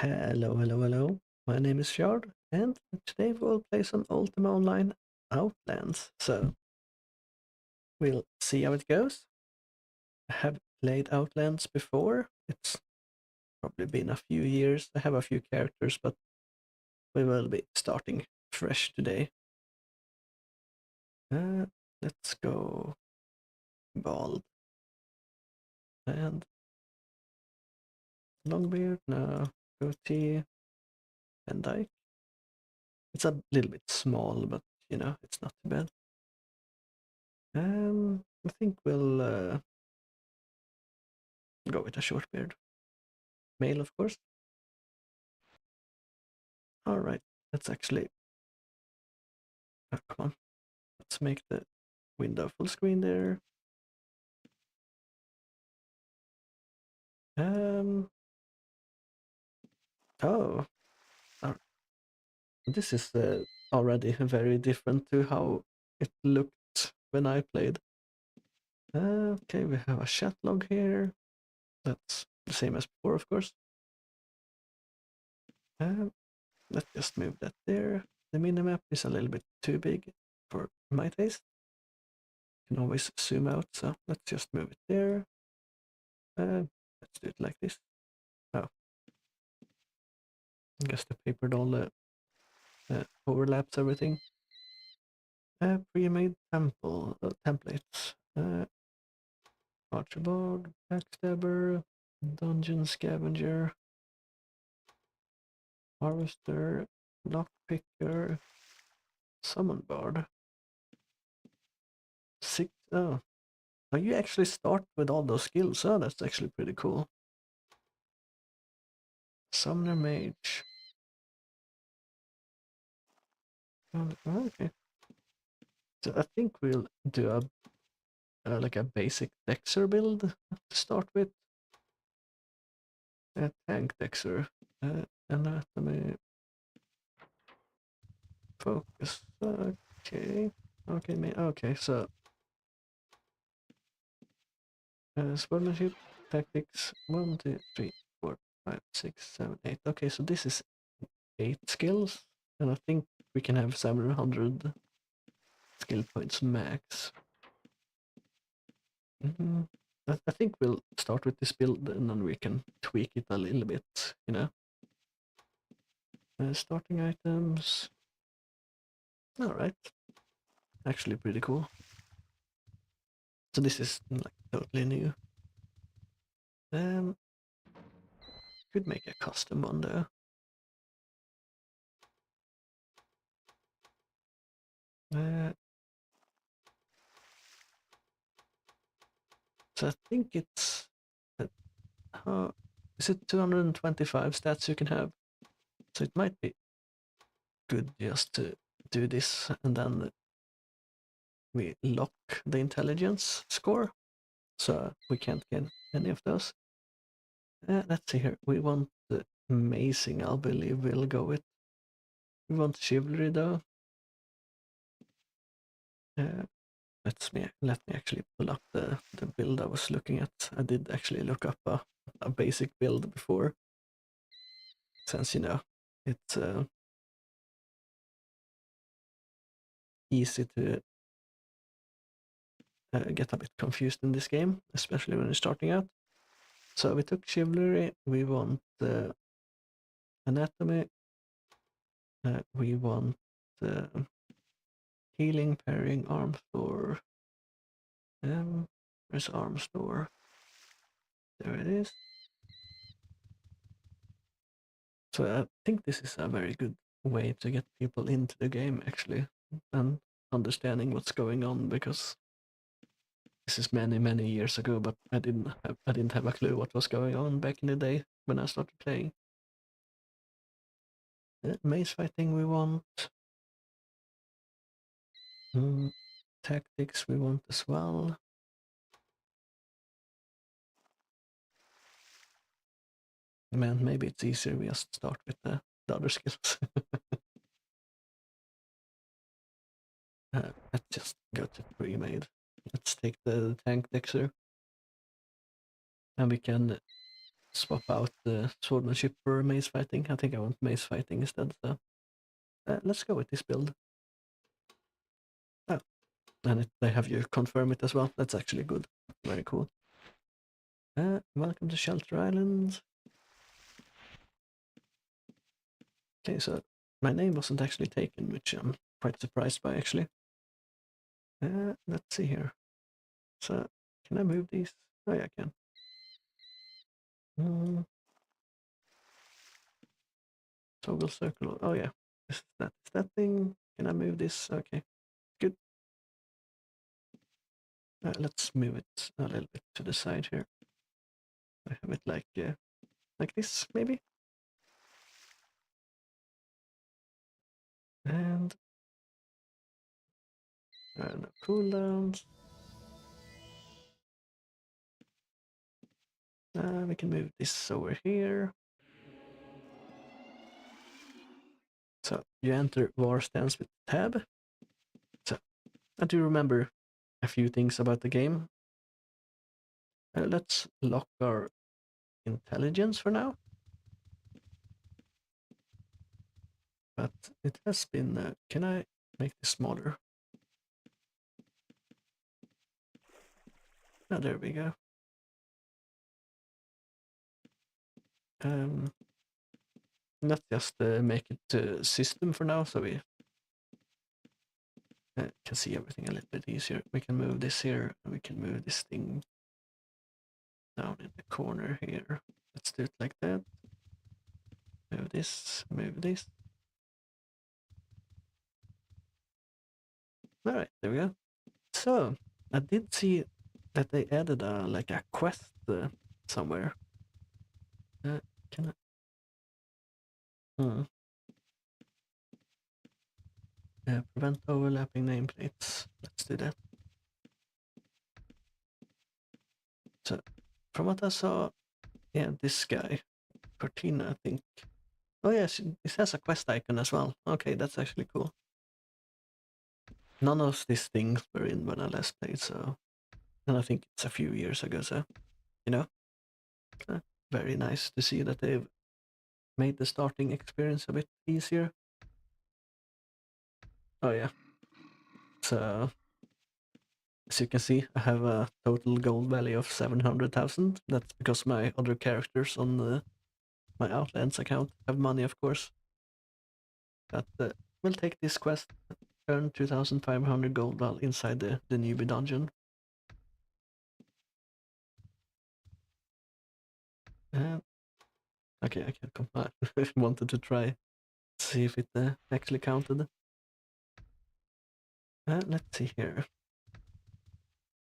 Hello, hello, hello. My name is Fjard, and today we'll play some Ultima Online Outlands. So we'll see how it goes. I have played Outlands before. It's probably been a few years. I have a few characters, but we will be starting fresh today. Let's go bald and Longbeard. No, goatee and Dyke. It's a little bit small, but it's not too bad. I think we'll go with a short beard. Male, of course. All right, let's actually. Oh, come on. Let's make the window full screen there. Um. Oh, this is already very different to how it looked when I played. Okay, we have a chat log here. That's the same as before, of course. Let's just move that there. The minimap is a little bit too big for my taste. You can always zoom out, so let's just move it there. Let's do it like this. Oh, I guess the paper doll overlaps everything. Pre-made templates. Archibald, Backstabber, Dungeon Scavenger, Harvester, Lockpicker, Summon Bard. Oh, you actually start with all those skills. Oh, that's actually pretty cool. Summoner Mage. Okay. So I think we'll do like a basic Dexter build to start with. Tank Dexter. Anatomy. Focus. Okay. Okay, so sportsmanship, tactics, 1, 2, 3, 4, 5, 6, 7, 8. Okay, so this is 8 skills, and I think we can have 700 skill points max. I think we'll start with this build and then we can tweak it a little bit, starting items. Alright. Actually pretty cool. So this is like totally new. Could make a custom one though. So I think it's is it 225 stats you can have? So it might be good just to do this and then we lock the intelligence score, so we can't get any of those. Let's see here. We want the amazing, I believe we'll go with. We want chivalry though. Let me actually pull up the build I was looking at. I did actually look up a basic build before, since it's easy to get a bit confused in this game, especially when you're starting out. So we took chivalry. We want anatomy. We want healing, parrying, arm store. Where's arm store? There it is. So I think this is a very good way to get people into the game actually, and understanding what's going on, because this is many years ago, but I didn't have a clue what was going on back in the day when I started playing. Maze fighting we want. Tactics we want as well. Man, maybe it's easier we just start with the other skills. Let's just go to pre-made. Let's take the tank Dexter. And we can swap out the swordsmanship for mace fighting. I think I want mace fighting instead, so let's go with this build. Oh, and they have you confirm it as well. That's actually good. Very cool. Welcome to Shelter Island. Okay, so my name wasn't actually taken, which I'm quite surprised by, actually. Let's see here. So, can I move these? Oh, yeah, I can. Toggle circle. Oh, yeah. Is that thing? Can I move this? Okay, good. Let's move it a little bit to the side here. I have it like this, maybe. And no cooldowns. We can move this over here. So you enter war stance with tab. So I do remember a few things about the game. Let's lock our intelligence for now. But it has been. Can I make this smaller? Oh, there we go. Let's just make it system for now, so we can see everything a little bit easier. We can move this here, and we can move this thing down in the corner here. Let's do it like that. Move this, move this. All right, there we go. So I did see that they added like a quest somewhere. Can I? Prevent overlapping nameplates. Let's do that. So, from what I saw, yeah, this guy, Cortina, I think. Oh yes, it has a quest icon as well. Okay, that's actually cool. None of these things were in when I last played, so, and I think it's a few years ago. So, you know, very nice to see that they've made the starting experience a bit easier. Oh yeah. So, as you can see, I have a total gold value of 700,000. That's because my other characters on my Outlands account have money, of course. But we'll take this quest, earn 2,500 gold while inside the newbie dungeon. Okay, I can't compare. I wanted to try, see if it actually counted. Let's see here.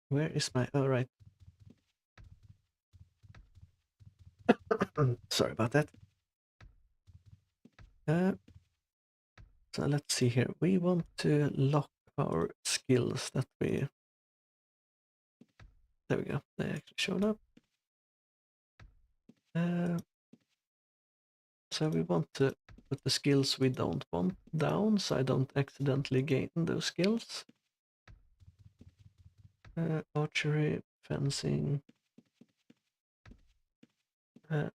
Where is my... Oh, right. Sorry about that. So let's see here. We want to lock our skills that we... There we go. They actually showed up. So we want to put the skills we don't want down, so I don't accidentally gain those skills. Archery, fencing. I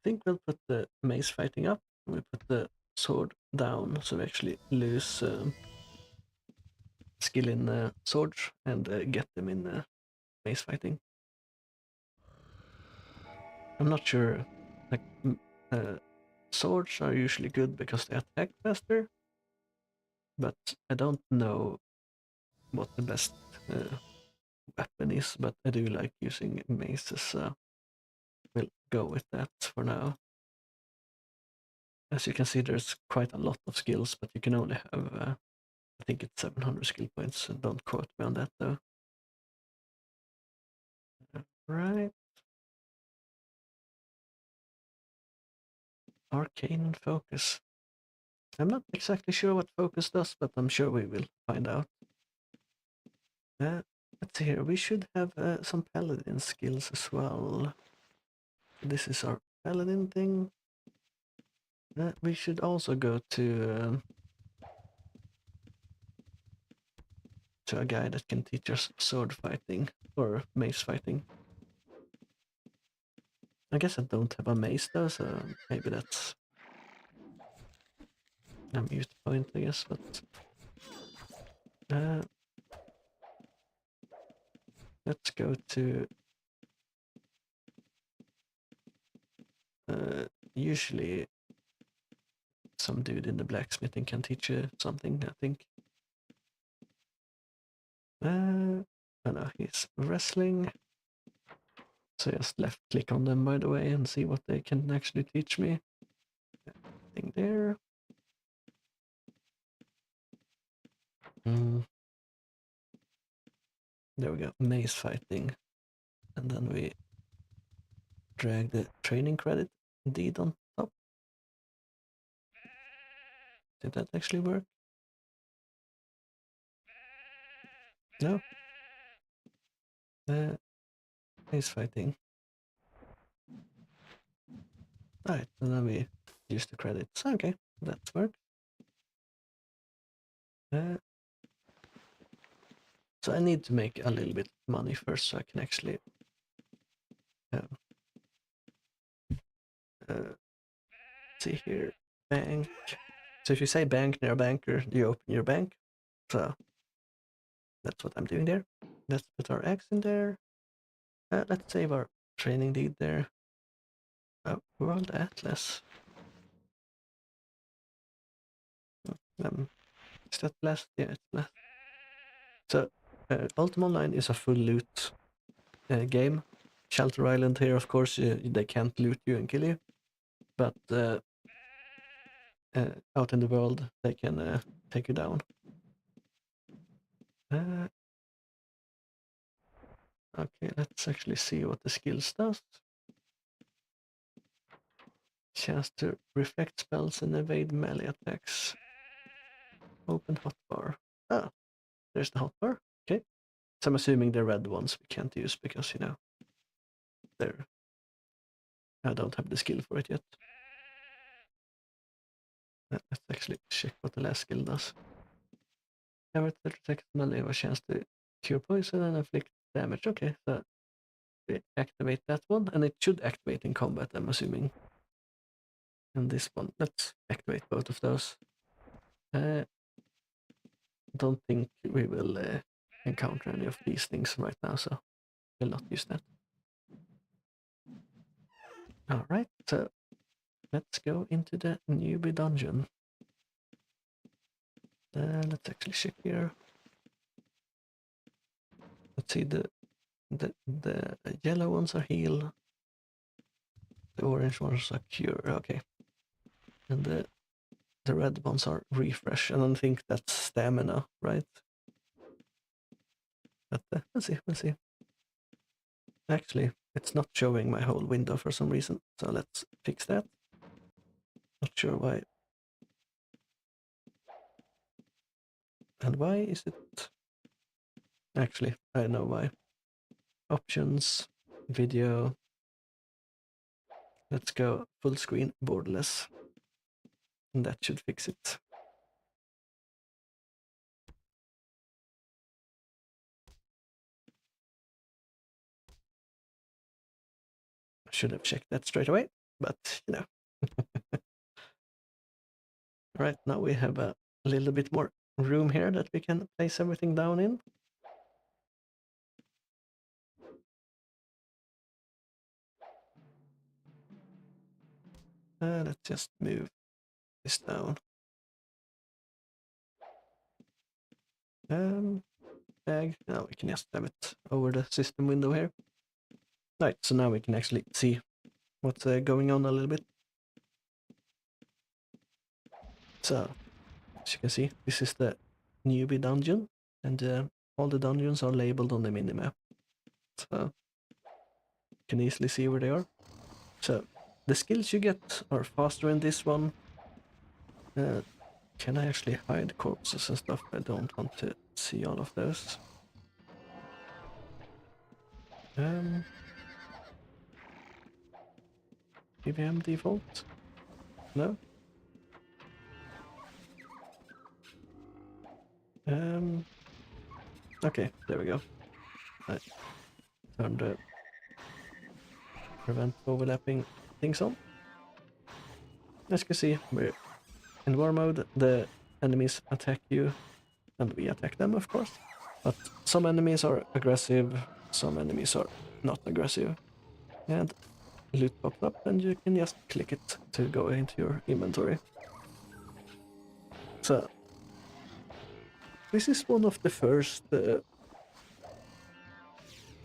think we'll put the mace fighting up. We put the sword down, so we actually lose skill in swords and get them in mace fighting. I'm not sure. Like swords are usually good because they attack faster, but I don't know what the best weapon is. But I do like using maces, so we'll go with that for now. As you can see, there's quite a lot of skills, but you can only have I think it's 700 skill points, so don't quote me on that though. Right. Arcane and focus. I'm not exactly sure what focus does, but I'm sure we will find out. Let's see here. We should have some paladin skills as well. This is our paladin thing. We should also go to a guy that can teach us sword fighting or mace fighting. I guess I don't have a mace though, so maybe that's a mute point, I guess, but let's go to usually some dude in the blacksmithing can teach you something, I think. Oh no, he's wrestling. So just left click on them, by the way, and see what they can actually teach me. Thing there. There we go, maze fighting. And then we drag the training credit deed on top. Did that actually work? No. Maze fighting. Alright, and then we use the credits. Okay, that works. So I need to make a little bit of money first so I can actually see here, bank. So if you say bank near a banker, you open your bank. So that's what I'm doing there. Let's put our X in there. Let's save our training deed there. World Atlas. Is that blessed? Yeah, it's blessed. So Ultima Online is a full loot game. Shelter Island here, of course, they can't loot you and kill you. But out in the world, they can take you down. Okay, let's actually see what the skills does. Chance to reflect spells and evade melee attacks. Open hotbar. Ah, there's the hotbar. Okay. So I'm assuming the red ones we can't use because, you know, they're... I don't have the skill for it yet. Let's actually check what the last skill does. Every 30 seconds, melee have a chance to cure poison and inflict damage. Okay, so we activate that one, and it should activate in combat, I'm assuming. And this one, let's activate both of those. Don't think we will encounter any of these things right now, so we'll not use that. Alright, so let's go into the newbie dungeon. Let's actually check here. Let's see, the yellow ones are heal. The orange ones are cure, okay. And the red ones are refresh, and I think that's stamina, right? But we'll see. Actually, it's not showing my whole window for some reason, so let's fix that. Not sure why. And why is it? Actually, I know why. Options, video. Let's go full screen, borderless. And that should fix it. I should have checked that straight away, but you know. Right, now we have a little bit more room here that we can place everything down in. Let's just move this down. Bag. Now we can just have it over the system window here. Right, so now we can actually see what's going on a little bit. So, as you can see, this is the newbie dungeon, and all the dungeons are labeled on the minimap. So, you can easily see where they are. So, the skills you get are faster in this one. Can I actually hide corpses and stuff? I don't want to see all of those. PVM default? No? Okay, there we go. I turned prevent overlapping things on. As you can see, we're in war mode, the enemies attack you, and we attack them, of course. But some enemies are aggressive, some enemies are not aggressive. And loot pops up, and you can just click it to go into your inventory. So, this is one of the first... I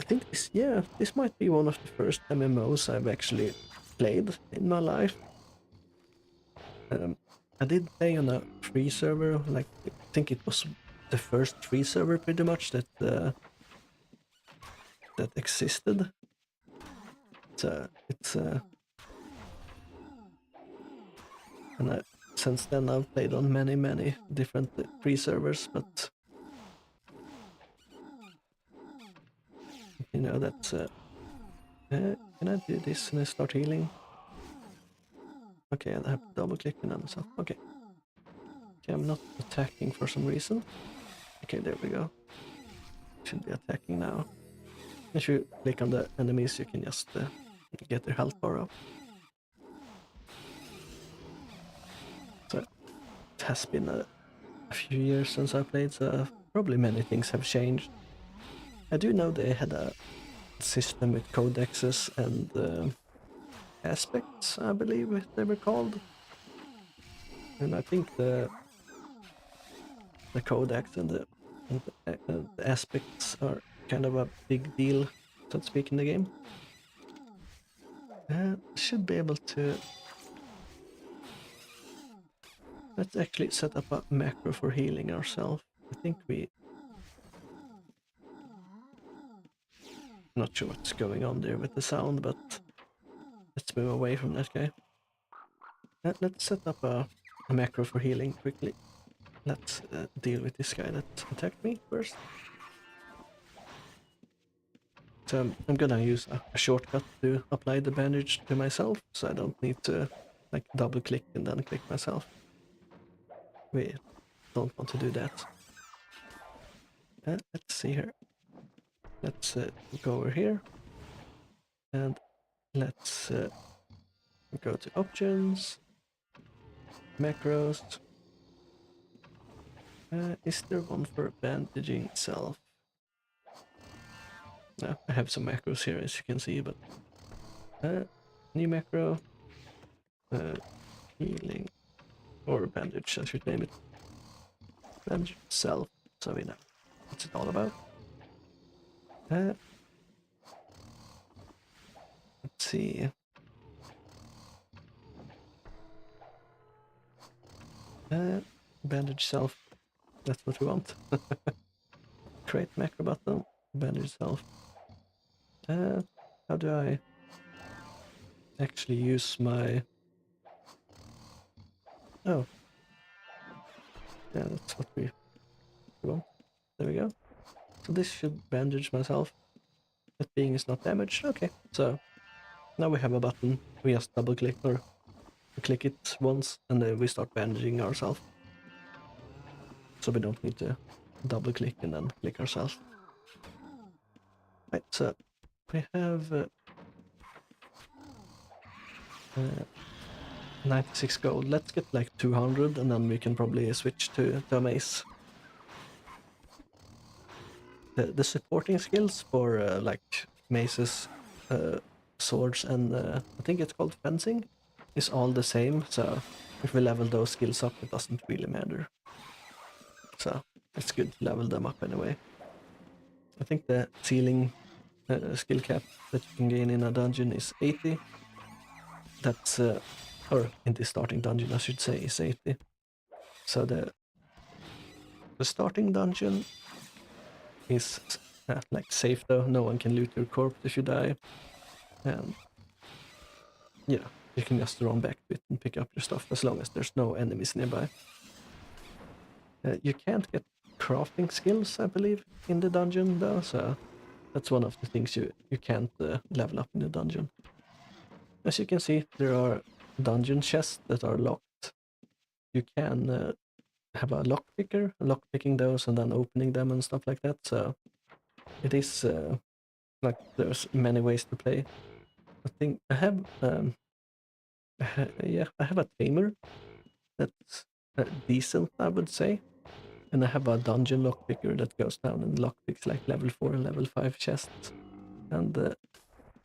think this might be one of the first MMOs I've actually played in my life. I did play on a free server, like I think it was the first free server pretty much that that existed. So it's and since then I've played on many different free servers, but you know that's can I do this and I start healing? Okay, I have to double click on myself. Okay, I'm not attacking for some reason. Okay, there we go. Should be attacking now. If you click on the enemies, you can just get their health bar up. So it has been a few years since I played, so probably many things have changed. I do know they had a system with codexes and aspects, I believe they were called. And I think the codex and the aspects are kind of a big deal, so to speak, in the game. Should be able to... Let's actually set up a macro for healing ourselves. I think we... Not sure what's going on there with the sound, but let's move away from that guy. Let's set up a macro for healing quickly. Let's deal with this guy that attacked me first. So I'm gonna use a shortcut to apply the bandage to myself, so I don't need to like double click and then click myself. We don't want to do that. Let's see here. Let's go over here and let's go to options, macros. Is there one for bandaging self? No, I have some macros here as you can see, but new macro, healing, or bandage, I should name it. Bandage self, so we know what's it all about. Let's see. Bandage self, that's what we want. Create macro button, bandage self. How do I actually use my... Oh. Yeah, that's what we want. There we go. So this should bandage myself. That being is not damaged. Okay, so now we have a button. We just double click or click it once and then we start bandaging ourselves. So we don't need to double click and then click ourselves. Right, so we have 96 gold. Let's get like 200 and then we can probably switch to a mace. The supporting skills for like maces, swords and I think it's called fencing is all the same, so if we level those skills up it doesn't really matter. So it's good to level them up anyway. I think the ceiling skill cap that you can gain in a dungeon is 80. That's or in the starting dungeon I should say is 80. So the starting dungeon is like safe though, no one can loot your corpse if you die. And yeah, you can just run back to it and pick up your stuff as long as there's no enemies nearby. You can't get crafting skills, I believe, in the dungeon though, so that's one of the things you can't level up in the dungeon. As you can see, there are dungeon chests that are locked. You can have a lockpicker, lockpicking those and then opening them and stuff like that, so it is like there's many ways to play. think I have yeah, I have a tamer that's decent, I would say. And I have a dungeon lockpicker that goes down and lockpicks like level 4 and level 5 chests. And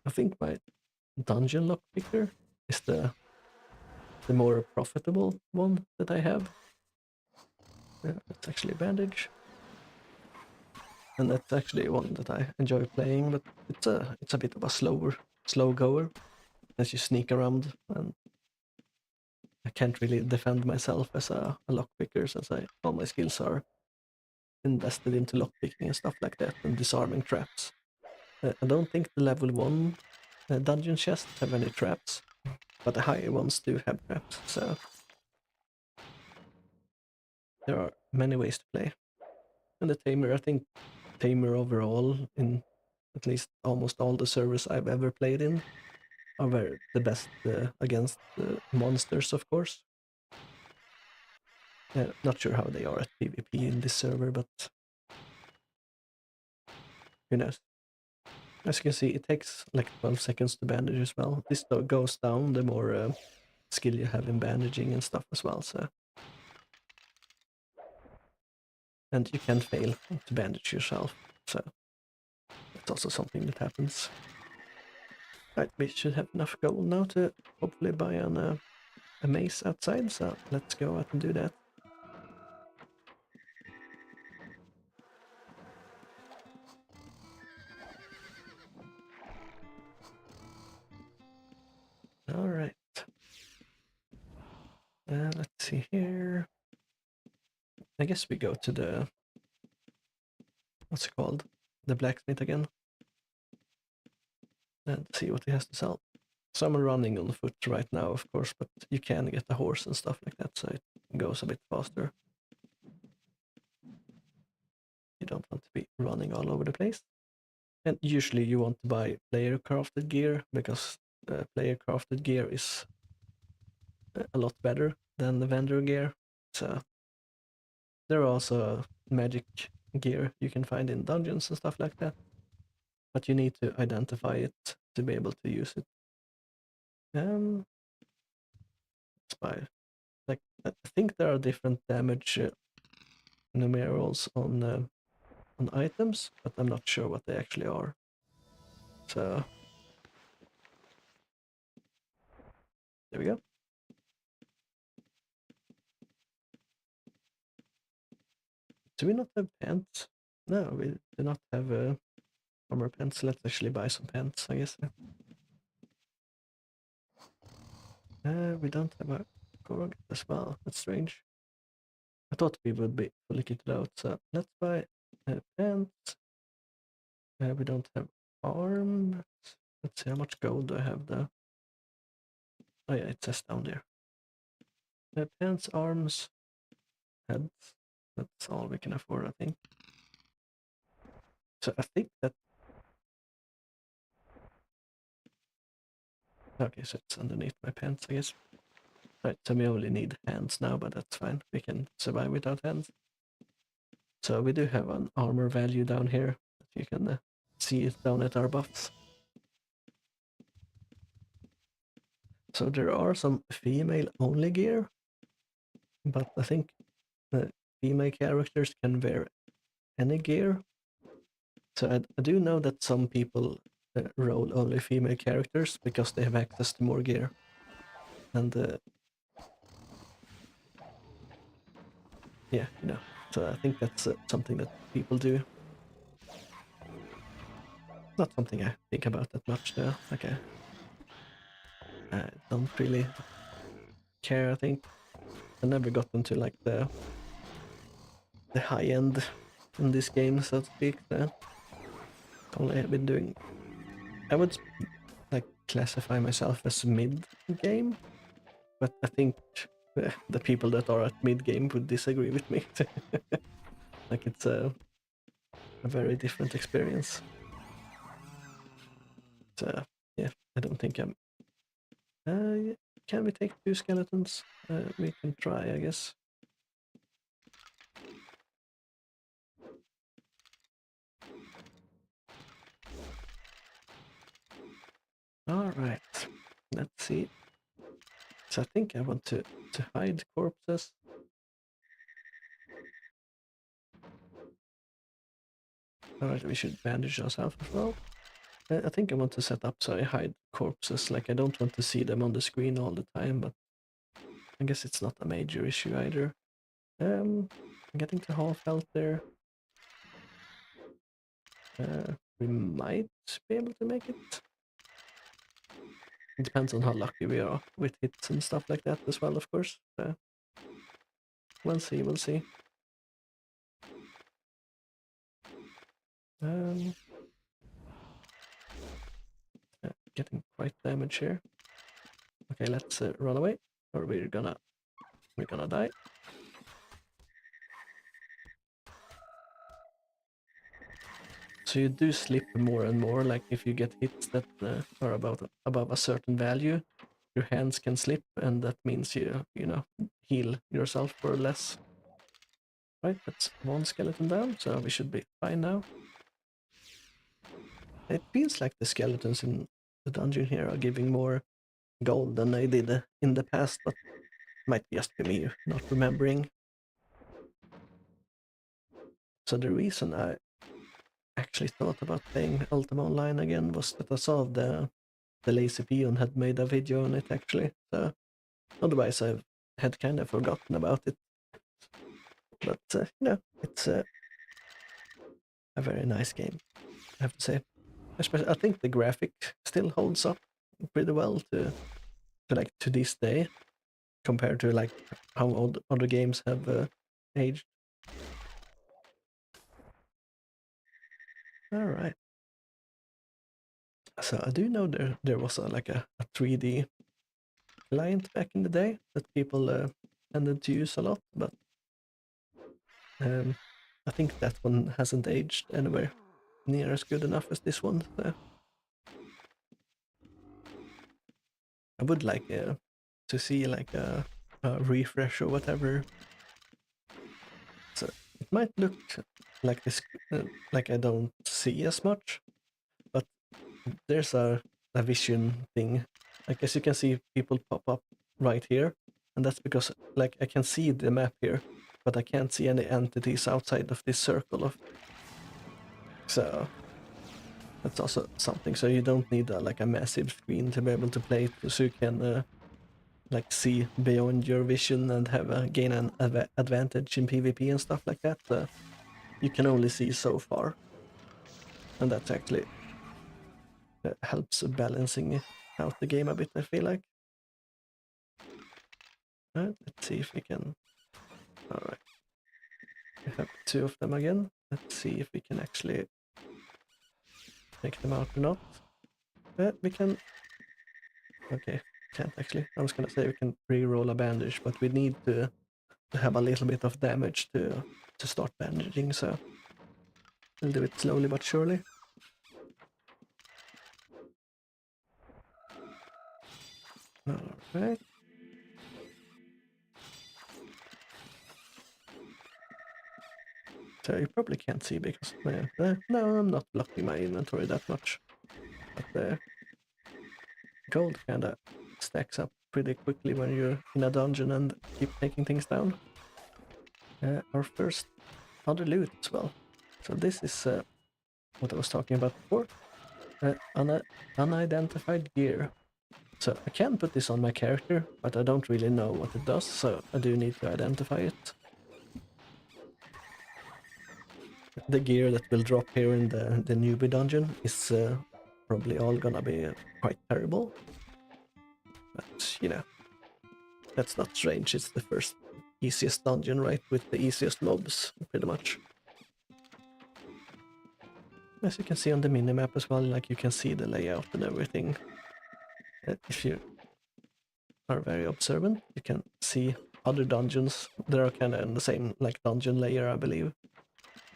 I think my dungeon lockpicker is the more profitable one that I have. It's actually a bandage. And that's actually one that I enjoy playing, but it's a bit of a slow goer as you sneak around, and I can't really defend myself as a lockpicker since all my skills are invested into lockpicking and stuff like that and disarming traps. I don't think the level 1 dungeon chests have any traps, but the higher ones do have traps, so there are many ways to play. And the tamer, I think tamer overall in at least almost all the servers I've ever played in are the best against monsters, of course. Not sure how they are at PvP in this server, but who knows. As you can see, it takes like 12 seconds to bandage as well. This goes down the more skill you have in bandaging and stuff as well, so. And you can fail to bandage yourself, so that's also something that happens. Right, we should have enough gold now to hopefully buy a mace outside, so let's go out and do that. Alright. Let's see here. I guess we go to the... what's it called? The blacksmith again. And see what he has to sell. So I'm running on foot right now, of course, but you can get a horse and stuff like that, so it goes a bit faster. You don't want to be running all over the place. And usually you want to buy player crafted gear, because player crafted gear is a lot better than the vendor gear. So there are also magic gear you can find in dungeons and stuff like that, but you need to identify it to be able to use it. Let's buy, like, I think there are different damage numerals on items, but I'm not sure what they actually are. So there we go. Do we not have pants? No, we do not have armor pants. Let's actually buy some pants, I guess. We don't have a gorg as well. That's strange. I thought we would be fully kitted out, so let's buy pants. We don't have arms. Let's see, how much gold do I have there? Oh yeah, it says down there. Pants, arms, heads. That's all we can afford, I think. So I think that... okay, so it's underneath my pants, I guess. Right, so we only need hands now, but that's fine. We can survive without hands. So we do have an armor value down here. You can see it down at our buffs. So there are some female-only gear, but I think the female characters can wear any gear. So I do know that some people roll only female characters because they have access to more gear. And yeah, you know. So I think that's something that people do. Not something I think about that much though. Okay. I don't really care, I think. I never got into like the high end in this game, so to speak. Only I've been doing... I would like classify myself as mid game, but I think the people that are at mid game would disagree with me. Like it's a very different experience. So yeah, I don't think I'm... can we take 2 skeletons? We can try, I guess. Alright, let's see. So I think I want to hide corpses. Alright, we should bandage ourselves as well. I think I want to set up so I hide corpses, like I don't want to see them on the screen all the time, but I guess it's not a major issue either. Getting to half health there. We might be able to make it. It depends on how lucky we are with hits and stuff like that as well, of course. We'll see, we'll see. Getting quite damage here. Okay, let's run away, or we're gonna die. So you do slip more and more, like if you get hits that are above a certain value, your hands can slip, and that means you know, heal yourself for less. Right, that's one skeleton down, so we should be fine now. It feels like the skeletons in the dungeon here are giving more gold than they did in the past, but might just be me not remembering. So the reason I actually thought about playing Ultima Online again was that I saw the Lazy Peon had made a video on it actually. So otherwise I had kind of forgotten about it. But you know, it's a very nice game, I have to say. Especially, I think the graphic still holds up pretty well to like to this day, compared to like how other games have aged. All right. So I do know there was like a 3D client back in the day that people tended to use a lot, but I think that one hasn't aged anywhere near as good enough as this one. So I would like to see like a refresh or whatever. So it might look like this, like I don't see as much, but there's a vision thing. I guess you can see people pop up right here, and that's because like I can see the map here, but I can't see any entities outside of this circle of. So that's also something. So you don't need like a massive screen to be able to play it, so you can like see beyond your vision and have gain an advantage in PvP and stuff like that. You can only see so far, and that's actually helps balancing out the game a bit, I feel like. Let's see if we can. All right, we have two of them again. Let's see if we can actually take them out or not. We can. Okay, can't actually. I was gonna say we can re-roll a bandage, but we need to have a little bit of damage to start bandaging. So we'll do it slowly but surely. All right. So you probably can't see because no, I'm not blocking my inventory that much. But gold kinda stacks up pretty quickly when you're in a dungeon and keep taking things down. Our first other loot as well. So this is what I was talking about before. Unidentified gear. So I can put this on my character, but I don't really know what it does, so I do need to identify it. The gear that will drop here in the newbie dungeon is probably all gonna be quite terrible. But, you know, that's not strange. It's the first easiest dungeon, right? With the easiest mobs, pretty much. As you can see on the minimap as well, like you can see the layout and everything. If you are very observant, you can see other dungeons that are kind of in the same like dungeon layer, I believe.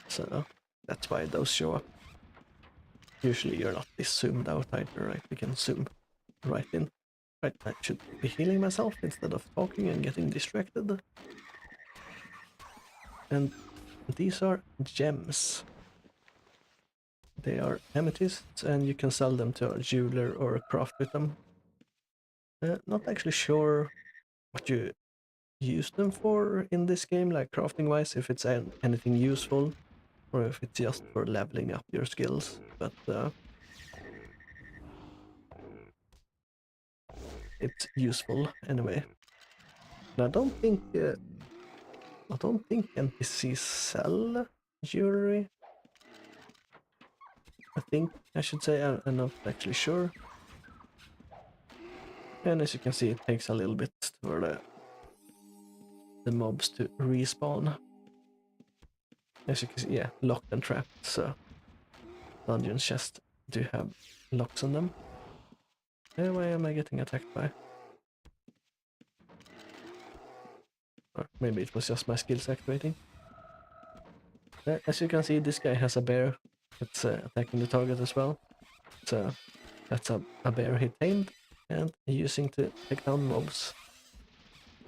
So that's why those show up. Usually you're not this zoomed out either, right? We can zoom right in. Right, I should be healing myself instead of talking and getting distracted. And these are gems. They are amethysts, and you can sell them to a jeweler or craft with them. Not actually sure what you use them for in this game, like crafting wise, if it's anything useful or if it's just for leveling up your skills, but it's useful anyway. And I don't think NPCs sell jewelry. I think I should say I'm not actually sure. And as you can see, it takes a little bit for the mobs to respawn. As you can see, yeah, locked and trapped, so dungeons just do have locks on them. Why am I getting attacked by? Or maybe it was just my skills activating. As you can see, this guy has a bear that's attacking the target as well. So that's a bear he tamed and using to take down mobs.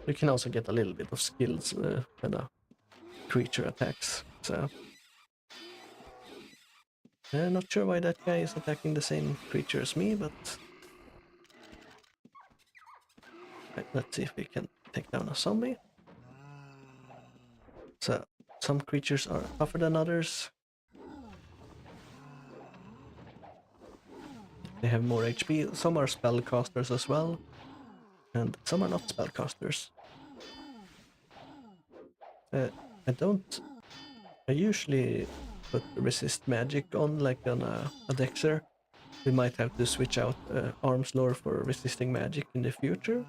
You can also get a little bit of skills when a creature attacks. So not sure why that guy is attacking the same creature as me, but right, let's see if we can take down a zombie. So some creatures are tougher than others. They have more HP. Some are spellcasters as well, and some are not spellcasters. I don't. I usually put resist magic on, like on a Dexter. We might have to switch out arms lore for resisting magic in the future,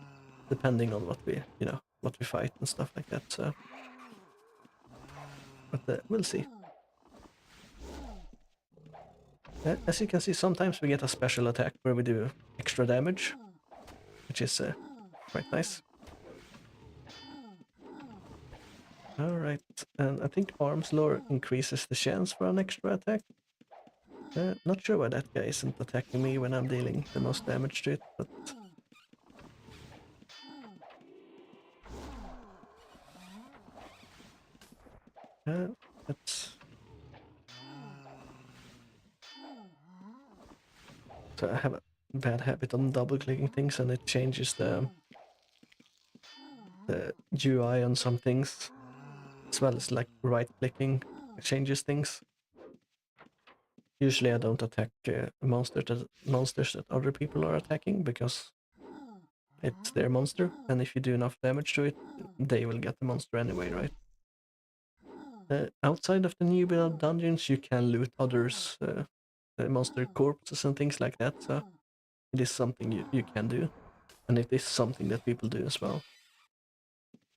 depending on what we fight and stuff like that. So, but we'll see. As you can see, sometimes we get a special attack where we do extra damage, which is quite nice. Alright, and I think arms lore increases the chance for an extra attack. Not sure why that guy isn't attacking me when I'm dealing the most damage to it, but... That's... So I have a bad habit on double-clicking things and it changes the UI on some things, as well as like right-clicking changes things. Usually I don't attack monsters that other people are attacking, because it's their monster, and if you do enough damage to it, they will get the monster anyway, right? Outside of the new build dungeons, you can loot others, monster corpses and things like that, so it is something you can do, and it is something that people do as well.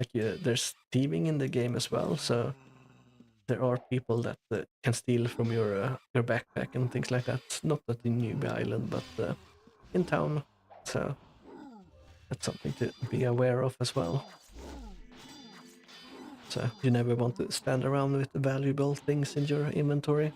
Like there's thieving in the game as well, so there are people that can steal from your backpack and things like that. Not at the newbie island, but in town. So that's something to be aware of as well. So you never want to stand around with valuable things in your inventory.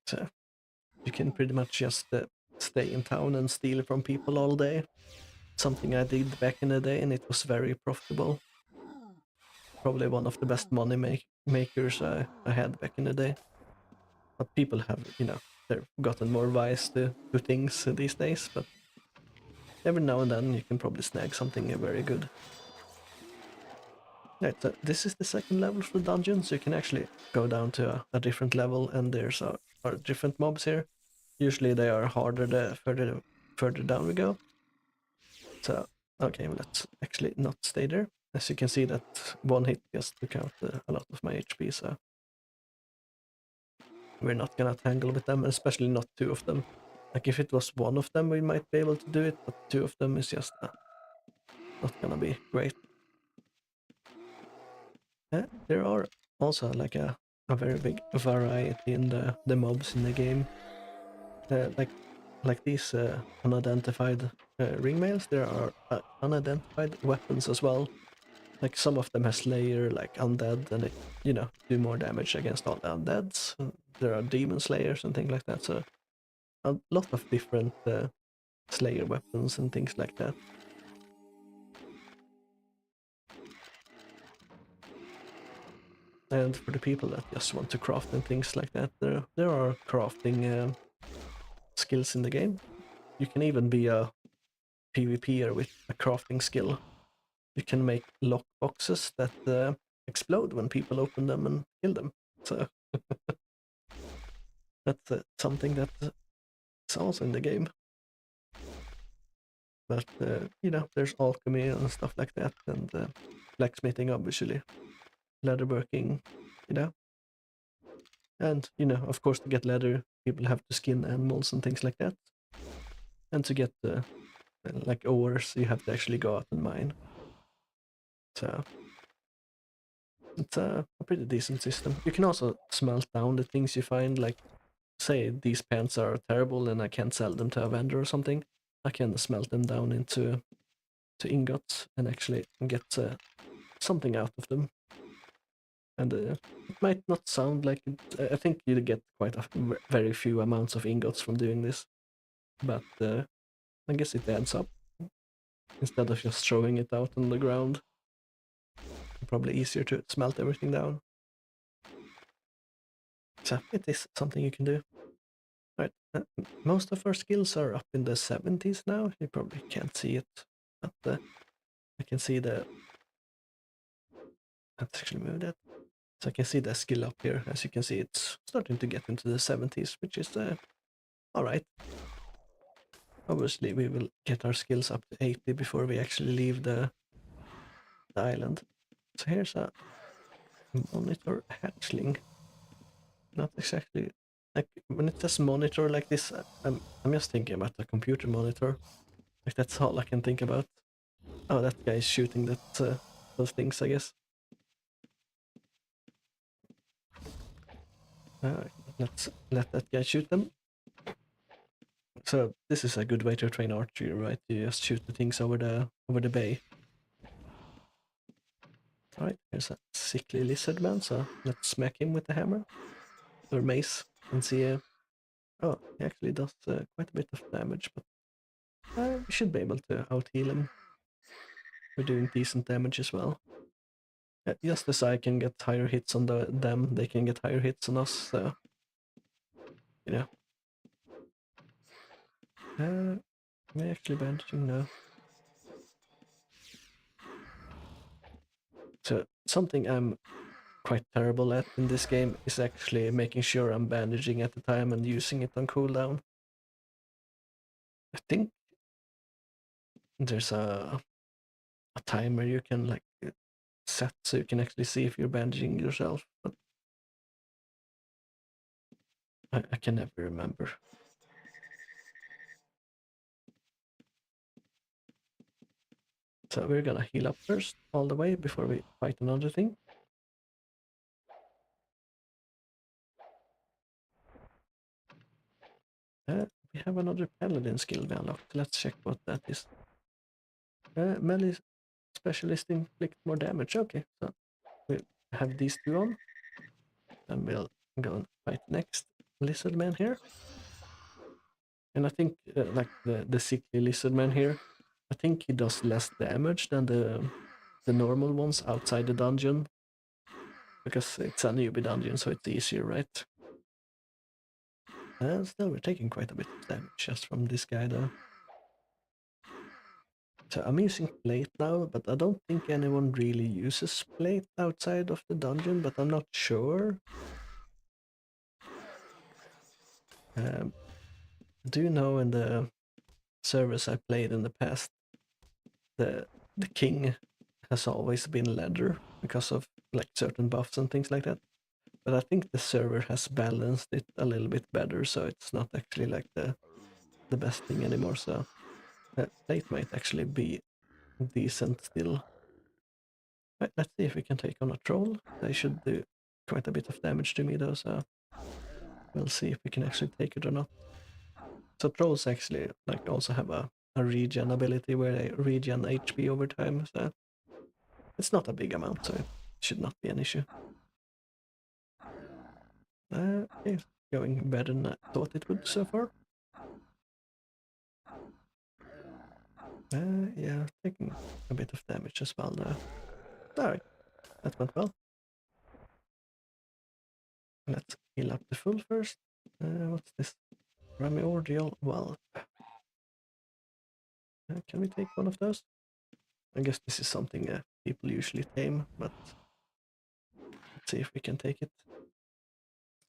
So you can pretty much just stay in town and steal from people all day. Something I did back in the day, and it was very profitable. Probably one of the best money makers I had back in the day. But people have, they've gotten more wise to things these days, but every now and then you can probably snag something very good. Right, so this is the second level for the dungeon, so you can actually go down to a different level, and there's are different mobs here. Usually they are harder the further down we go. So, okay, let's actually not stay there. As you can see, that one hit just took out a lot of my HP, so we're not gonna tangle with them, especially not two of them. Like if it was one of them, we might be able to do it, but two of them is just not gonna be great. There are also like a very big variety in the mobs in the game. Like these unidentified ringmails, there are unidentified weapons as well. Like some of them has Slayer, like undead, and it do more damage against all the undeads. There are demon slayers and things like that. So a lot of different Slayer weapons and things like that. And for the people that just want to craft and things like that, there are crafting skills in the game. You can even be a PvPer with a crafting skill. You can make lock boxes that explode when people open them and kill them. So that's something that's also in the game. But you know, there's alchemy and stuff like that, and blacksmithing, obviously, leatherworking, you know, and you know, of course, to get leather, people have to skin animals and things like that, and to get like ores, you have to actually go out and mine. So it's a pretty decent system. You can also smelt down the things you find, like say these pants are terrible and I can't sell them to a vendor or something. I can smelt them down into ingots and actually get something out of them. And it might not sound like it. I think you get quite a very few amounts of ingots from doing this, but I guess it adds up. Instead of just throwing it out on the ground, probably easier to smelt everything down. So it is something you can do. Right. Most of our skills are up in the 70s now. You probably can't see it, but I can see the. Let's actually move that. So I can see the skill up here. As you can see, it's starting to get into the 70s, which is all right. Obviously, we will get our skills up to 80 before we actually leave the island. So here's a monitor hatchling. Not exactly like when it says monitor like this. I'm just thinking about a computer monitor. Like that's all I can think about. Oh, that guy is shooting those things, I guess. Let's let that guy shoot them. So this is a good way to train archery, right? You just shoot the things over the bay. Alright, here's a sickly lizard man, so let's smack him with the hammer or mace and see. Oh, he actually does quite a bit of damage, but we should be able to out heal him. We're doing decent damage as well. Just as I can get higher hits on them, they can get higher hits on us. So you know. Am I actually bandaging? No. So something I'm quite terrible at in this game is actually making sure I'm bandaging at the time and using it on cooldown. I think there's a timer you can like set so you can actually see if you're bandaging yourself, but I can never remember. So we're gonna heal up first all the way before we fight another thing. We have another paladin skill we unlocked. Let's check what that is. Melee specialist inflict more damage. Okay, so we have these two on. And we'll go and fight next lizard man here. And I think like the sickly lizard man here, I think he does less damage than the normal ones outside the dungeon. Because it's a newbie dungeon, so it's easier, right? And still we're taking quite a bit of damage just from this guy though. So I'm using plate now, but I don't think anyone really uses plate outside of the dungeon, but I'm not sure. Do you know in the servers I played in the past, the king has always been leather because of like certain buffs and things like that. But I think the server has balanced it a little bit better, so it's not actually like the best thing anymore. So plate might actually be decent still. Right, let's see if we can take on a troll. They should do quite a bit of damage to me though, so we'll see if we can actually take it or not. So trolls actually like also have a regen ability where they regen HP over time, so it's not a big amount, so it should not be an issue. It's going better than I thought it would so far. Yeah, taking a bit of damage as well now. Alright, that went well. Let's heal up the full first. What's this? Primordial Well. Can we take one of those? I guess this is something people usually tame, but let's see if we can take it.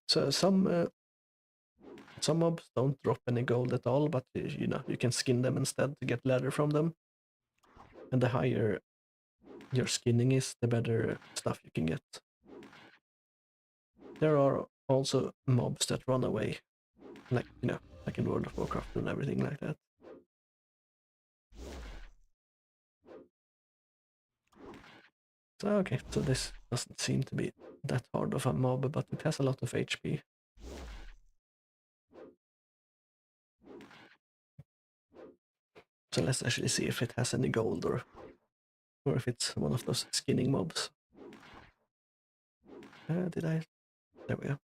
So some mobs don't drop any gold at all, but you know, you can skin them instead to get leather from them. And the higher your skinning is, the better stuff you can get. There are also mobs that run away, like, you know, like in World of Warcraft and everything like that. So, okay, so this doesn't seem to be that hard of a mob, but it has a lot of HP. So let's actually see if it has any gold or if it's one of those skinning mobs. Did I? There we go.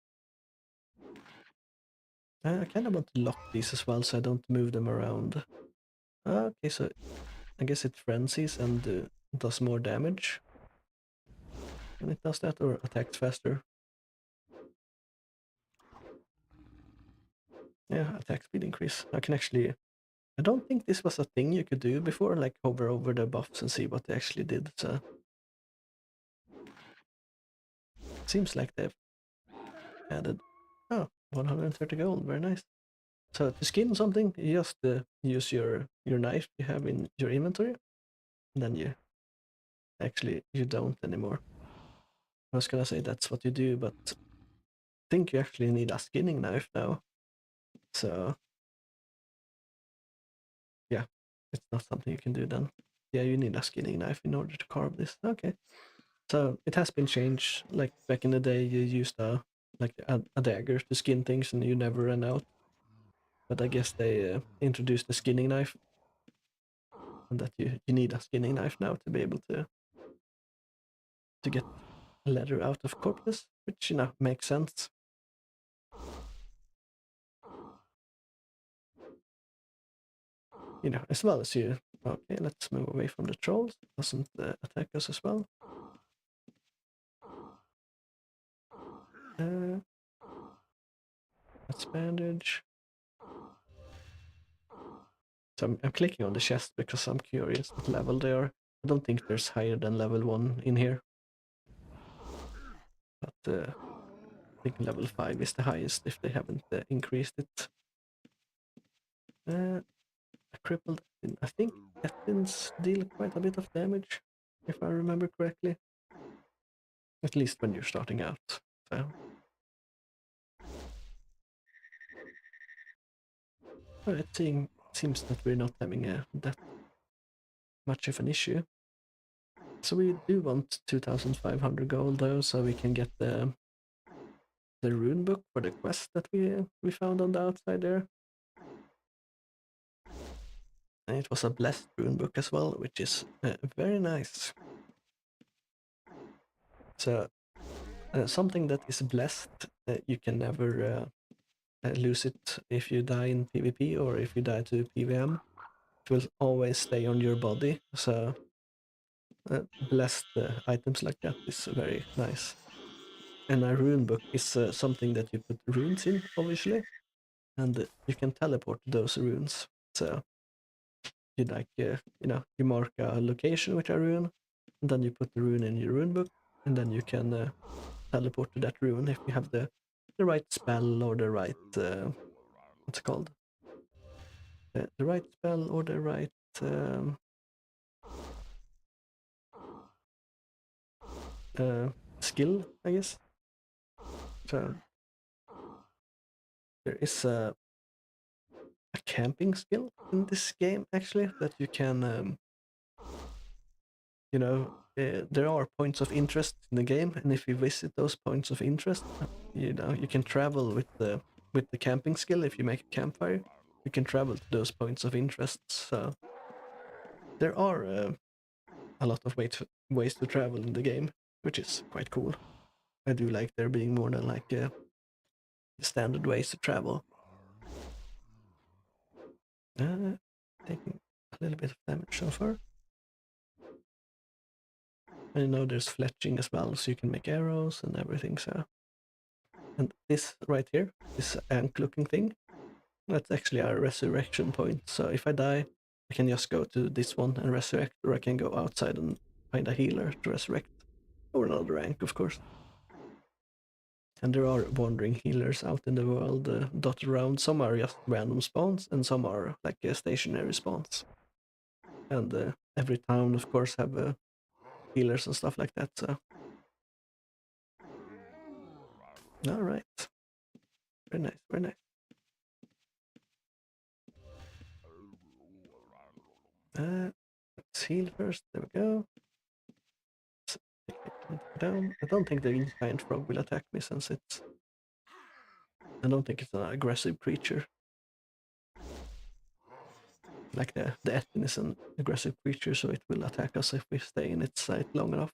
I kind of want to lock these as well so I don't move them around. Okay, so I guess it frenzies and does more damage when it does that, or attacks faster. Yeah, attack speed increase. I can actually... I don't think this was a thing you could do before, like hover over the buffs and see what they actually did, so... Seems like they've added... Oh, 130 gold, very nice. So to skin something, you just use your knife you have in your inventory, and then you don't anymore. I was gonna say that's what you do, but I think you actually need a skinning knife now. So yeah, it's not something you can do then. Yeah, you need a skinning knife in order to carve this. Okay. So it has been changed. Like back in the day, you used a dagger to skin things, and you never ran out. But I guess they introduced the skinning knife, and that you need a skinning knife now to be able to get leather out of corpses, which makes sense. As well as you. Okay, let's move away from the trolls. Doesn't attack us as well. Let's bandage. So I'm clicking on the chest because I'm curious what level they are. I don't think there's higher than level 1 in here. But I think level 5 is the highest if they haven't increased it. A crippled Ettin. I think Ettins deal quite a bit of damage, if I remember correctly. At least when you're starting out. So. It seems that we're not having that much of an issue. So we do want 2,500 gold though, so we can get the rune book for the quest that we found on the outside there. And it was a blessed rune book as well, which is very nice. So something that is blessed, you can never lose it if you die in PvP or if you die to PvM. It will always stay on your body, so blessed items like that is very nice. And a rune book is something that you put runes in, obviously, and you can teleport those runes. So you you mark a location with a rune, and then you put the rune in your rune book, and then you can teleport to that rune if you have the right spell or the right what's it called? The right spell or the right skill, I guess. So there is a camping skill in this game actually that you can there are points of interest in the game, and if you visit those points of interest, you can travel with the camping skill. If you make a campfire, you can travel to those points of interest. So there are a lot of ways to travel in the game, which is quite cool. I do like there being more than like standard ways to travel. Taking a little bit of damage so far. And you know there's fletching as well, so you can make arrows and everything, so... And this right here, this ant-looking thing, that's actually a resurrection point, so if I die, I can just go to this one and resurrect, or I can go outside and find a healer to resurrect. Or another rank, of course. And there are wandering healers out in the world dotted around. Some are just random spawns, and some are like stationary spawns. And every town, of course, have healers and stuff like that, so... Alright. Very nice, very nice. Let's heal first, there we go. Down. I don't think the giant frog will attack me since it's... I don't think it's an aggressive creature. Like the Etin is an aggressive creature, so it will attack us if we stay in its sight long enough.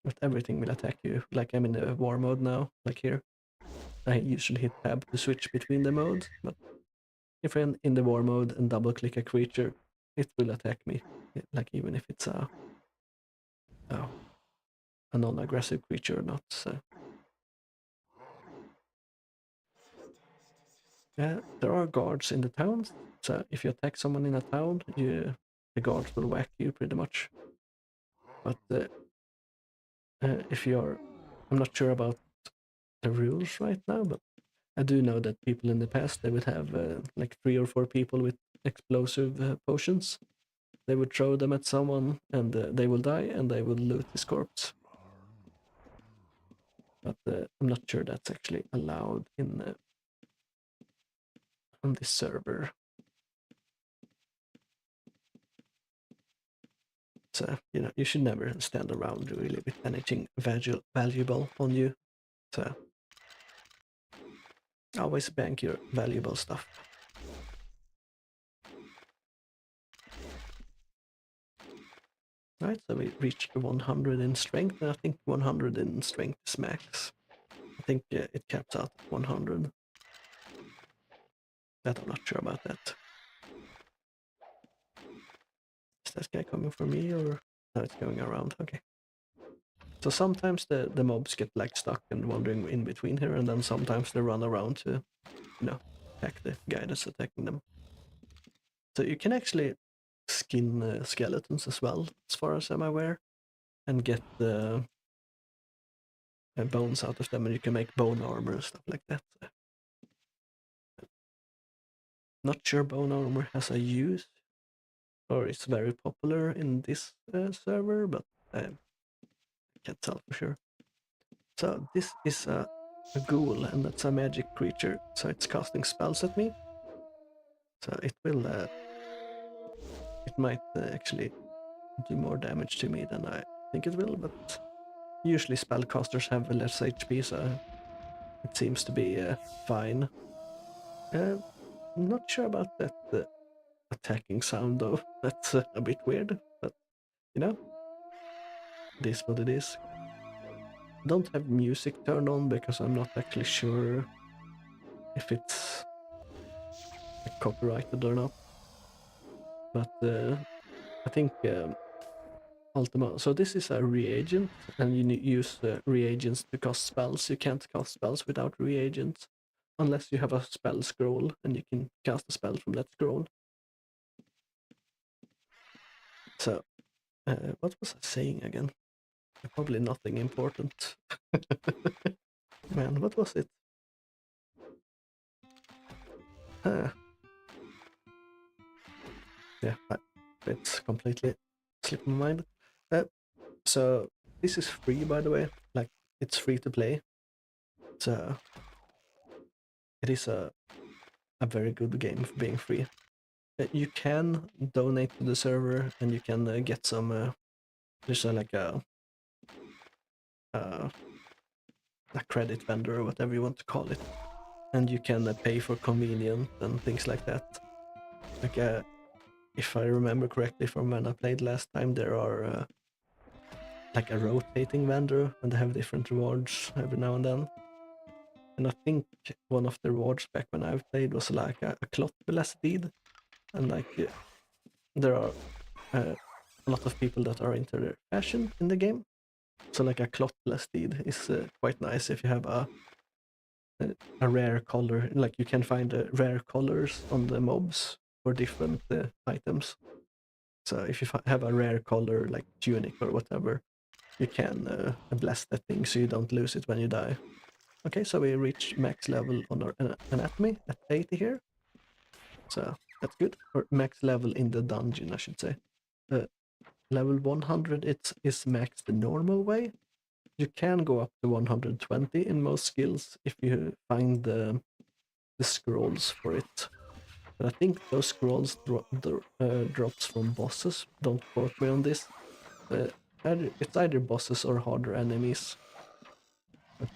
But everything will attack you. Like I'm in the war mode now, like here. I usually hit tab to switch between the modes, but if I'm in the war mode and double click a creature, it will attack me. Like even if it's a non-aggressive creature or not, so... Yeah, there are guards in the towns, so if you attack someone in a town, the guards will whack you pretty much. But if you're... I'm not sure about the rules right now, but I do know that people in the past, they would have like 3 or 4 people with explosive potions. They would throw them at someone, and they will die, and they will loot his corpse. But I'm not sure that's actually allowed in on this server. So, you know, you should never stand around really with anything valuable on you. So, always bank your valuable stuff. Right, so we reached 100 in strength, and I think 100 in strength is max. I think it caps out at 100. But I'm not sure about that. Is that guy coming for me, or... No, it's going around, okay. So sometimes the mobs get like stuck and wandering in between here, and then sometimes they run around to, you know, attack the guy that's attacking them. So you can actually skin skeletons as well, as far as I'm aware, and get the bones out of them, and you can make bone armor and stuff like that. Not sure bone armor has a use, or it's very popular in this server, but I can't tell for sure. So this is a ghoul, and that's a magic creature, so it's casting spells at me. So it will, it might actually do more damage to me than I think it will, but usually spellcasters have less HP, so it seems to be fine. I'm not sure about that attacking sound though. That's a bit weird, but you know, it is what it is. Don't have music turned on because I'm not actually sure if it's copyrighted or not. But I think Ultima. So this is a reagent, and you use reagents to cast spells. You can't cast spells without reagents, unless you have a spell scroll, and you can cast a spell from that scroll. So, what was I saying again? Probably nothing important. Man, what was it? Yeah, it's completely slipped my mind. So this is free, by the way. Like, it's free to play. So it is a very good game for being free. You can donate to the server, and you can get some. There's like a credit vendor or whatever you want to call it, and you can pay for convenience and things like that. Like if I remember correctly from when I played last time, there are like a rotating vendor, and they have different rewards every now and then. and I think one of the rewards back when I played was like a cloth blessed deed, and like there are a lot of people that are into their fashion in the game. So like a cloth blessed deed is quite nice if you have a rare color. Like you can find rare colors on the mobs for different items. So if you have a rare color like tunic or whatever, you can bless that thing so you don't lose it when you die. Okay, so we reach max level on our anatomy at 80 here. So that's good. Or max level in the dungeon, I should say. Level 100 is max the normal way. You can go up to 120 in most skills if you find the scrolls for it. But I think those scrolls drops from bosses. Don't quote me on this. It's either bosses or harder enemies.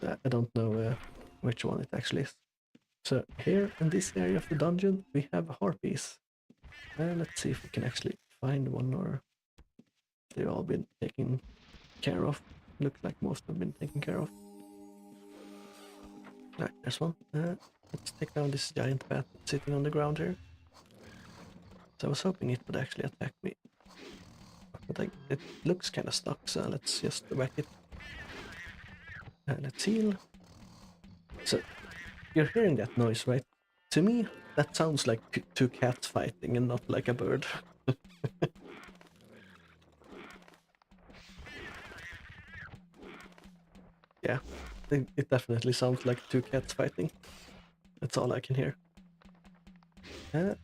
But I don't know which one it actually is. So here in this area of the dungeon, we have harpies. Let's see if we can actually find one, or they've all been taken care of. Looks like most have been taken care of. Right, there's one. Let's take down this giant bat sitting on the ground here. So I was hoping it would actually attack me. But it looks kind of stuck, so let's just whack it. Let's heal. So you're hearing that noise, right? To me, that sounds like two cats fighting and not like a bird. Yeah, it definitely sounds like two cats fighting. That's all I can hear. If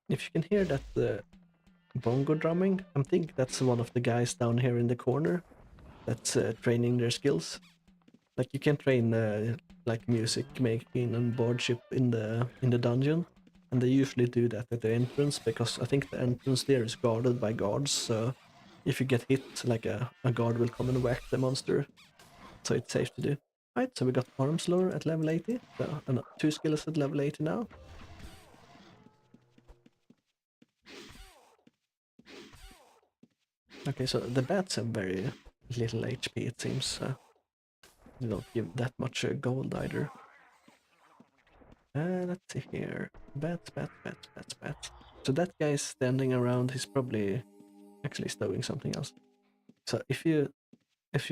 you can hear that bongo drumming, I think that's one of the guys down here in the corner that's training their skills. Like you can train like music making and boardship in the dungeon, and they usually do that at the entrance because I think the entrance there is guarded by guards. So if you get hit, like a guard will come and whack the monster. So it's safe to do. Right, so we got arms lore at level 80. So 2 skills at level 80 now. Okay, so the bats have very little HP, it seems. They don't give that much gold either. Let's see here. Bats, bats, bats, bats, bats. So that guy is standing around. He's probably actually stowing something else. So if you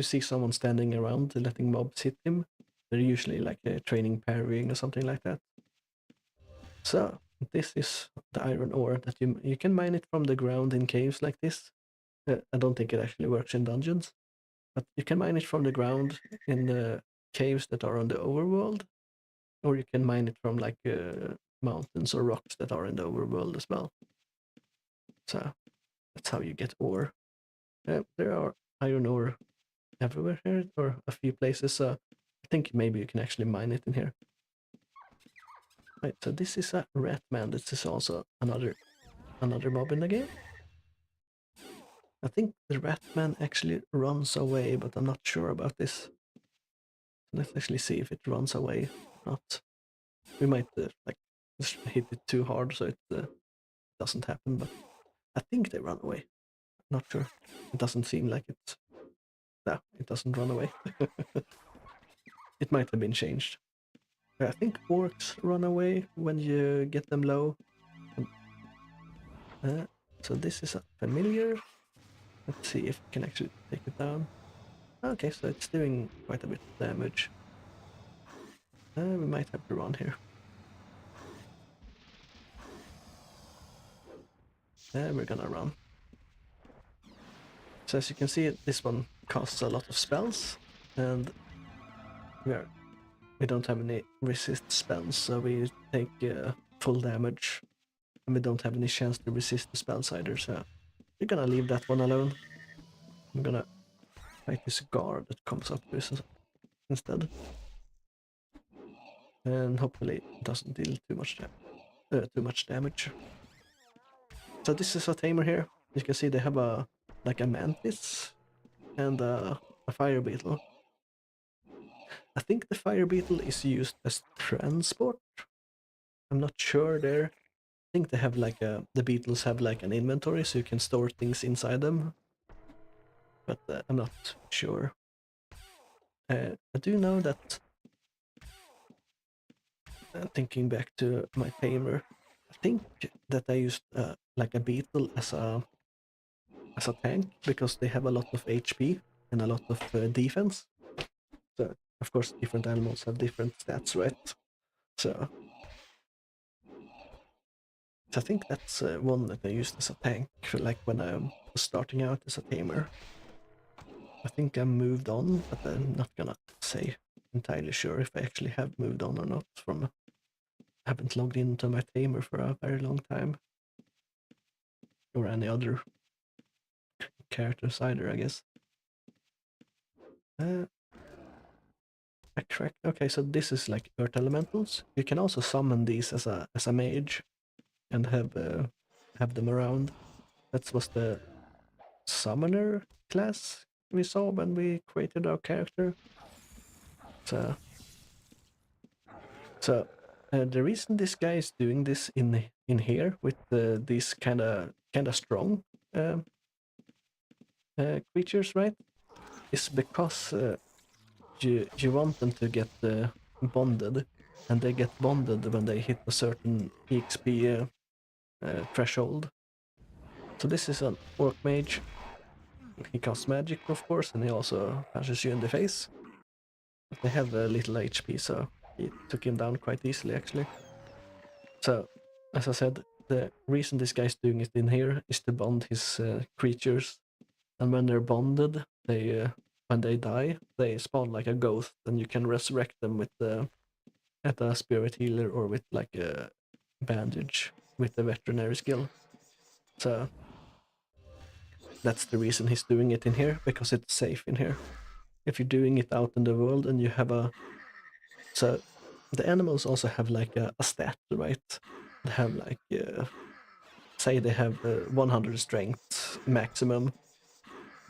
see someone standing around letting mobs hit him, they're usually like training parrying or something like that. So this is the iron ore that you can mine it from the ground in caves like this. I don't think it actually works in dungeons, but you can mine it from the ground in the caves that are on the overworld, or you can mine it from like mountains or rocks that are in the overworld as well. So that's how you get ore. There are iron ore everywhere here, or a few places. So I think maybe you can actually mine it in here. Right. So this is a rat man. This is also another mob in the game. I think the rat man actually runs away, but I'm not sure about this. Let's actually see if it runs away or not. We might like just hit it too hard so it doesn't happen, but I think they run away. Not sure. It doesn't seem like it. No, it doesn't run away. It might have been changed. I think orcs run away when you get them low. So this is a familiar. Let's see if we can actually take it down. Okay, so it's doing quite a bit of damage. We might have to run here. We're gonna run. So as you can see, this one costs a lot of spells, and we don't have any resist spells, so we take full damage, and we don't have any chance to resist the spells either, so we're gonna leave that one alone. I'm gonna fight this guard that comes up with us instead. And hopefully it doesn't deal too much damage. So this is a tamer here. You can see they have a mantis and a fire beetle. I think the fire beetle is used as transport. I'm not sure there. I think they have like the beetles have like an inventory so you can store things inside them. But I'm not sure. I do know that thinking back to my tamer, I think that I used like a beetle as a tank because they have a lot of HP and a lot of defense. So of course, different animals have different stats, right? So, so I think that's one that I used as a tank, like when I was starting out as a tamer. I think I moved on, but I'm not gonna say entirely sure if I actually have moved on or not. From I haven't logged into my tamer for a very long time, or any other characters either, I guess. Uh, Backtrack. Okay, so this is like earth elementals. You can also summon these as a mage and have them around. That was the summoner class we saw when we created our character. So so the reason this guy is doing this in here with these kind of strong uh, creatures, right, is because you want them to get bonded, and they get bonded when they hit a certain EXP threshold. So this is an orc mage. He casts magic, of course, and he also punches you in the face. But they have a little HP, so he took him down quite easily, actually. So, as I said, the reason this guy's doing it in here is to bond his creatures, and when they're bonded, they when they die, they spawn like a ghost, and you can resurrect them with at a spirit healer or with like a bandage with the veterinary skill. So that's the reason he's doing it in here, because it's safe in here. If you're doing it out in the world and you have so the animals also have like a stat, right? They have like say they have 100 strength maximum,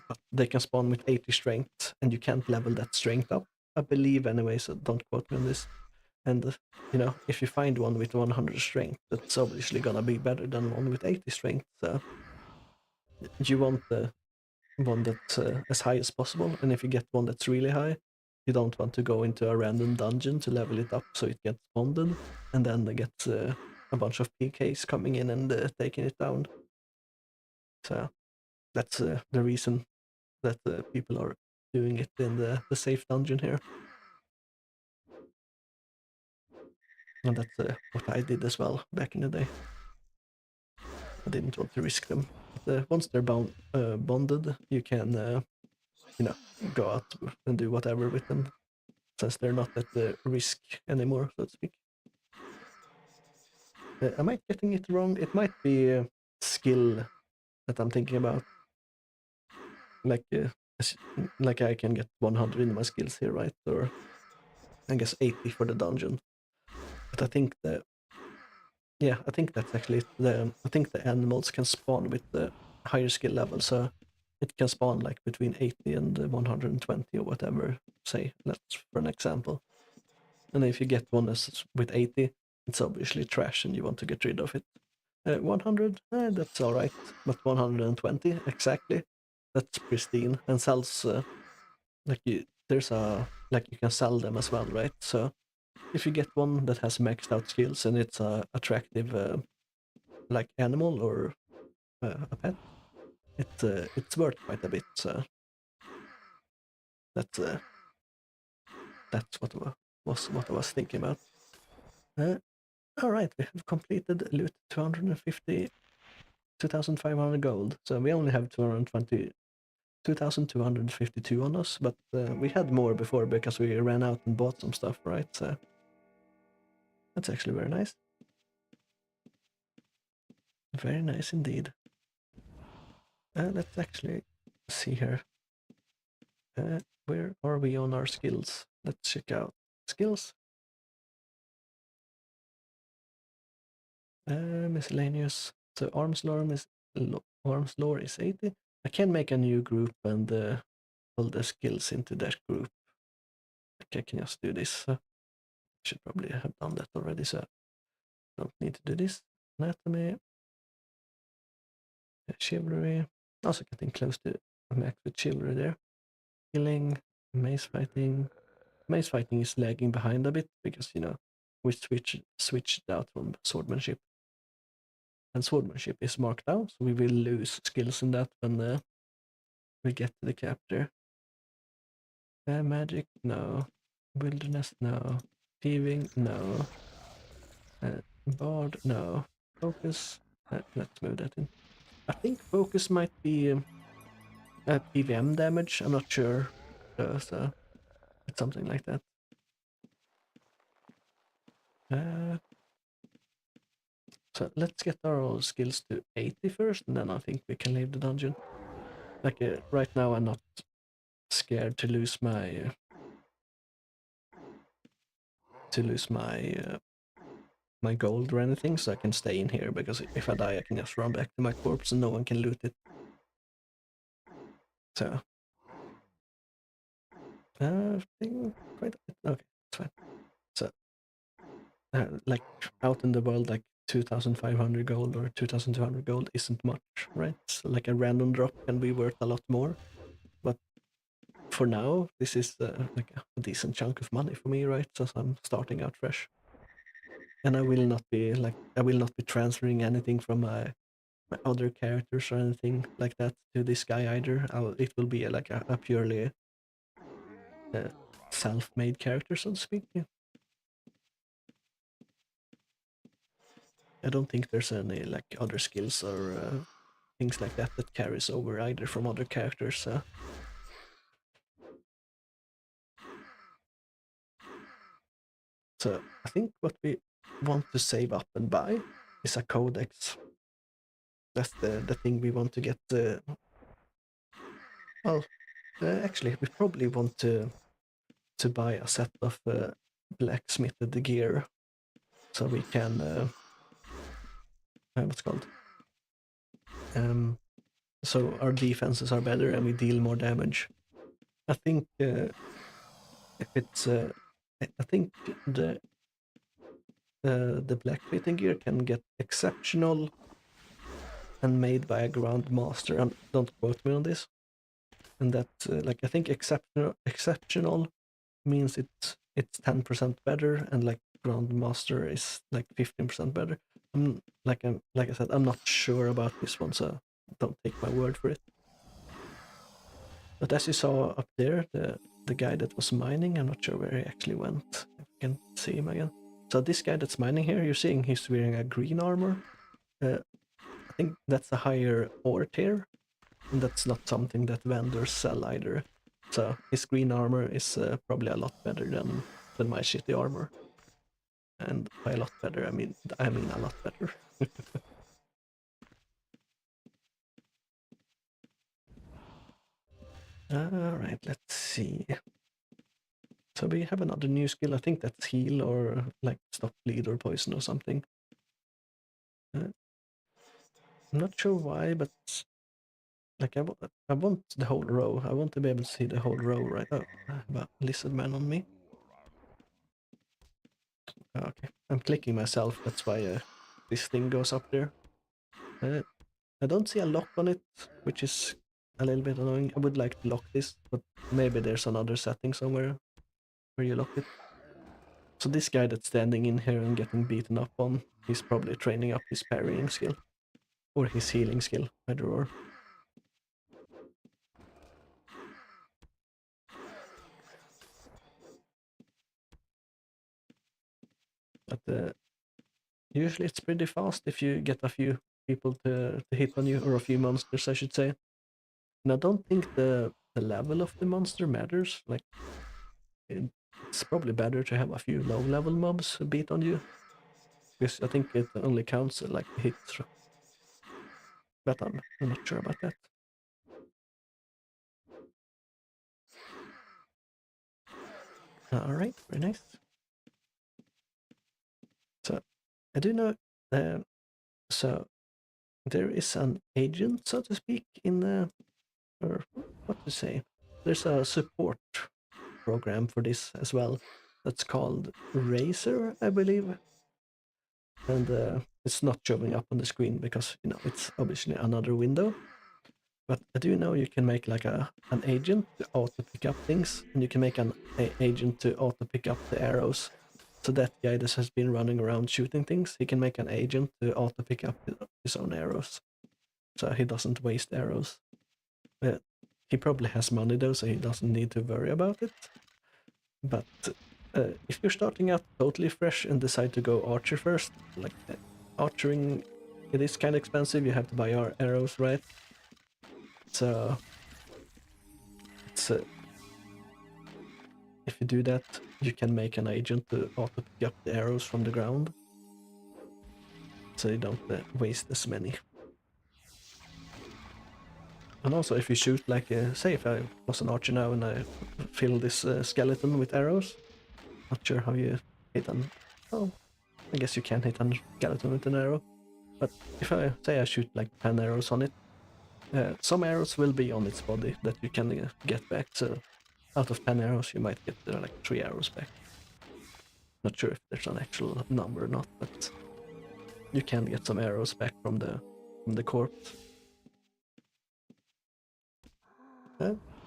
but they can spawn with 80 strength, and you can't level that strength up, I believe, anyway. So don't quote me on this. And if you find one with 100 strength, that's obviously gonna be better than one with 80 strength. So you want the one that's as high as possible, and if you get one that's really high, you don't want to go into a random dungeon to level it up so it gets bonded, and then they get a bunch of PKs coming in and taking it down. So that's the reason that people are doing it in the safe dungeon here. And that's what I did as well back in the day. I didn't want to risk them. But once they're bonded, you can, you know, go out and do whatever with them, since they're not at the risk anymore, so to speak. Am I getting it wrong? It might be skill that I'm thinking about. Like, like I can get 100 in my skills here, right? Or I guess 80 for the dungeon. But I think I think that's actually it. I think the animals can spawn with the higher skill level, so it can spawn like between 80 and 120 or whatever. Say that's for an example. And if you get one with 80, it's obviously trash, and you want to get rid of it. 100, that's all right, but 120 exactly, that's pristine and sells there's a like you can sell them as well, right? So if you get one that has maxed out skills and it's a attractive like animal or a pet, it's worth quite a bit. So that's uh, that's what I was thinking about. Uh, all right, we have completed loot 250, 2,500 gold. So we only have 2,252 on us, but we had more before because we ran out and bought some stuff, right? So that's actually very nice. Very nice indeed. Let's actually see here. Where are we on our skills? Let's check out skills. Miscellaneous. So arms lore is 80. I can make a new group and pull the skills into that group. Okay, I can just do this. Should probably have done that already, so don't need to do this. Anatomy, chivalry. Also getting close to max with chivalry there. Healing, mace fighting. Mace fighting is lagging behind a bit because we switched out from swordsmanship. And swordsmanship is marked down, so we will lose skills in that when we get to the chapter. Magic, no. Wilderness, no. Thieving, no. Bard, no. Focus, let's move that in. I think focus might be PVM damage, I'm not sure. So it's something like that. So let's get our skills to 80 first, and then I think we can leave the dungeon. Like right now, I'm not scared to lose my my gold or anything, so I can stay in here because if I die, I can just run back to my corpse and no one can loot it. So, I think quite okay, it's fine. So, like out in the world, like 2,500 gold or 2,200 gold isn't much, right? So like a random drop can be worth a lot more. But for now, this is like a decent chunk of money for me, right? So I'm starting out fresh, and I will not be transferring anything from my other characters or anything like that to this guy either. It will be like a purely self-made character, so to speak. Yeah. I don't think there's any like other skills or things like that that carries over either from other characters. So I think what we want to save up and buy is a codex. That's the thing we want to get. Well, actually, we probably want to buy a set of blacksmithed gear, so we can what's it called? So our defenses are better and we deal more damage. I think if it's I think the blacksmithing gear can get exceptional and made by a grandmaster. And don't quote me on this. And that like I think exceptional means it's 10% better, and like grandmaster is like 15% better. Like I said, I'm not sure about this one, so don't take my word for it. But as you saw up there, the guy that was mining, I'm not sure where he actually went. If you can see him again. So this guy that's mining here, you're seeing he's wearing a green armor. I think that's a higher ore tier, and that's not something that vendors sell either. So his green armor is probably a lot better than my shitty armor. And by a lot better, I mean a lot better. Alright, let's see. So we have another new skill. I think that's heal or like stop bleed or poison or something. I'm not sure why, but like I want the whole row. I want to be able to see the whole row, right? Oh, I have a lizard man on me. Okay, I'm clicking myself. That's why this thing goes up there. I don't see a lock on it, which is a little bit annoying. I would like to lock this, but maybe there's another setting somewhere where you lock it. So this guy that's standing in here and getting beaten up on, he's probably training up his parrying skill. Or his healing skill, either or. But usually it's pretty fast if you get a few people to hit on you, or a few monsters, I should say. And I don't think the level of the monster matters. Like, it's probably better to have a few low-level mobs beat on you, because I think it only counts like hits. But I'm not sure about that. Alright, very nice. So, I do know, so there is an agent, so to speak, in the, or what to say, there's a support program for this as well. That's called Razer, I believe. And it's not showing up on the screen because, it's obviously another window. But I do know you can make like an agent to auto pick up things, and you can make an agent to auto pick up the arrows. So that guy that has been running around shooting things, he can make an agent to auto pick up his own arrows, so he doesn't waste arrows. He probably has money though, so he doesn't need to worry about it. But if you're starting out totally fresh and decide to go archer first, like archering, it is kind of expensive. You have to buy arrows, right? So it's if you do that, you can make an agent to auto pick up the arrows from the ground, so you don't waste as many. And also, if you shoot, like, say if I was an archer now and I fill this skeleton with arrows, not sure how you hit an... Oh, I guess you can hit a skeleton with an arrow. But if I say I shoot like 10 arrows on it, some arrows will be on its body that you can get back. So out of 10 arrows, you might get like 3 arrows back. Not sure if there's an actual number or not, but you can get some arrows back from the corpse.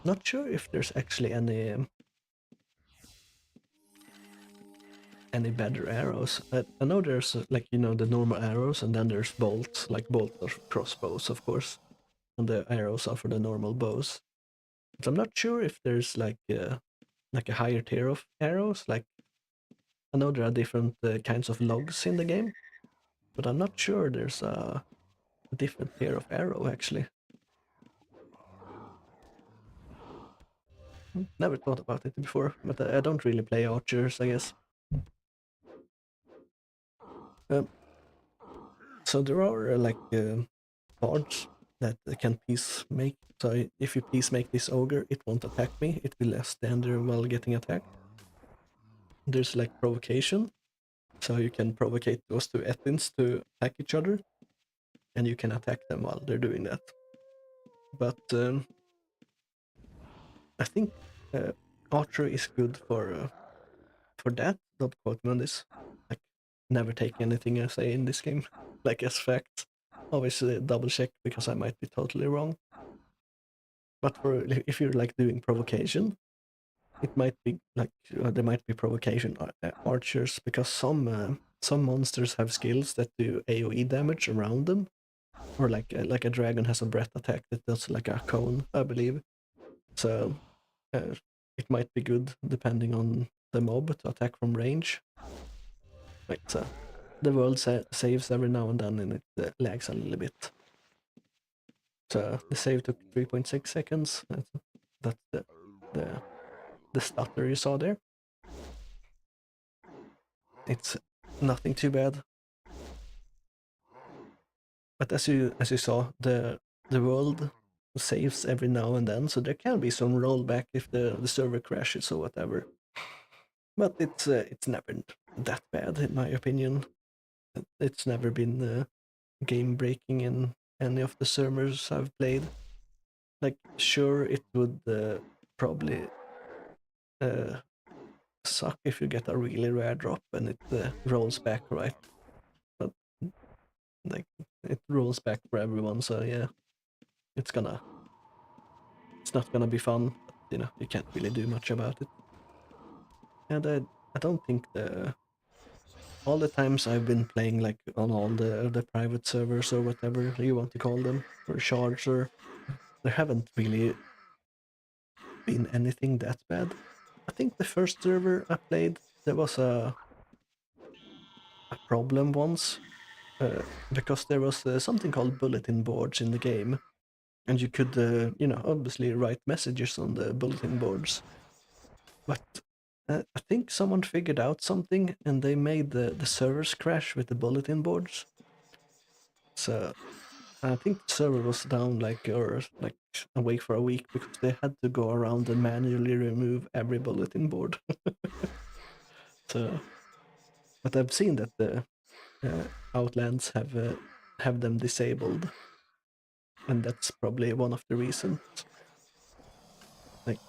Not sure if there's actually any better arrows. I know there's like, you know, the normal arrows, and then there's bolts, like bolt or crossbows, of course, and the arrows are for the normal bows. But I'm not sure if there's like a higher tier of arrows. Like, I know there are different kinds of logs in the game, but I'm not sure there's a different tier of arrow actually. Never thought about it before, but I don't really play archers, I guess. So there are cards that can peace make. So if you peace make this ogre, it won't attack me. It will stand there while getting attacked. There's like provocation, so you can provocate those two Ettins to attack each other, and you can attack them while they're doing that. But I think archery is good for that. Don't quote me on this. Like, never take anything I say in this game like as fact. Always double check, because I might be totally wrong. But for if you're like doing provocation, it might be like there might be provocation archers, because some monsters have skills that do AoE damage around them, or like a dragon has a breath attack that does like a cone, I believe. So it might be good depending on the mob to attack from range. Like, so the world saves every now and then, and it lags a little bit. So the save took 3.6 seconds. That's the stutter you saw there. It's nothing too bad. But as you saw, the world saves every now and then, so there can be some rollback if the server crashes or whatever. But it's never that bad in my opinion. It's never been game breaking in any of the servers I've played. Like, sure, it would probably suck if you get a really rare drop and it rolls back, right? But like, it rolls back for everyone, so yeah, it's not gonna be fun, but you know, you can't really do much about it. And I don't think all the times I've been playing like on all the private servers or whatever you want to call them, or shards, or there haven't really been anything that bad. I think the first server I played, there was a problem once, because there was something called bulletin boards in the game, and you could, you know, obviously write messages on the bulletin boards. But I think someone figured out something, and they made the servers crash with the bulletin boards. So I think the server was down or awake for a week, because they had to go around and manually remove every bulletin board. So, but I've seen that the Outlands have them disabled, and that's probably one of the reasons. Like,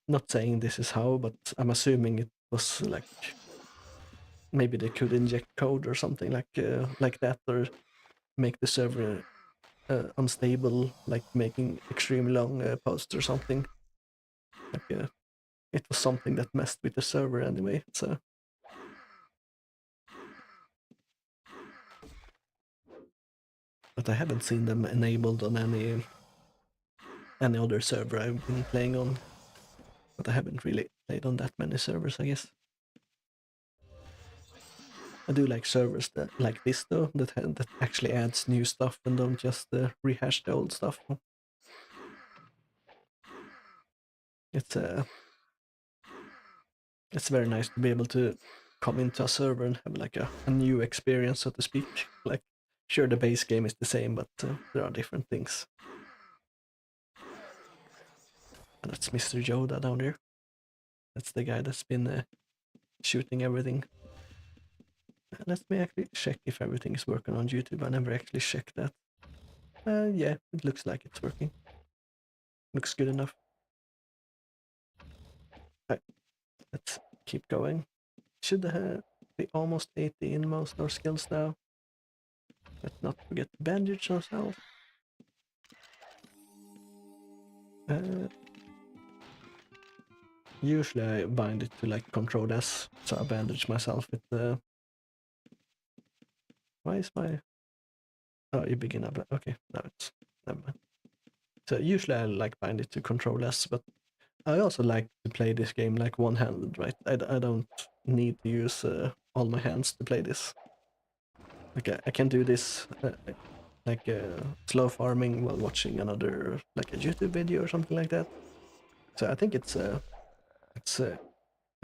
not saying this is how, but I'm assuming it was like maybe they could inject code or something like that, or make the server unstable, like making extremely long posts or something. Like, it was something that messed with the server anyway. So but I haven't seen them enabled on any other server I've been playing on. But I haven't really played on that many servers, I guess. I do like servers that like this though, that actually adds new stuff and don't just rehash the old stuff. It's it's very nice to be able to come into a server and have like a new experience, so to speak. Like, sure, the base game is the same, but there are different things. And that's Mr. Yoda down there. That's the guy that's been shooting everything. Let me actually check if everything is working on YouTube. I never actually checked that. Yeah, it looks like it's working. Looks good enough. Right, let's keep going. Should be almost 80 in most of our skills now. Let's not forget to bandage ourselves. Usually I bind it to like Control S, so I bandage myself with the... Why is my... Oh, you begin up. Okay, now it's... Never mind. So usually I like bind it to Control S, but I also like to play this game like one-handed, right? I don't need to use all my hands to play this. Like I can do this like slow farming while watching another, like a YouTube video or something like that. So I think it's a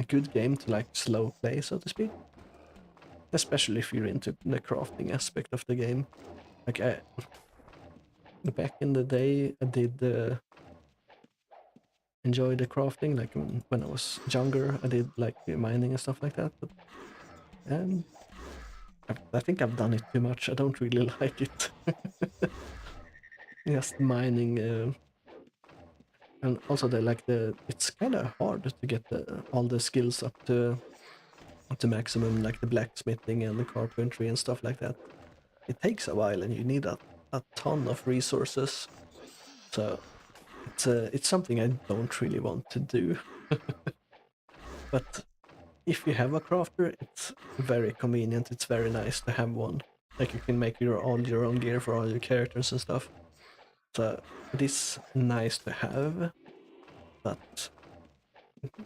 good game to like slow play, so to speak. Especially if you're into the crafting aspect of the game. Like back in the day, I did enjoy the crafting. Like when I was younger, I did like mining and stuff like that. But I think I've done it too much. I don't really like it. Just mining, and also it's kind of hard to get all the skills up to maximum, like the blacksmithing and the carpentry and stuff like that. It takes a while, and you need a ton of resources. So it's something I don't really want to do. But if you have a crafter, it's very convenient. It's very nice to have one. Like you can make all your own gear for all your characters and stuff. So it is nice to have, but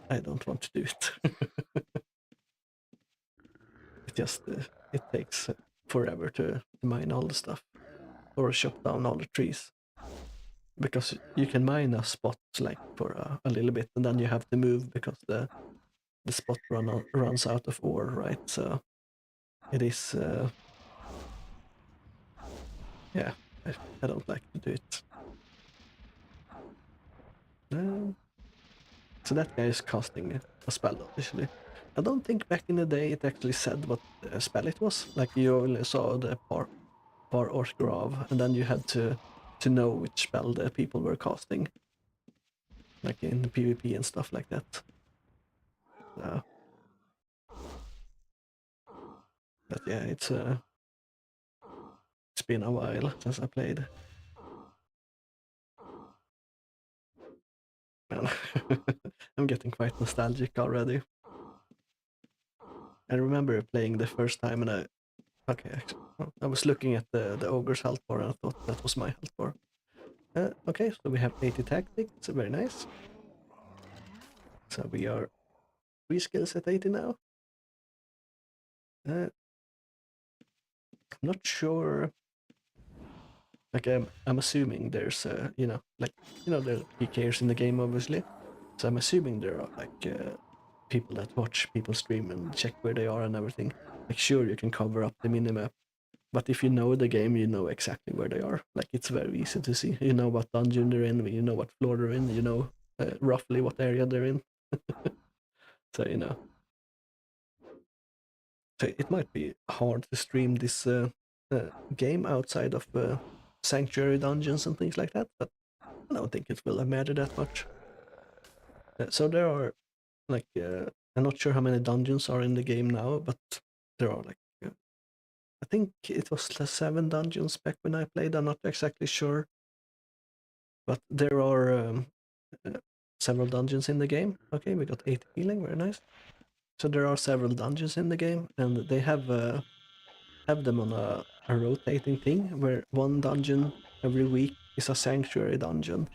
I don't want to do it. It just it takes forever to mine all the stuff or chop down all the trees, because you can mine a spot like for a little bit, and then you have to move because the spot runs out of ore, right? So it is yeah, I don't like to do it. So that guy is casting a spell, obviously. I don't think back in the day it actually said what spell it was. Like you only saw the par or grav, and then you had to know which spell the people were casting, like in the PvP and stuff like that. But yeah, it's been a while since I played. Man, I'm getting quite nostalgic already. I remember playing the first time, and I was looking at the ogre's health bar, and I thought that was my health bar. Okay, so we have 80 tactics, very nice. So we are 3 skills at 80 now. I'm not sure. Like I'm assuming there's there are PKers in the game, obviously. So I'm assuming there are like people that watch people stream and check where they are and everything. Like sure, you can cover up the minimap, but if you know the game, you know exactly where they are. Like it's very easy to see. You know what dungeon they're in, you know what floor they're in, you know roughly what area they're in. So so it might be hard to stream this game outside of sanctuary dungeons and things like that, but I don't think it will matter that much. So there are like I'm not sure how many dungeons are in the game now, but there are like I think it was 7 dungeons back when I played. I'm not exactly sure, but there are several dungeons in the game. Okay, we got 80 healing, very nice. So there are several dungeons in the game, and they have them on a rotating thing where one dungeon every week is a sanctuary dungeon,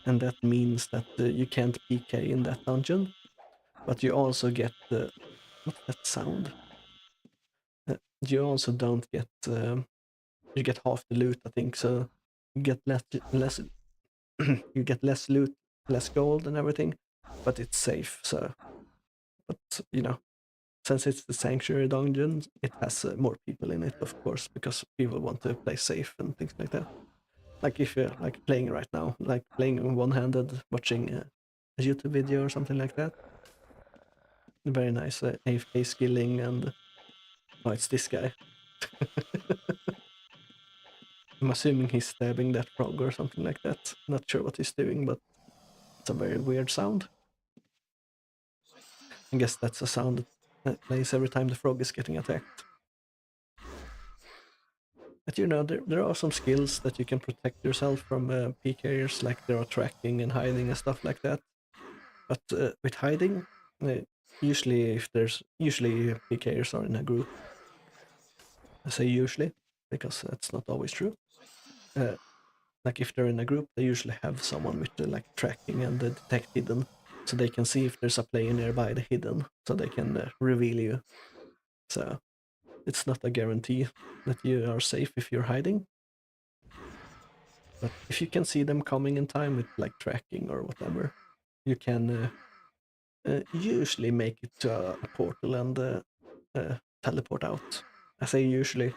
and that means that you can't PK in that dungeon, but you also get the what's that sound? You also don't get you get half the loot, I think. So you get less you get less loot, less gold and everything, but it's safe. So, but you know, since it's the sanctuary dungeon, it has more people in it, of course, because people want to play safe and things like that. Like if you're like playing right now, like playing one-handed, watching a YouTube video or something like that. Very nice AFK skilling, and oh, it's this guy. I'm assuming he's stabbing that frog or something like that. Not sure what he's doing, but it's a very weird sound. I guess that's a sound that plays every time the frog is getting attacked. But you know, there are some skills that you can protect yourself from PKers, like there are tracking and hiding and stuff like that. But with hiding, uh, usually PKers are in a group. I say usually because that's not always true. Like if they're in a group, they usually have someone with the like tracking and the detect hidden, so they can see if there's a player nearby the hidden, so they can reveal you. So it's not a guarantee that you are safe if you're hiding. But if you can see them coming in time with like tracking or whatever, you can usually make it to a portal and teleport out. I say usually.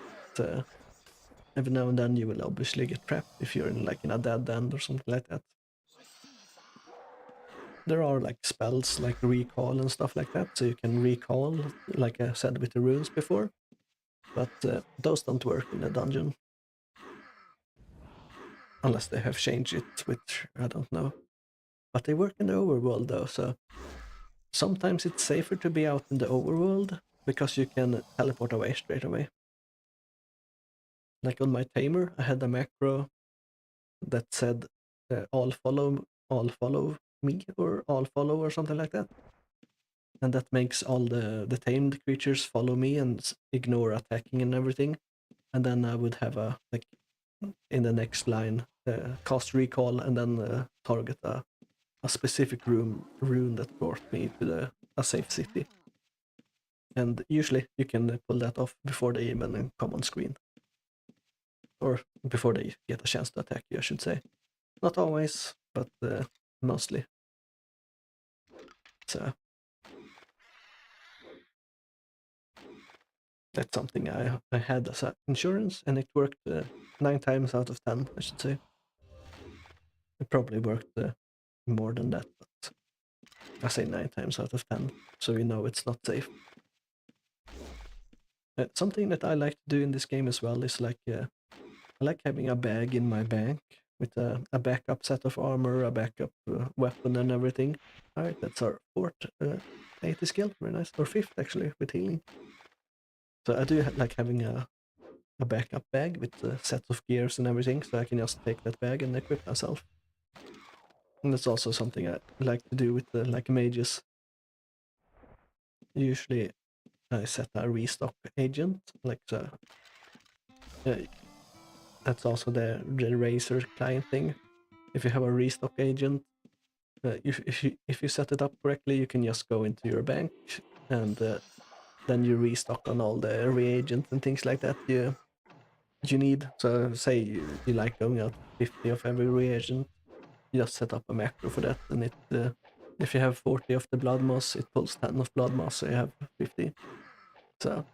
Every now and then you will obviously get trapped if you're in like in a dead end or something like that. There are like spells like recall and stuff like that, so you can recall, like I said with the runes before, but those don't work in a dungeon. Unless they have changed it, which I don't know. But they work in the overworld though, so sometimes it's safer to be out in the overworld because you can teleport away straight away. Like on my tamer, I had a macro that said all follow me, or all follow, or something like that. And that makes all the tamed creatures follow me and ignore attacking and everything. And then I would have a, like, in the next line, cast recall and then target a specific rune that brought me to a safe city. And usually you can pull that off before they even come on screen. Or before they get a chance to attack you, I should say. Not always, but mostly. So that's something I had as an insurance, and it worked 9 times out of 10, I should say. It probably worked more than that, but I say 9 times out of 10, so we know it's not safe. Something that I like to do in this game as well is like, I like having a bag in my bank with a backup set of armor, a backup weapon and everything. Alright, that's our 4th 80 skill, very nice. Or 5th actually, with healing. So I do like having a backup bag with a set of gears and everything, so I can just take that bag and equip myself. And that's also something I like to do with the like mages. Usually I set a restock agent, like so. That's also the Razer client thing. If you have a restock agent, if you set it up correctly, you can just go into your bank and then you restock on all the reagents and things like that you need. So say you like going out 50 of every reagent, you just set up a macro for that, and it if you have 40 of the blood moss, it pulls 10 of blood moss, so you have 50. So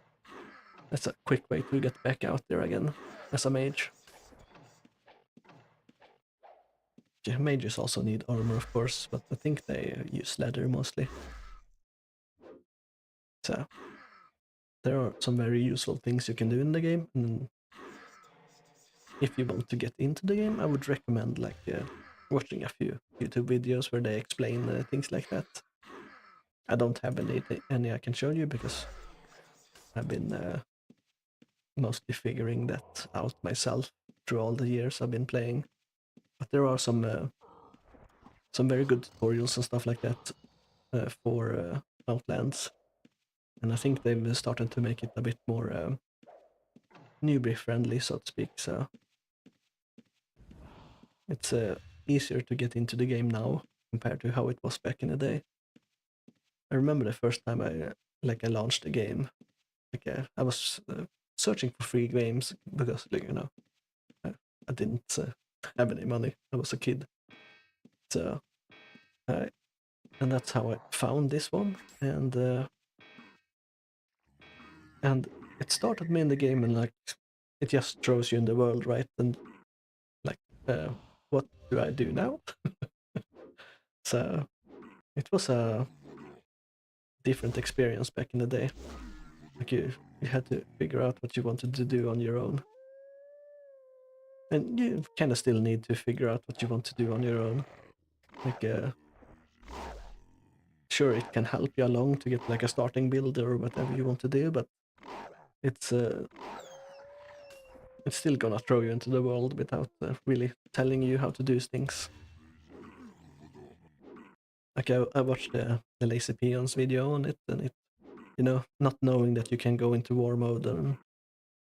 that's a quick way to get back out there again as a mage. Yeah, mages also need armor, of course, but I think they use leather mostly. So there are some very useful things you can do in the game, and if you want to get into the game, I would recommend like watching a few YouTube videos where they explain things like that. I don't have any I can show you because I've been mostly figuring that out myself through all the years I've been playing. But there are some some very good tutorials and stuff like that for Outlands, and I think they've started to make it a bit more newbie friendly, so to speak. So it's easier to get into the game now compared to how it was back in the day. I remember the first time I launched the game. I was searching for free games because I didn't have any money. I was a kid, so and that's how I found this one, and it started me in the game, and like it just throws you in the world, right? And like, what do I do now? So it was a different experience back in the day. Like you had to figure out what you wanted to do on your own, and you kind of still need to figure out what you want to do on your own. Like, sure, it can help you along to get like a starting build or whatever you want to do, but it's still gonna throw you into the world without really telling you how to do things. Like I watched the Lazy Peons video on it, and it, not knowing that you can go into war mode and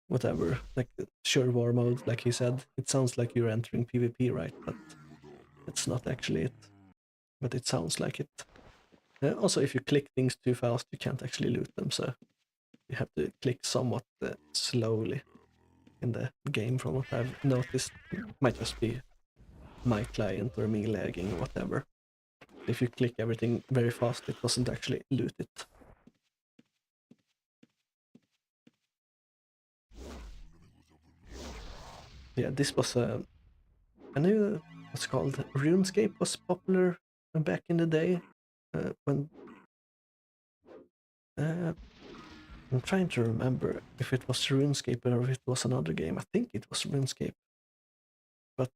whatever, like sure, war mode, like he said, it sounds like you're entering PvP, right? But it's not actually it. But it sounds like it. Also, if you click things too fast, you can't actually loot them, so you have to click somewhat slowly in the game, from what I've noticed. It might just be my client or me lagging or whatever. If you click everything very fast, it doesn't actually loot it. Yeah, this was I knew what's called RuneScape was popular back in the day. When I'm trying to remember if it was RuneScape or if it was another game. I think it was RuneScape, but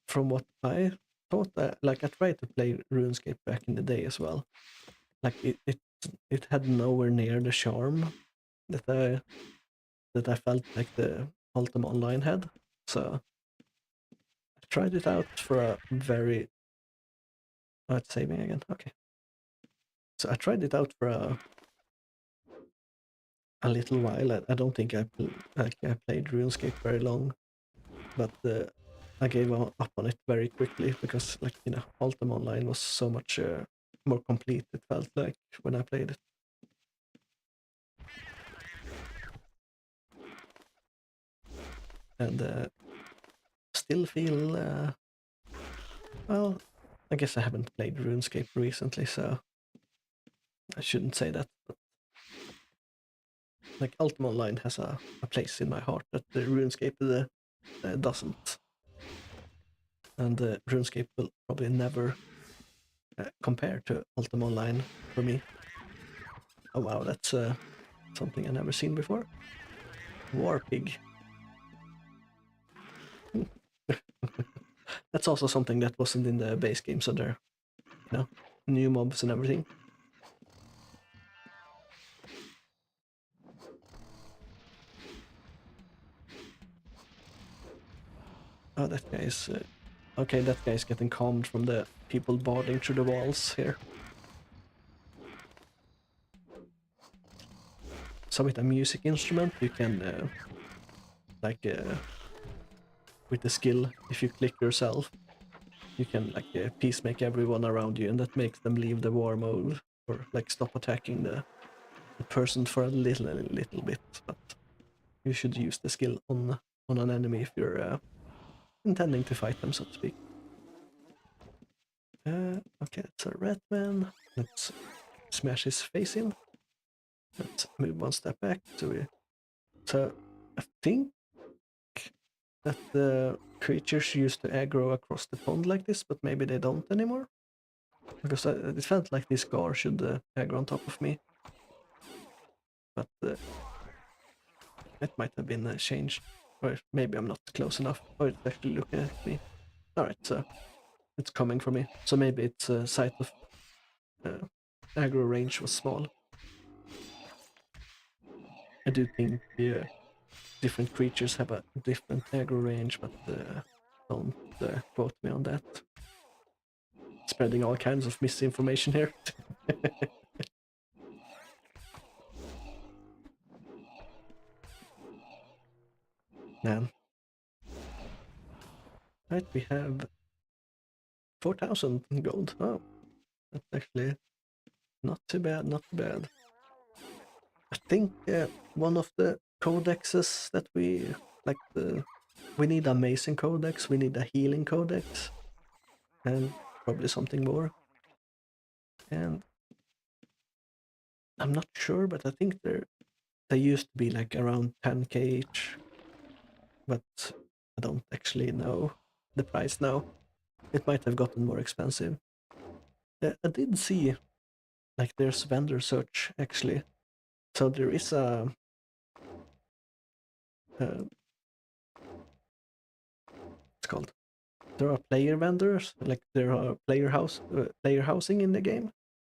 from what I thought, like I tried to play RuneScape back in the day as well. Like it had nowhere near the charm that I felt like the Ultima Online had. So I tried it out for a very. Oh, it's saving again. Okay. So I tried it out for a little while. I don't think I played RuneScape very long, but I gave up on it very quickly because, like, Ultima Online was so much more complete. It felt like when I played it. And still feel well. I guess I haven't played RuneScape recently, so I shouldn't say that. But like Ultima Online has a place in my heart that the RuneScape doesn't, and RuneScape will probably never compare to Ultima Online for me. Oh wow, that's something I never seen before. War pig. That's also something that wasn't in the base game, so there, new mobs and everything. Oh, that guy is okay. That guy is getting calmed from the people boarding through the walls here. So with a music instrument, you can with the skill, if you click yourself, you can like peacemake everyone around you, and that makes them leave the war mode or like stop attacking the person for a little bit. But you should use the skill on an enemy if you're intending to fight them, so to speak. Okay, it's a red man. Let's smash his face in. Let's move one step back. So I think that the creatures used to aggro across the pond like this, but maybe they don't anymore. Because it felt like this gar should aggro on top of me. But it might have been changed. Or maybe I'm not close enough. Or it's actually looking at me. Alright, so it's coming for me. So maybe its sight of aggro range was small. I do think different creatures have a different aggro range, but Don't quote me on that. Spreading all kinds of misinformation here. Man. Right, we have 4,000 gold. Oh, that's actually not too bad, not too bad. I think one of the codexes that we like we need amazing codex, we need a healing codex, and probably something more. And I'm not sure, but I think they used to be like around 10k each, but I don't actually know the price now. It might have gotten more expensive. I did see like there's vendor search actually, so there is a it's called. There are player vendors, like there are player housing in the game,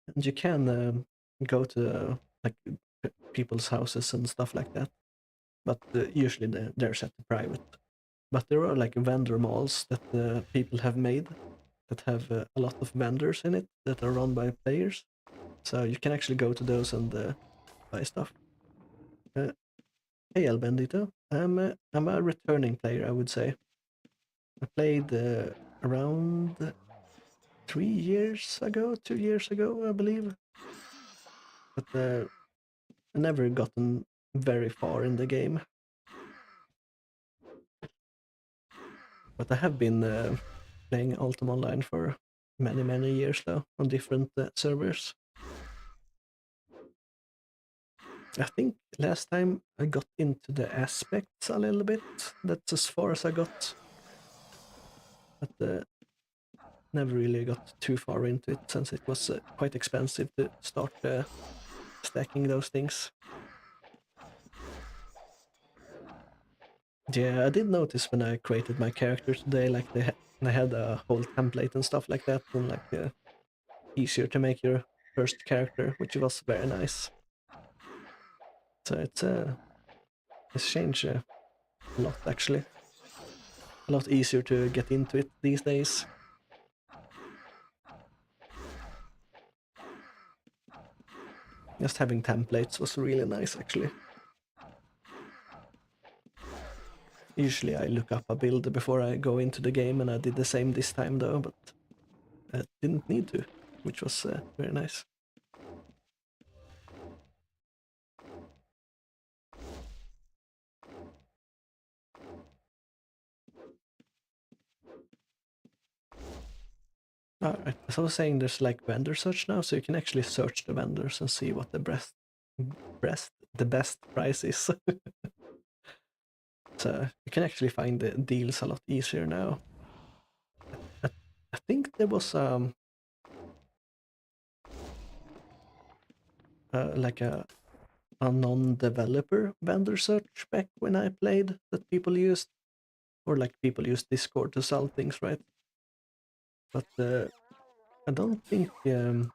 and you can go to like people's houses and stuff like that. But usually they're set to private. But there are like vendor malls that people have made that have a lot of vendors in it that are run by players. So you can actually go to those and buy stuff. Hey El Bendito, I'm a returning player, I would say. I played around 3 years ago, 2 years ago, I believe. But I never gotten very far in the game. But I have been playing Ultima Online for many, many years now on different servers. I think last time I got into the aspects a little bit. That's as far as I got. But never really got too far into it since it was quite expensive to start stacking those things. Yeah, I did notice when I created my character today, like they had a whole template and stuff like that, and like easier to make your first character, which was very nice. So it's changed a lot actually. A lot easier to get into it these days. Just having templates was really nice actually. Usually I look up a build before I go into the game, and I did the same this time though, but I didn't need to, which was very nice. Alright, as I was saying, there's like vendor search now, so you can actually search the vendors and see what the best price is. So you can actually find the deals a lot easier now. I think there was like a non-developer vendor search back when I played that people used, or like people used Discord to sell things, right? But I don't think the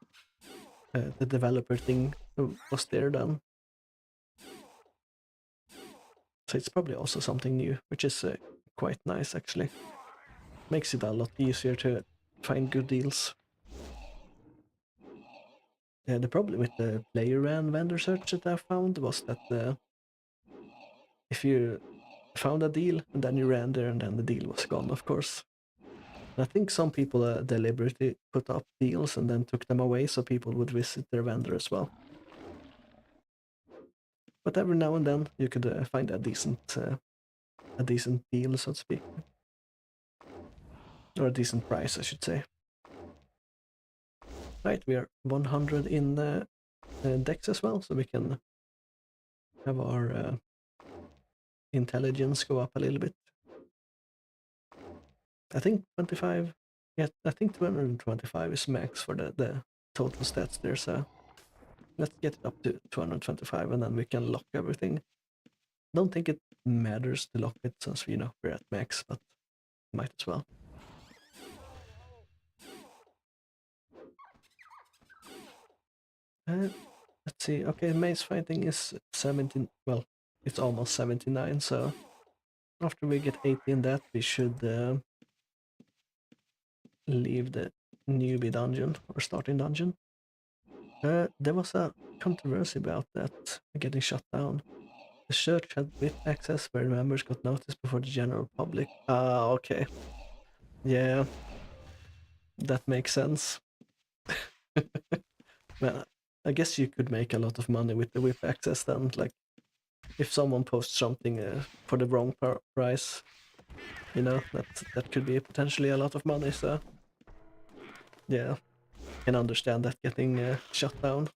developer thing was there then. So it's probably also something new, which is quite nice actually. Makes it a lot easier to find good deals. The problem with the player ran vendor search that I found was that if you found a deal and then you ran there and then the deal was gone, of course. I think some people deliberately put up deals and then took them away so people would visit their vendor as well. But every now and then you could find a decent deal, so to speak, or a decent price, I should say. Right, we are 100 in Dex as well, so we can have our intelligence go up a little bit. I think 25. Yeah, I think 225 is max for the total stats there, so let's get it up to 225 and then we can lock everything. Don't think it matters to lock it since we're at max, but might as well. Let's see. Okay, maze fighting is 17. Well, it's almost 79, so after we get 80 in that, we should leave the newbie dungeon or starting dungeon. There was a controversy about that getting shut down. The church had VIP access where members got noticed before the general public. Ah, okay. Yeah, that makes sense. Well, I guess you could make a lot of money with the VIP access then. Like, if someone posts something for the wrong price, you know, that could be potentially a lot of money. So, yeah, can understand that getting shut down.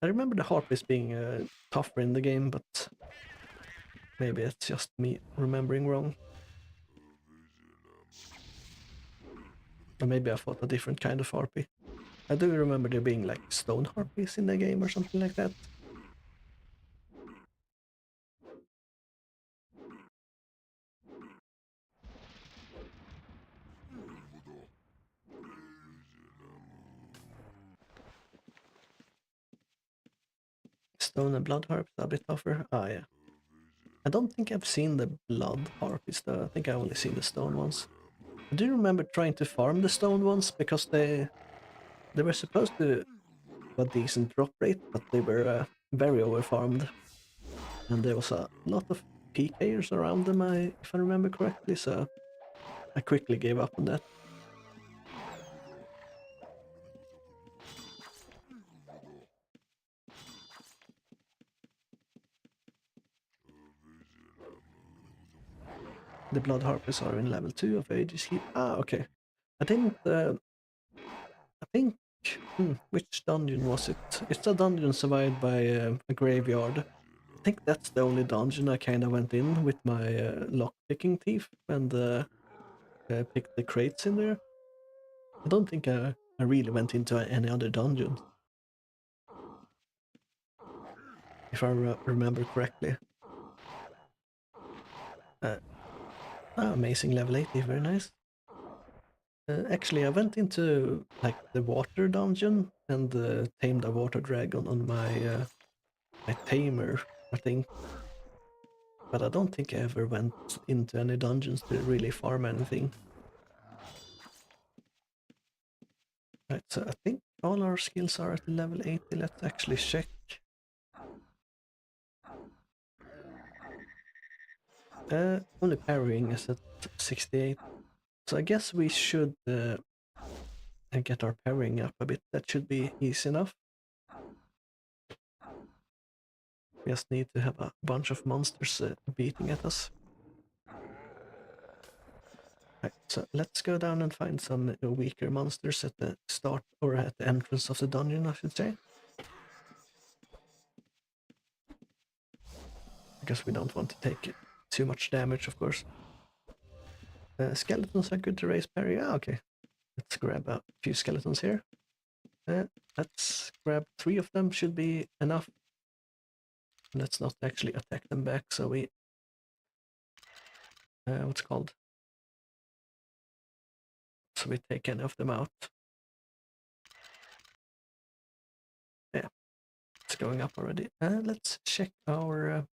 I remember the harpies being tougher in the game, but maybe it's just me remembering wrong. Or maybe I fought a different kind of harpy. I do remember there being like stone harpies in the game or something like that. Stone and blood harps are a bit tougher. Ah, yeah. I don't think I've seen the blood harpies though. I think I only seen the stone ones. I do remember trying to farm the stone ones because they were supposed to have a decent drop rate, but they were very overfarmed. And there was a lot of PKers around them, if I remember correctly, so I quickly gave up on that. The blood harpies are in level 2 of Aegis Heat. Ah, okay. I didn't. I think. Which dungeon was it? It's a dungeon survived by a graveyard. I think that's the only dungeon I kind of went in with my lock-picking thief and picked the crates in there. I don't think I really went into any other dungeons, if I remember correctly. Amazing level 80, very nice. Actually, I went into like the water dungeon and tamed a water dragon on my tamer, I think. But I don't think I ever went into any dungeons to really farm anything. Right, so I think all our skills are at level 80. Let's actually check. Only parrying is at 68. So I guess we should get our parrying up a bit. That should be easy enough. We just need to have a bunch of monsters beating at us. Right, so let's go down and find some weaker monsters at the start, or at the entrance of the dungeon, I should say. Because we don't want to take too much damage, of course. Skeletons are good to raise parry. Ah, okay. Let's grab a few skeletons here. Let's grab 3 of them, should be enough. Let's not actually attack them back, so we... what's it called? So we take any of them out. Yeah, it's going up already. Let's check our...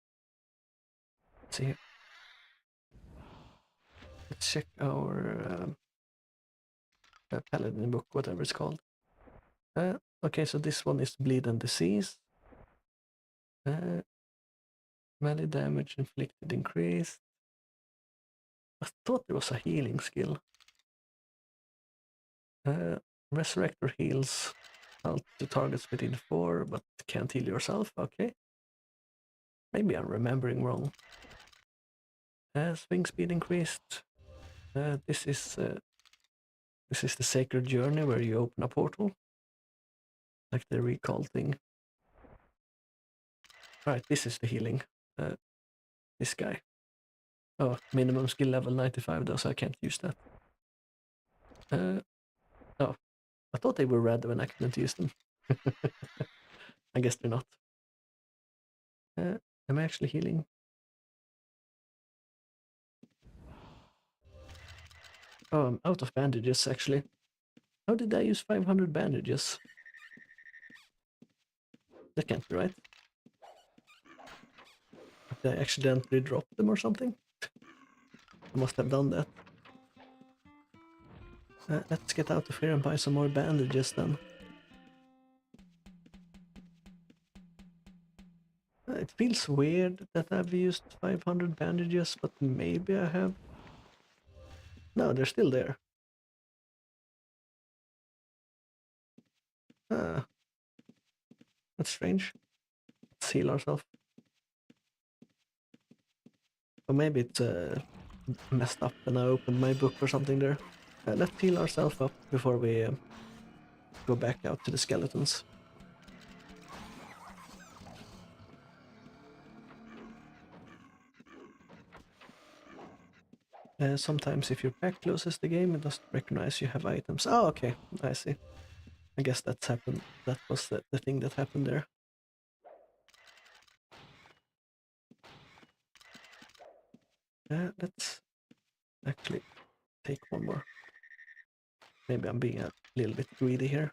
let's see here. Let's check our paladin book, whatever it's called. Okay, so this one is bleed and disease. Melee damage inflicted increased. I thought there was a healing skill. Resurrector heals out to targets within 4, but can't heal yourself. Okay. Maybe I'm remembering wrong. Swing speed increased. This is the sacred journey where you open a portal, like the recall thing. Right, this is the healing. This guy. Oh, minimum skill level 95 though, so I can't use that. Oh, I thought they were red when I couldn't use them. I guess they're not. Am I actually healing? Oh, I'm out of bandages actually. How did I use 500 bandages? That can't be right. Did I accidentally drop them or something? I must have done that. Let's get out of here and buy some more bandages then. It feels weird that I've used 500 bandages, but maybe I have. No, they're still there. Ah, that's strange. Let's heal ourselves. Or maybe it's messed up and I opened my book or something there. Let's heal ourselves up before we go back out to the skeletons. Sometimes if your pack closes the game, it doesn't recognize you have items. Oh, okay, I see. I guess that's happened. That was the thing that happened there. Let's actually take one more. Maybe I'm being a little bit greedy here.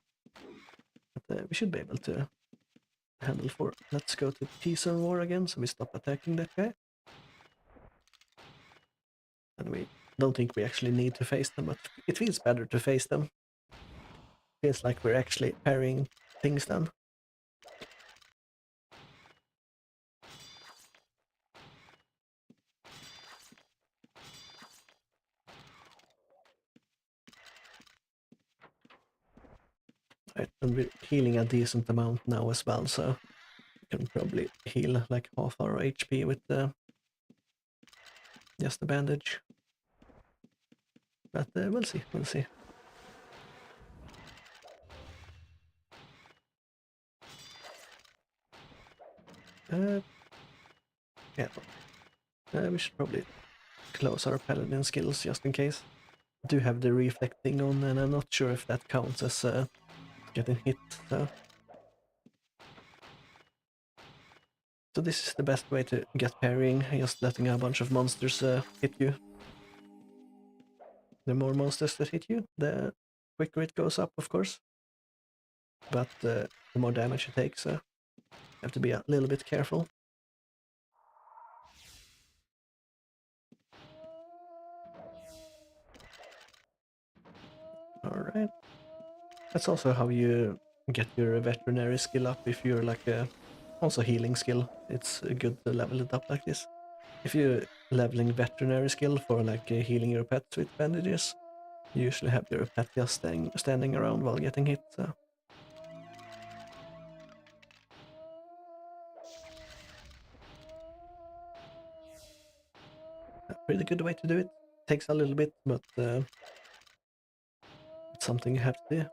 But we should be able to handle 4. Let's go to Peace and War again, so we stop attacking that guy. And we don't think we actually need to face them, but it feels better to face them. Feels like we're actually parrying things then. Right, and we're healing a decent amount now as well, so we can probably heal like half our HP with just the bandage. But we'll see, we'll see. Yeah, we should probably close our paladin skills just in case. I do have the reflecting on, and I'm not sure if that counts as getting hit. So this is the best way to get parrying, just letting a bunch of monsters hit you. The more monsters that hit you, the quicker it goes up, of course. But the more damage it takes, you have to be a little bit careful. Alright. That's also how you get your veterinary skill up if you're like also healing skill. It's good to level it up like this. If you're leveling veterinary skill for like healing your pets with bandages, you usually have your pet just standing around while getting hit. So. A pretty good way to do it. Takes a little bit, but it's something you have to do.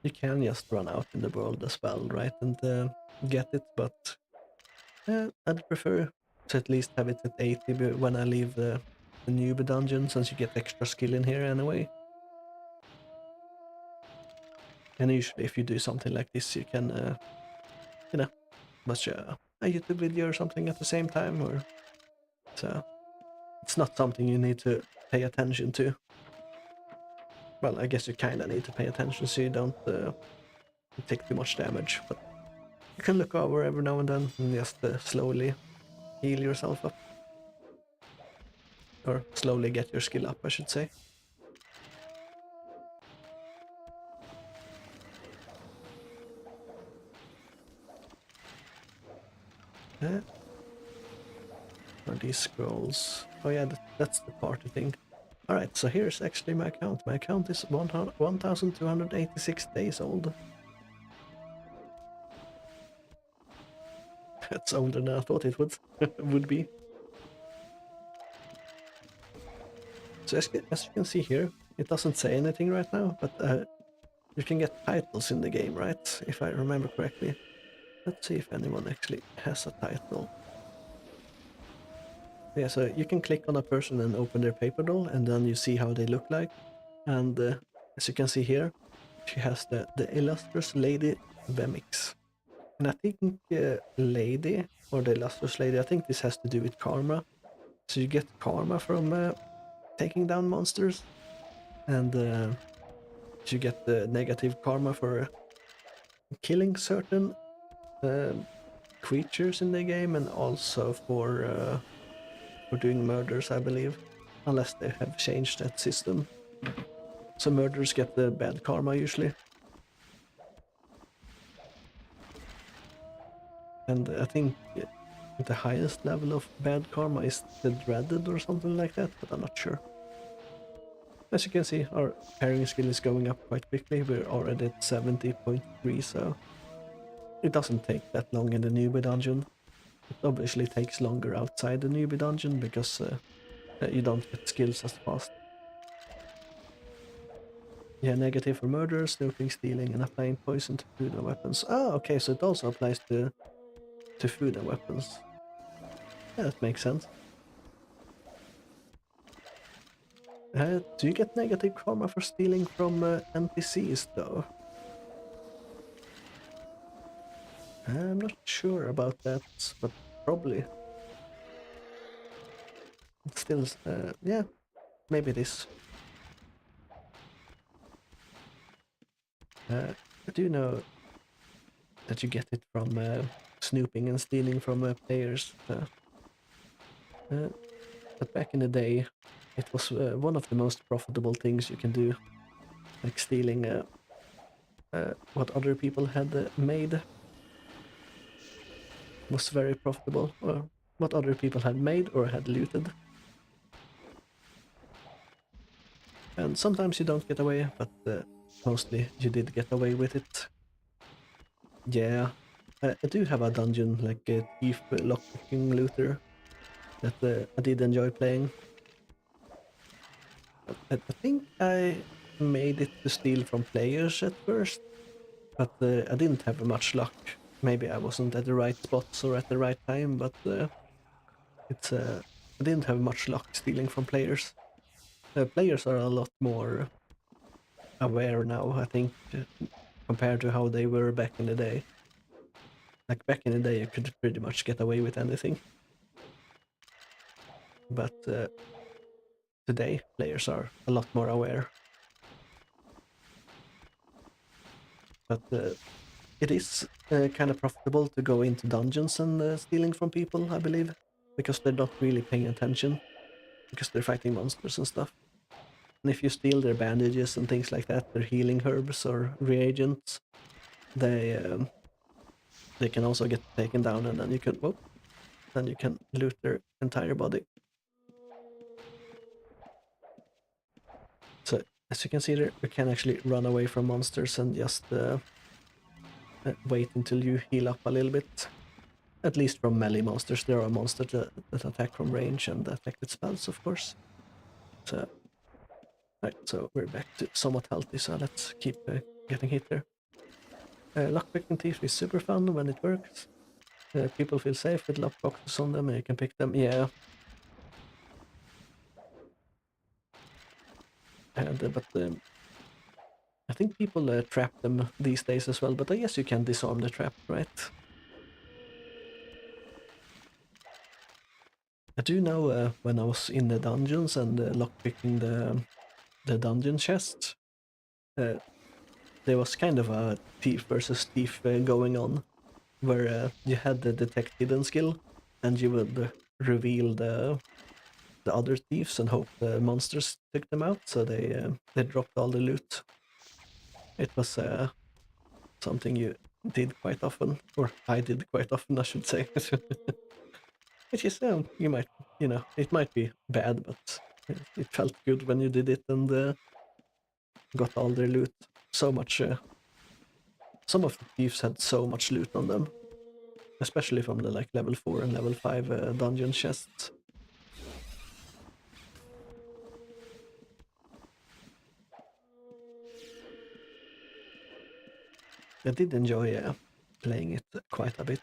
You can just run out in the world as well, right, and get it, but I'd prefer to at least have it at 80 when I leave the newbie dungeon, since you get extra skill in here anyway. And usually if you do something like this, you can, watch a YouTube video or something at the same time, or so it's not something you need to pay attention to. Well, I guess you kinda need to pay attention so you don't take too much damage, but you can look over every now and then and just slowly heal yourself up. Or slowly get your skill up, I should say. Are these scrolls? Oh yeah, that's the party thing. Alright, so here's actually my account. My account is 1,286 days old. That's older than I thought it would be. So as you can see here, it doesn't say anything right now, but you can get titles in the game, right? If I remember correctly. Let's see if anyone actually has a title. Yeah, so you can click on a person and open their paper doll, and then you see how they look like. And as you can see here, she has the illustrious Lady Vemix. And I think Lady, or the illustrious Lady, I think this has to do with karma. So you get karma from taking down monsters, and you get the negative karma for killing certain creatures in the game, and also for for doing murders, I believe, unless they have changed that system. So murderers get the bad karma usually. And I think the highest level of bad karma is the dreaded or something like that, but I'm not sure. As you can see, our pairing skill is going up quite quickly. We're already at 70.3, so it doesn't take that long in the newbie dungeon. It obviously takes longer outside the newbie dungeon because you don't get skills as fast. Yeah, negative for murder, snooping, stealing, and applying poison to food and weapons. Ah, okay, so it also applies to food and weapons. Yeah, that makes sense. Do you get negative karma for stealing from NPCs, though? I'm not sure about that, but probably. Still, yeah, maybe it is. I do know that you get it from snooping and stealing from players. But back in the day, it was one of the most profitable things you can do, like stealing what other people had made was very profitable, or what other people had made or had looted. And sometimes you don't get away, but mostly you did get away with it. Yeah, I do have a dungeon, like a thief, lockpicking, looter, that I did enjoy playing. I think I made it to steal from players at first, but I didn't have much luck. Maybe I wasn't at the right spots or at the right time, but it's I didn't have much luck stealing from players. Players are a lot more aware now, I think, compared to how they were back in the day. Like back in the day, you could pretty much get away with anything. But today, players are a lot more aware. But it is kind of profitable to go into dungeons and stealing from people, I believe, because they're not really paying attention, because they're fighting monsters and stuff. And if you steal their bandages and things like that, their healing herbs or reagents, they can also get taken down, and then you can loot their entire body. So as you can see there, you can actually run away from monsters and just wait until you heal up a little bit. At least from melee monsters. There are monsters that attack from range and attack with spells, of course. So, right, so we're back to somewhat healthy, so let's keep getting hit there. Lockpicking thieves is super fun when it works. People feel safe with lockboxes on them and you can pick them. Yeah. But I think people trap them these days as well, but I guess you can disarm the trap, right? I do know when I was in the dungeons and lockpicking the dungeon chest, there was kind of a thief versus thief going on, where you had the detect hidden skill, and you would reveal the other thieves and hope the monsters took them out, so they dropped all the loot. It was something you did quite often, or I did quite often, I should say. Which is, you might, it might be bad, but it felt good when you did it and got all their loot. So much. Some of the thieves had so much loot on them, especially from the like level 4 and level 5 dungeon chests. I did enjoy playing it quite a bit.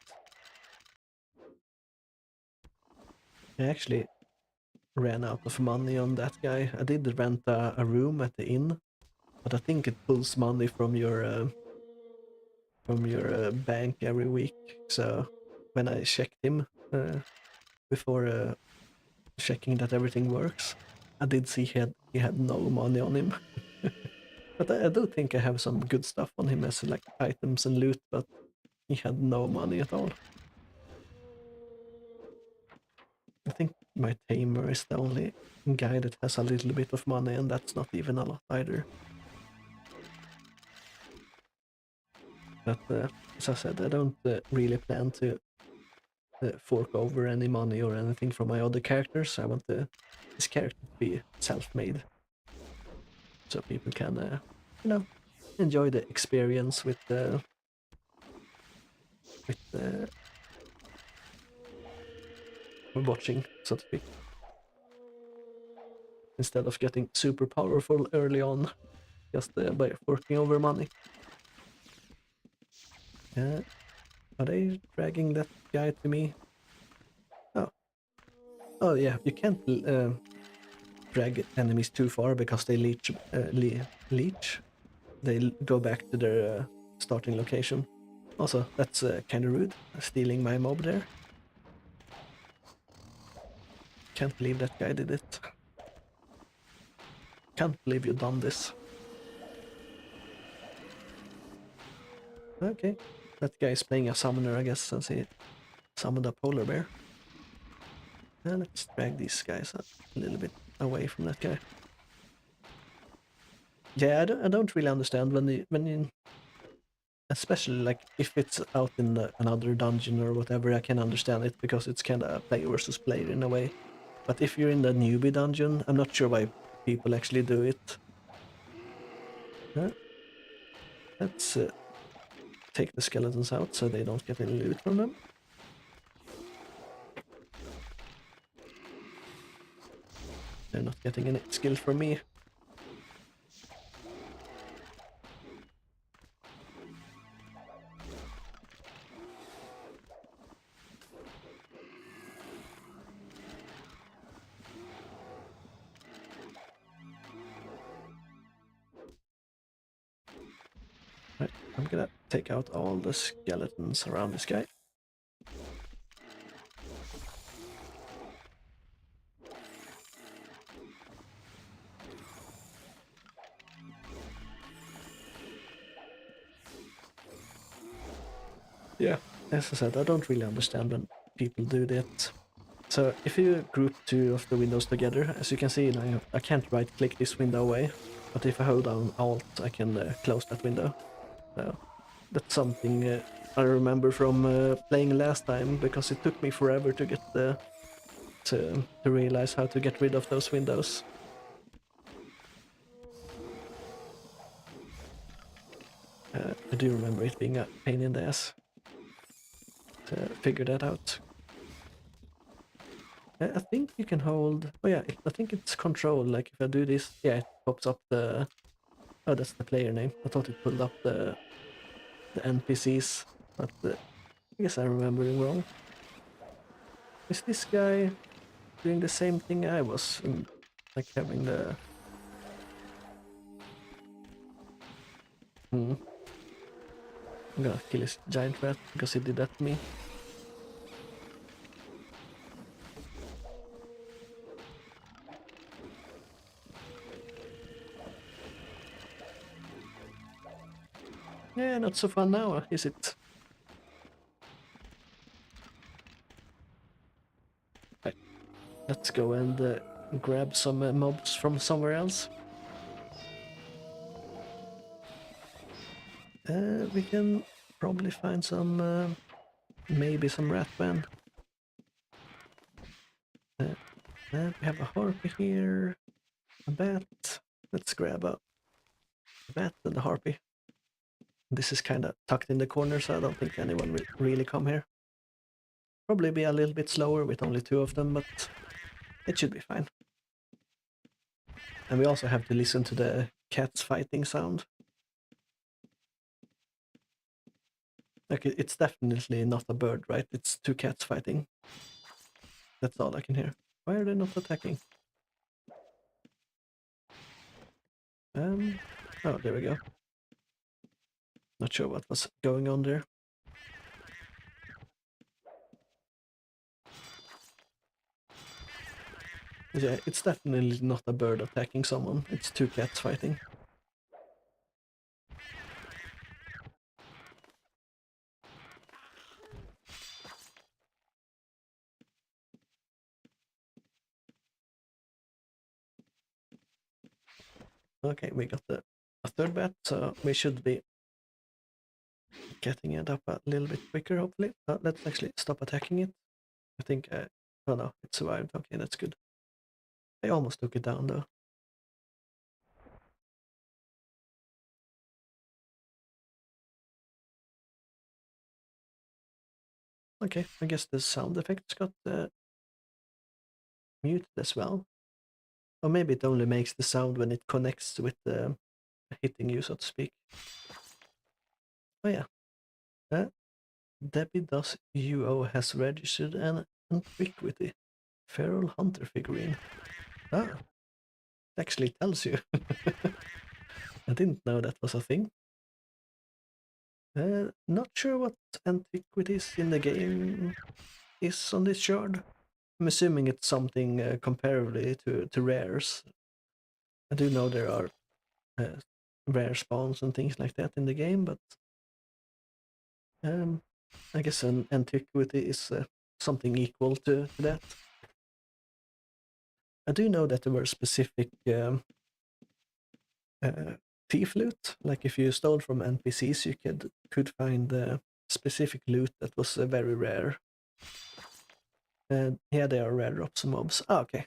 I actually ran out of money on that guy. I did rent a room at the inn, but I think it pulls money from your bank every week. So when I checked him before checking that everything works, I did see he had no money on him. But I do think I have some good stuff on him as like items and loot, but he had no money at all. I think my tamer is the only guy that has a little bit of money, and that's not even a lot either. But as I said, I don't really plan to fork over any money or anything from my other characters. I want this character to be self-made, so people can, enjoy the experience with watching, so to speak, instead of getting super powerful early on just by forking over money. Are they dragging that guy to me? Oh yeah, you can't drag enemies too far because they leech. They go back to their starting location. Also, that's kind of rude, stealing my mob there. Can't believe that guy did it. Can't believe you done this. Okay, that guy is playing a summoner, I guess, since he summoned a polar bear. And let's drag these guys a little bit away from that guy. Yeah, I don't really understand when you especially like if it's out in another dungeon or whatever. I can understand it because it's kind of player versus player in a way. But if you're in the newbie dungeon, I'm not sure why people actually do it. Let's take the skeletons out so they don't get any loot from them. They're not getting any skill from me. Right, I'm gonna take out all the skeletons around this guy. Yeah, as I said, I don't really understand when people do that. So if you group two of the windows together, as you can see now, I can't right-click this window away, but if I hold down Alt, I can close that window. So that's something I remember from playing last time, because it took me forever to get to realize how to get rid of those windows. I do remember it being a pain in the ass to figure that out. I think you can hold... Oh yeah, I think it's control. Like if I do this, yeah, it pops up the... Oh, that's the player name. I thought it pulled up the NPCs, but I guess I'm remembering wrong. Is this guy doing the same thing I was? Like having the... I'm gonna kill his giant rat because he did that to me. Yeah, not so fun now, is it? Right. Let's go and grab some mobs from somewhere else. We can probably find some, maybe some ratman. We have a harpy here, a bat. Let's grab a bat and a harpy. This is kind of tucked in the corner, so I don't think anyone will really come here. Probably be a little bit slower with only two of them, but it should be fine. And we also have to listen to the cats fighting sound. Like, it's definitely not a bird, right? It's two cats fighting. That's all I can hear. Why are they not attacking? Oh, there we go. Not sure what was going on there. Yeah, it's definitely not a bird attacking someone. It's two cats fighting. Okay, we got a third bat, so we should be getting it up a little bit quicker, hopefully. Let's actually stop attacking it. I think, oh no, it survived. Okay, that's good. I almost took it down, though. Okay, I guess the sound effects got muted as well. Or maybe it only makes the sound when it connects with hitting you, so to speak. Oh yeah. Debbie does UO has registered an antiquity. Feral Hunter figurine. Ah, it actually tells you. I didn't know that was a thing. Not sure what antiquities in the game is on this shard. I'm assuming it's something comparably to rares. I do know there are rare spawns and things like that in the game, but I guess an antiquity is something equal to that. I do know that there were specific thief loot. Like if you stole from NPCs, you could find specific loot that was very rare. And here they are rare drops and mobs. Ah, okay.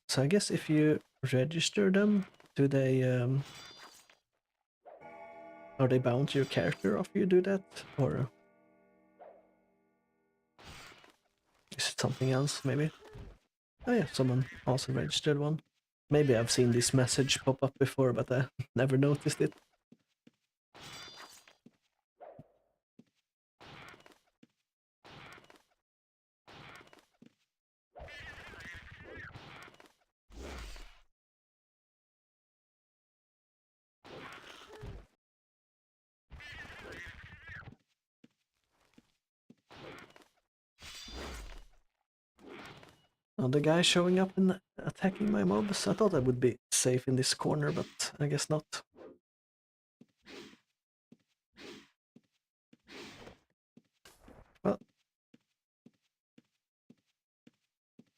So I guess if you register them, do they are they bound to your character after you do that, or is it something else? Maybe. Oh yeah, someone also registered one. Maybe I've seen this message pop up before, but I never noticed it. The guy showing up and attacking my mobs. I thought I would be safe in this corner, but I guess not. Well,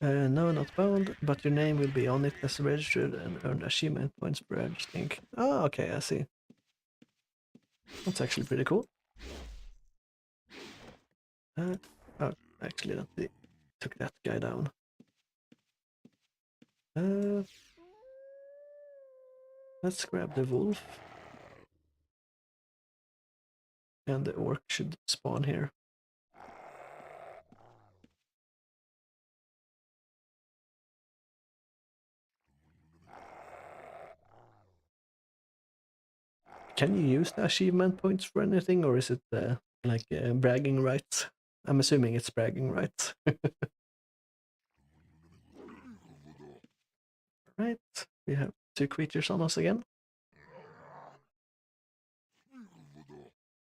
no, not bound, but your name will be on it as registered and earn achievement points per registering. Oh, okay, I see. That's actually pretty cool. Oh, actually, that took that guy down. Let's grab the wolf. And the orc should spawn here. Can you use the achievement points for anything, or is it like bragging rights? I'm assuming it's bragging rights. Right, we have two creatures on us again.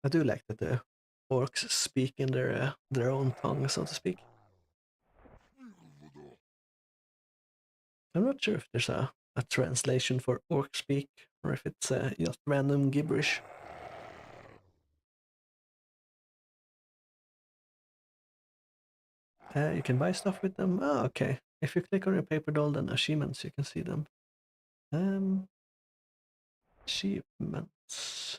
I do like that the orcs speak in their own tongue, so to speak. I'm not sure if there's a translation for orc speak, or if it's just random gibberish. You can buy stuff with them. Oh, okay. If you click on your paper doll, then achievements, you can see them. Achievements.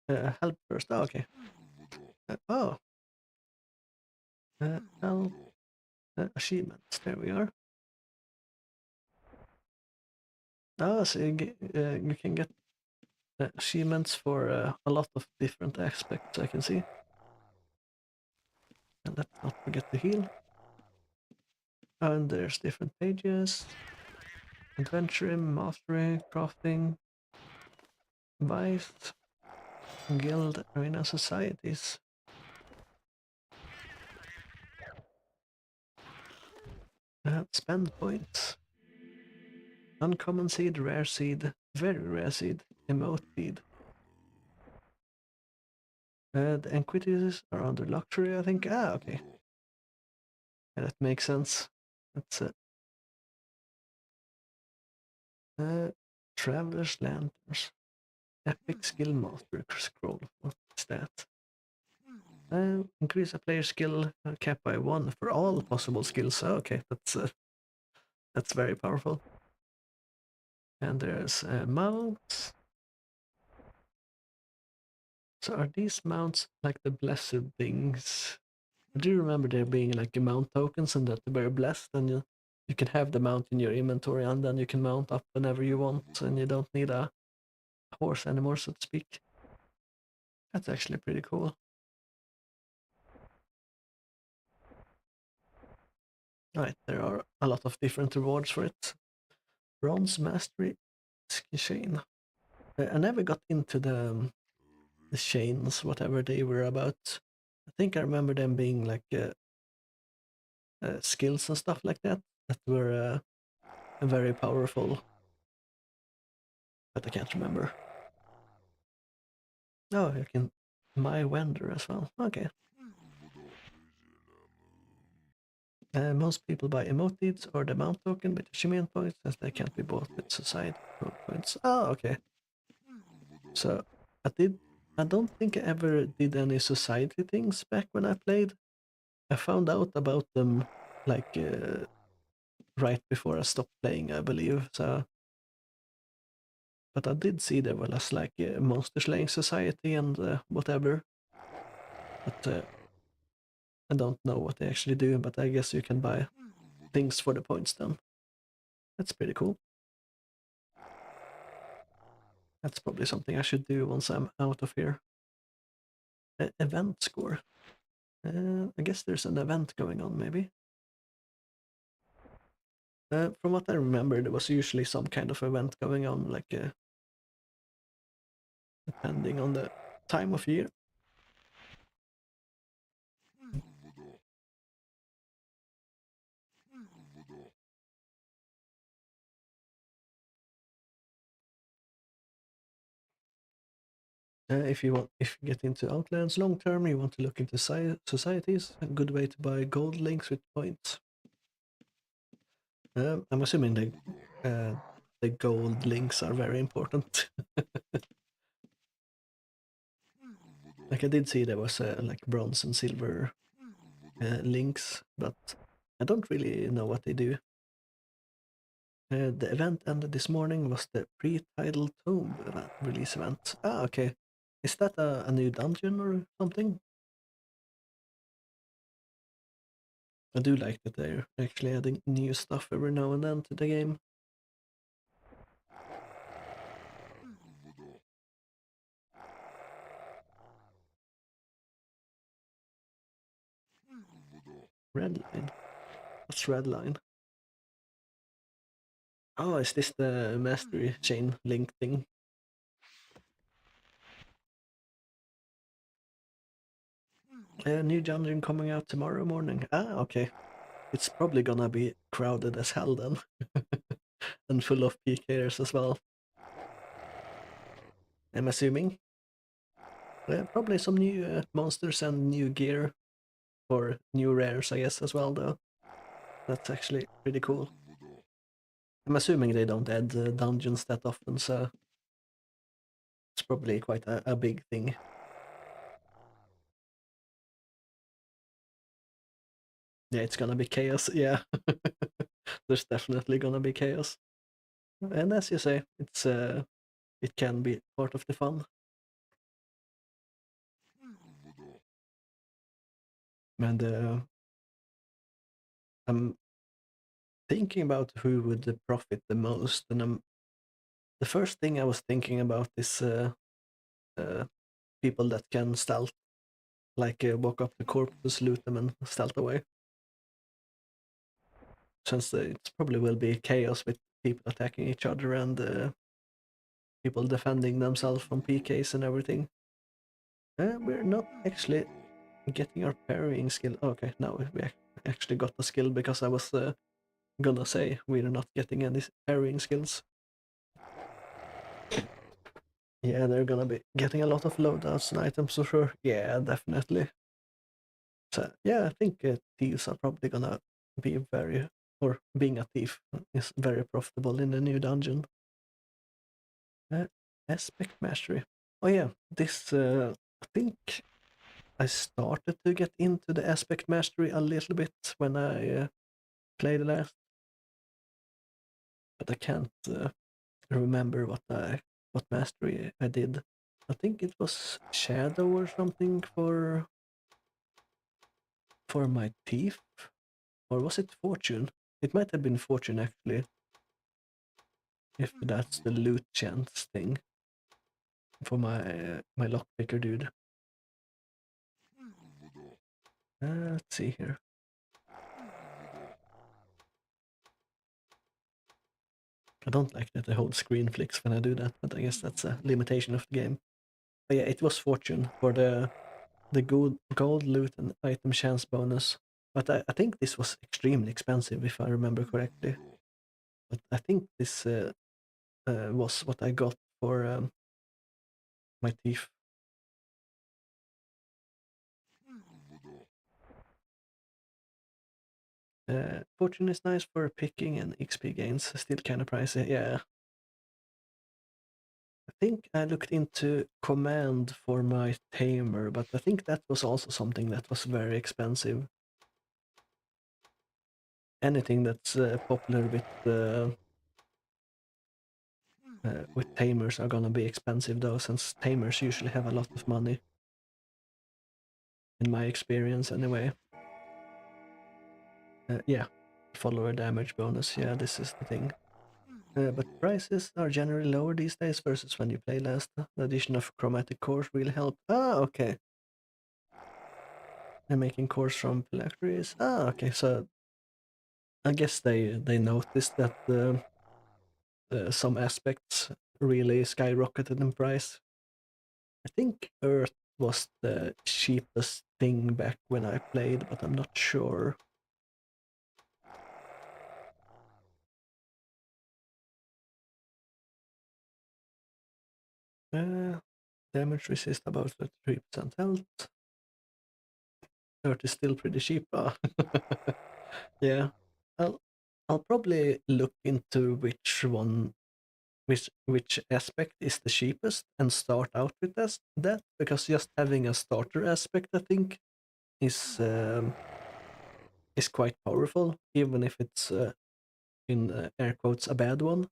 Help first. Oh, okay. Oh. Help. Achievements. There we are. Oh, so you can get achievements for a lot of different aspects, I can see. And let's not forget to heal. And there's different pages. Adventuring, Mastery, Crafting, Vice, Guild, Arena Societies. Spend points. Uncommon seed, rare seed, very rare seed, emote seed. The equities are under luxury, I think. Ah, okay. Yeah, that makes sense. That's Traveler's Lanterns. Epic Skill Master Scroll. What is that? Increase a player's skill cap by 1 for all possible skills. Oh, okay, that's very powerful. And there's mounts. So are these mounts like the blessed things? I do remember there being like mount tokens and that they were blessed, and you can have the mount in your inventory and then you can mount up whenever you want, and you don't need a horse anymore, so to speak. That's actually pretty cool. Right, there are a lot of different rewards for it. Bronze Mastery Chain. I never got into the chains, whatever they were about. I think I remember them being like skills and stuff like that were very powerful, but I can't remember. Oh, you can my vendor as well. Okay. Most people buy emotes or the mount token with achievement points as they can't be bought with society points. Oh, okay. So I don't think I ever did any society things back when I played. I found out about them like right before I stopped playing, I believe. So, but I did see there was like a monster slaying society and whatever. But I don't know what they actually do. But I guess you can buy things for the points then. That's pretty cool. That's probably something I should do once I'm out of here. Event score. I guess there's an event going on, maybe. From what I remember, there was usually some kind of event going on, like depending on the time of year. If you get into Outlands long term, you want to look into societies. A good way to buy gold links with points. I'm assuming the gold links are very important. Like I did see there was like bronze and silver links, but I don't really know what they do. The event ended this morning was the pre-title tomb release event. Ah, okay. Is that a new dungeon or something? I do like that they're actually adding new stuff every now and then to the game. Red line. What's red line? Oh, is this the mastery chain link thing? A new dungeon coming out tomorrow morning. Ah, okay. It's probably gonna be crowded as hell then. And full of PKers as well. I'm assuming. Probably some new monsters and new gear. Or new rares, I guess, as well, though. That's actually pretty cool. I'm assuming they don't add dungeons that often, so it's probably quite a big thing. Yeah, it's gonna be chaos, yeah. There's definitely gonna be chaos. And as you say, it can be part of the fun. And I'm thinking about who would profit the most, and the first thing I was thinking about is uh, people that can stealth, like walk up to corpses, loot them, and stealth away. Since it probably will be chaos with people attacking each other and people defending themselves from PKs and everything. We're not actually getting our parrying skill. Okay, now we actually got the skill because I was gonna say we're not getting any parrying skills. Yeah, they're gonna be getting a lot of loadouts and items for sure. Yeah, definitely. So yeah, I think thieves are probably gonna be very, or being a thief is very profitable in the new dungeon. Uh, Aspect Mastery. Oh yeah, this I think I started to get into the Aspect Mastery a little bit when I played last, but I can't remember what mastery I did. I think it was Shadow or something for my teeth, or was it Fortune? It might have been Fortune actually, if that's the loot chance thing for my lockpicker dude. Let's see here. I don't like that the whole screen flicks when I do that, but I guess that's a limitation of the game. But yeah, it was Fortune for the gold loot and item chance bonus. But I think this was extremely expensive if I remember correctly. But I think this was what I got for my teeth. Fortune is nice for picking and XP gains, still kind of pricey. Yeah, I think I looked into command for my tamer, but I think that was also something that was very expensive. Anything that's popular with tamers are gonna be expensive though, since tamers usually have a lot of money, in my experience anyway. Yeah, follower damage bonus. Yeah, this is the thing. But prices are generally lower these days versus when you play last. The addition of chromatic cores will help. Ah, okay. They're making cores from phylacteries. Ah, okay. So I guess they noticed that some aspects really skyrocketed in price. I think Earth was the cheapest thing back when I played, but I'm not sure. Damage resist about 33% health. Earth is still pretty cheap. Yeah. I'll I'll probably look into which aspect is the cheapest and start out with that, because just having a starter aspect I think is quite powerful, even if it's in air quotes a bad one.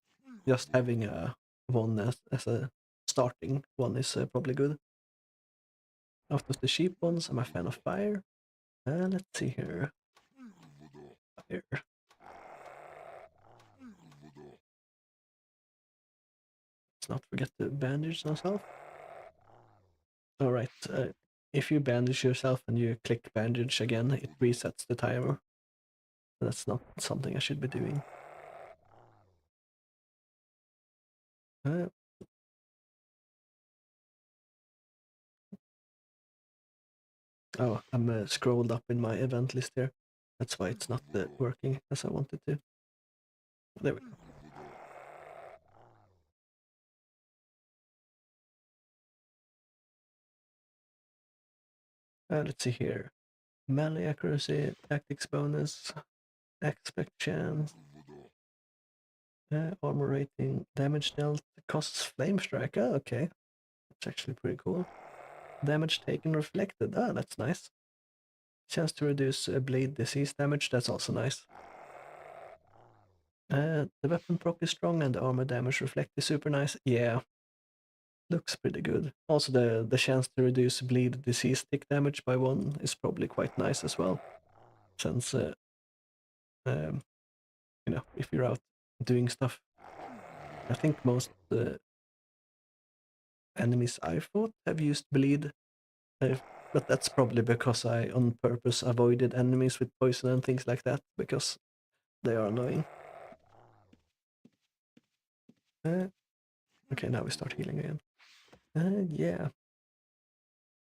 Just having a one as a starting one is probably good. Out of the cheap ones, I'm a fan of fire. Let's see here. Fire. Let's not forget to bandage ourselves. Alright, if you bandage yourself and you click bandage again, it resets the timer. That's not something I should be doing. Uh, oh, I'm scrolled up in my event list here. That's why it's not working as I wanted to. There we go. Let's see here. Melee accuracy, tactics bonus, aspect chance, armor rating, damage dealt, costs flame strike. Oh, okay. That's actually pretty cool. Damage taken reflected. Ah, that's nice. Chance to reduce blade disease damage. That's also nice. The weapon proc is strong and the armor damage reflect is super nice. Yeah, looks pretty good. Also, the chance to reduce bleed disease tick damage by 1 is probably quite nice as well. Since, um, if you're out doing stuff. I think most enemies I fought have used bleed, uh, but that's probably because I on purpose avoided enemies with poison and things like that, because they are annoying. Okay, now we start healing again. Yeah.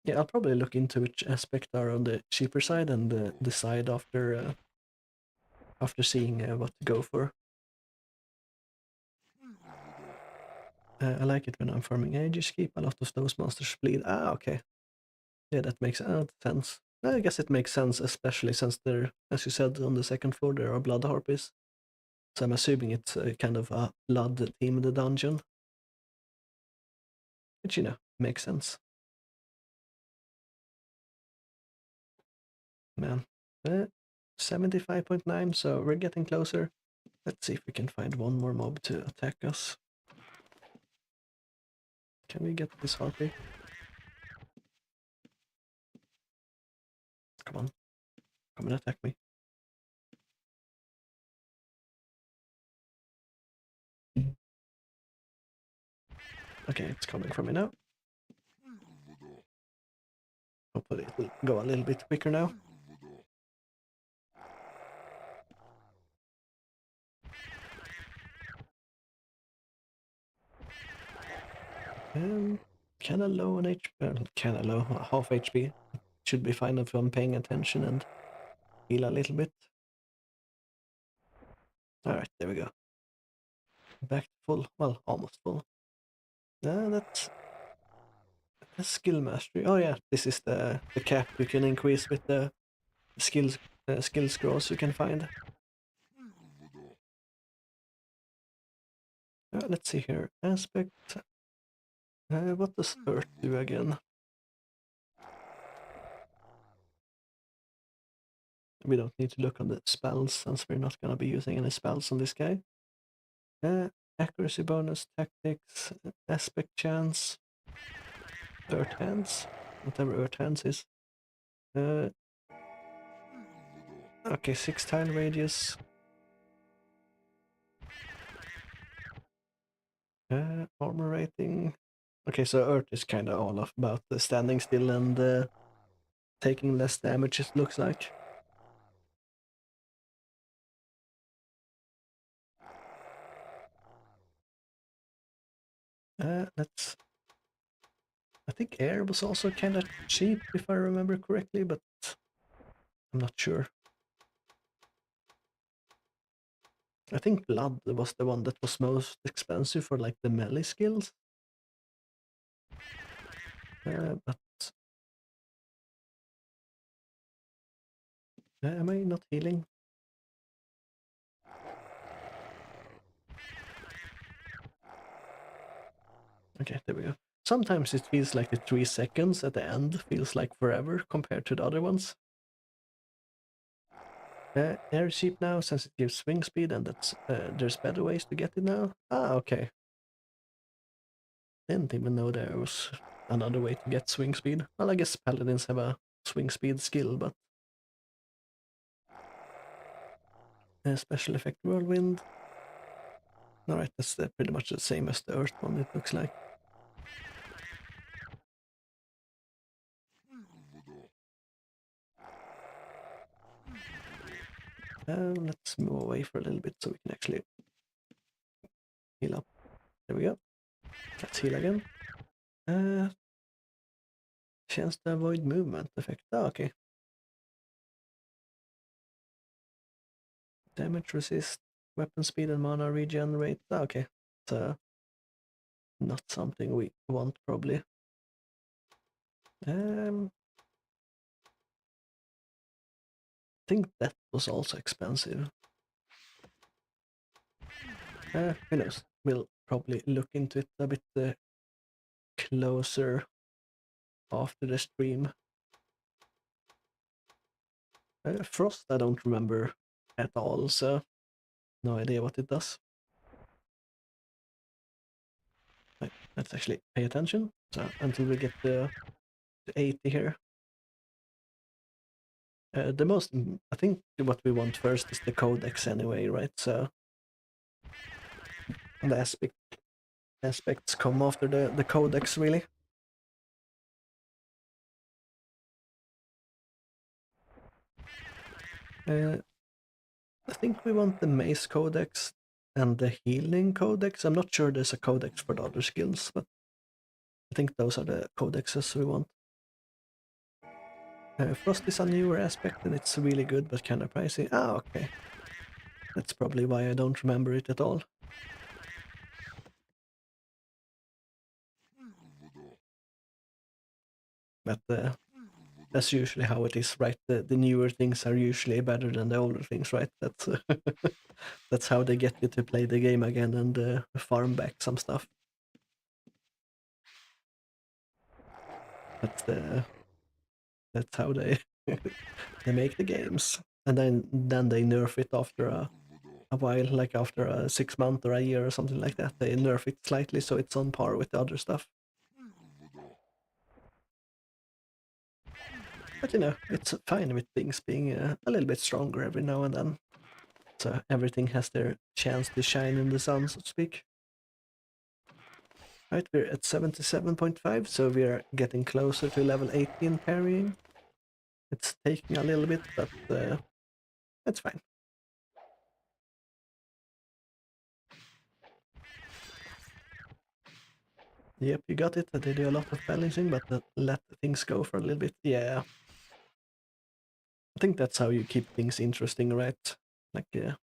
Yeah, I'll probably look into which aspect are on the cheaper side and decide after seeing what to go for. I like it when I'm farming Aegis Keep. A lot of those monsters bleed. Ah, okay. Yeah, that makes sense. I guess it makes sense, especially since there, as you said, on the second floor there are blood harpies. So I'm assuming it's kind of a blood themed dungeon. which, you know, makes sense. Man, 75.9, so we're getting closer. Let's see if we can find one more mob to attack us. Can we get this harpy? Come on. Come and attack me. Okay, it's coming from me now. Hopefully it will go a little bit quicker now. Kinda low on HP, kinda low, half HP. Should be fine if I'm paying attention and heal a little bit. Alright, there we go. Back to full, well, almost full. That's a skill mastery. Oh yeah, this is the cap you can increase with the skill scrolls you can find. Let's see here. Aspect. What does Earth do again? We don't need to look on the spells since we're not going to be using any spells on this guy. Accuracy bonus, tactics, aspect chance, Earth hands, whatever Earth hands is. Okay, 6 tile radius. Armor rating. Okay, so Earth is kind of all about the standing still and taking less damage, it looks like. Let's... I think air was also kind of cheap, if I remember correctly, but I'm not sure. I think blood was the one that was most expensive for like the melee skills. But am I not healing? Okay, there we go. Sometimes it feels like the 3 seconds at the end feels like forever compared to the other ones. Air cheap now since it gives swing speed and that's there's better ways to get it now. Ah, okay. Didn't even know there was another way to get swing speed. Well, I guess paladins have a swing speed skill, but special effect whirlwind. Alright, that's pretty much the same as the earth one, it looks like. Let's move away for a little bit so we can actually heal up. There we go. Let's heal again. Chance to avoid movement effect. Oh, okay. Damage resist, weapon speed and mana regenerate. Oh, okay. So not something we want probably. I think that was also expensive. Who knows? We'll probably look into it a bit closer after the stream. Frost I don't remember at all, so no idea what it does. Right, let's actually pay attention. So until we get to 80 here. The most, I think what we want first is the codex anyway, right? So the aspects come after the codex, really. I think we want the mace codex and the healing codex. I'm not sure there's a codex for the other skills, but I think those are the codexes we want. Frost is a newer aspect and it's really good but kind of pricey. Ah, okay. That's probably why I don't remember it at all. But that's usually how it is, right? The newer things are usually better than the older things, right? That's that's how they get you to play the game again and farm back some stuff. That's how they they make the games, and then they nerf it after a while, like after 6 months or a year or something like that. They nerf it slightly so it's on par with the other stuff. But it's fine with things being a little bit stronger every now and then. So everything has their chance to shine in the sun, so to speak. Right, we're at 77.5, so we're getting closer to level 18 parrying. It's taking a little bit, but that's fine. Yep, you got it. They do a lot of balancing, but let things go for a little bit. Yeah. I think that's how you keep things interesting, right? Like,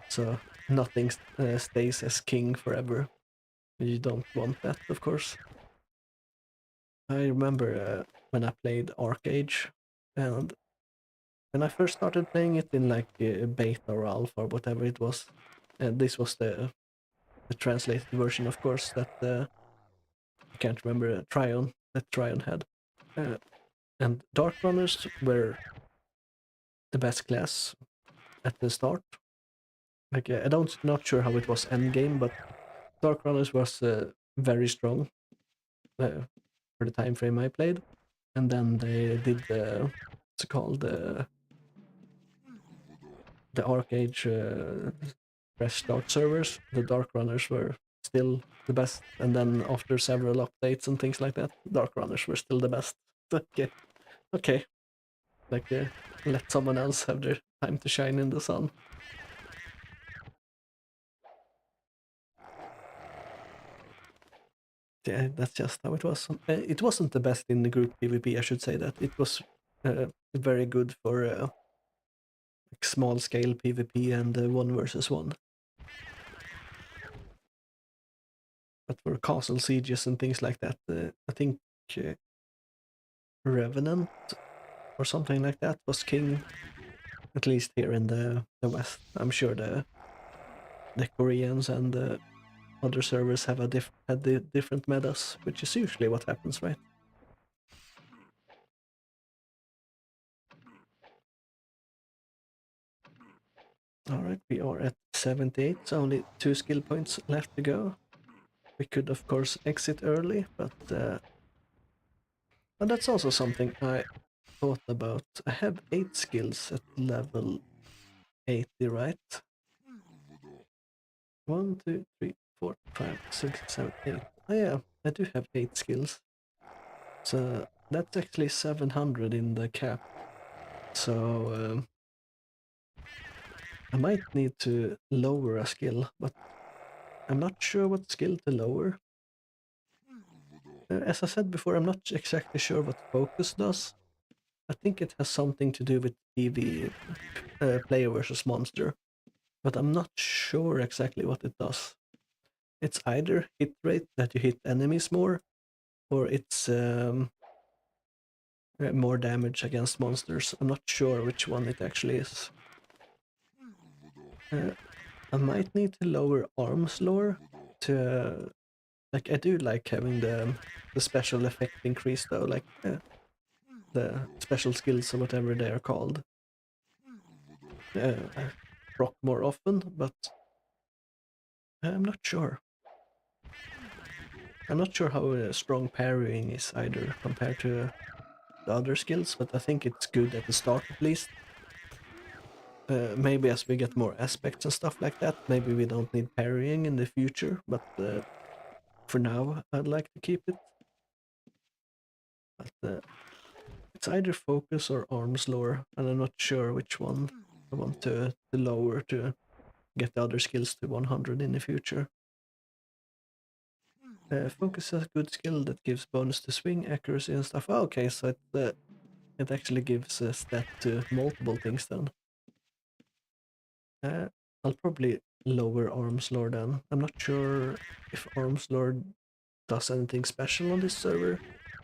so nothing stays as king forever. You don't want that, of course. I remember when I played Arcade, and when I first started playing it in like beta or alpha or whatever it was, and this was the translated version, of course, that I can't remember that Tryon had. And Dark Runners were the best class at the start. Like I don't not sure how it was end game, but Dark Runners was very strong for the time frame I played. And then they did what's it called the Arcade fresh start servers. The Dark Runners were still the best, and then after several updates and things like that, Dark Runners were still the best. Okay, like let someone else have their time to shine in the sun. Yeah, that's just how it was. It wasn't the best in the group PvP, I should say that. It was very good for like small scale PvP and 1 versus 1. But for castle sieges and things like that, I think Revenant or something like that was king, at least here in the West. I'm sure the Koreans and the other servers have had the different metas, which is usually what happens, right? Alright, we are at 78, so only 2 skill points left to go. We could, of course, exit early, but that's also something I thought about. I have 8 skills at level 80, right? 1, 2, 3, 4, 5, 6, 7, 8. Oh yeah, I do have 8 skills. So that's actually 700 in the cap. So I might need to lower a skill, but I'm not sure what skill to lower. As I said before, I'm not exactly sure what focus does. I think it has something to do with PV, player versus monster, but I'm not sure exactly what it does. It's either hit rate, that you hit enemies more, or it's more damage against monsters. I'm not sure which one it actually is. I might need to lower arms lore to like I do like having the special effect increase though, like the special skills or whatever they are called proc more often, but I'm not sure. I'm not sure how strong parrying is either compared to the other skills, but I think it's good at the start at least. Maybe as we get more aspects and stuff like that, maybe we don't need parrying in the future, but for now I'd like to keep it. But it's either focus or arms lore, and I'm not sure which one I want to lower to get the other skills to 100 in the future. Focus is a good skill that gives bonus to swing, accuracy, and stuff. Oh, okay, so it actually gives a stat to multiple things then. I'll probably lower arms lore then. I'm not sure if arms lore does anything special on this server,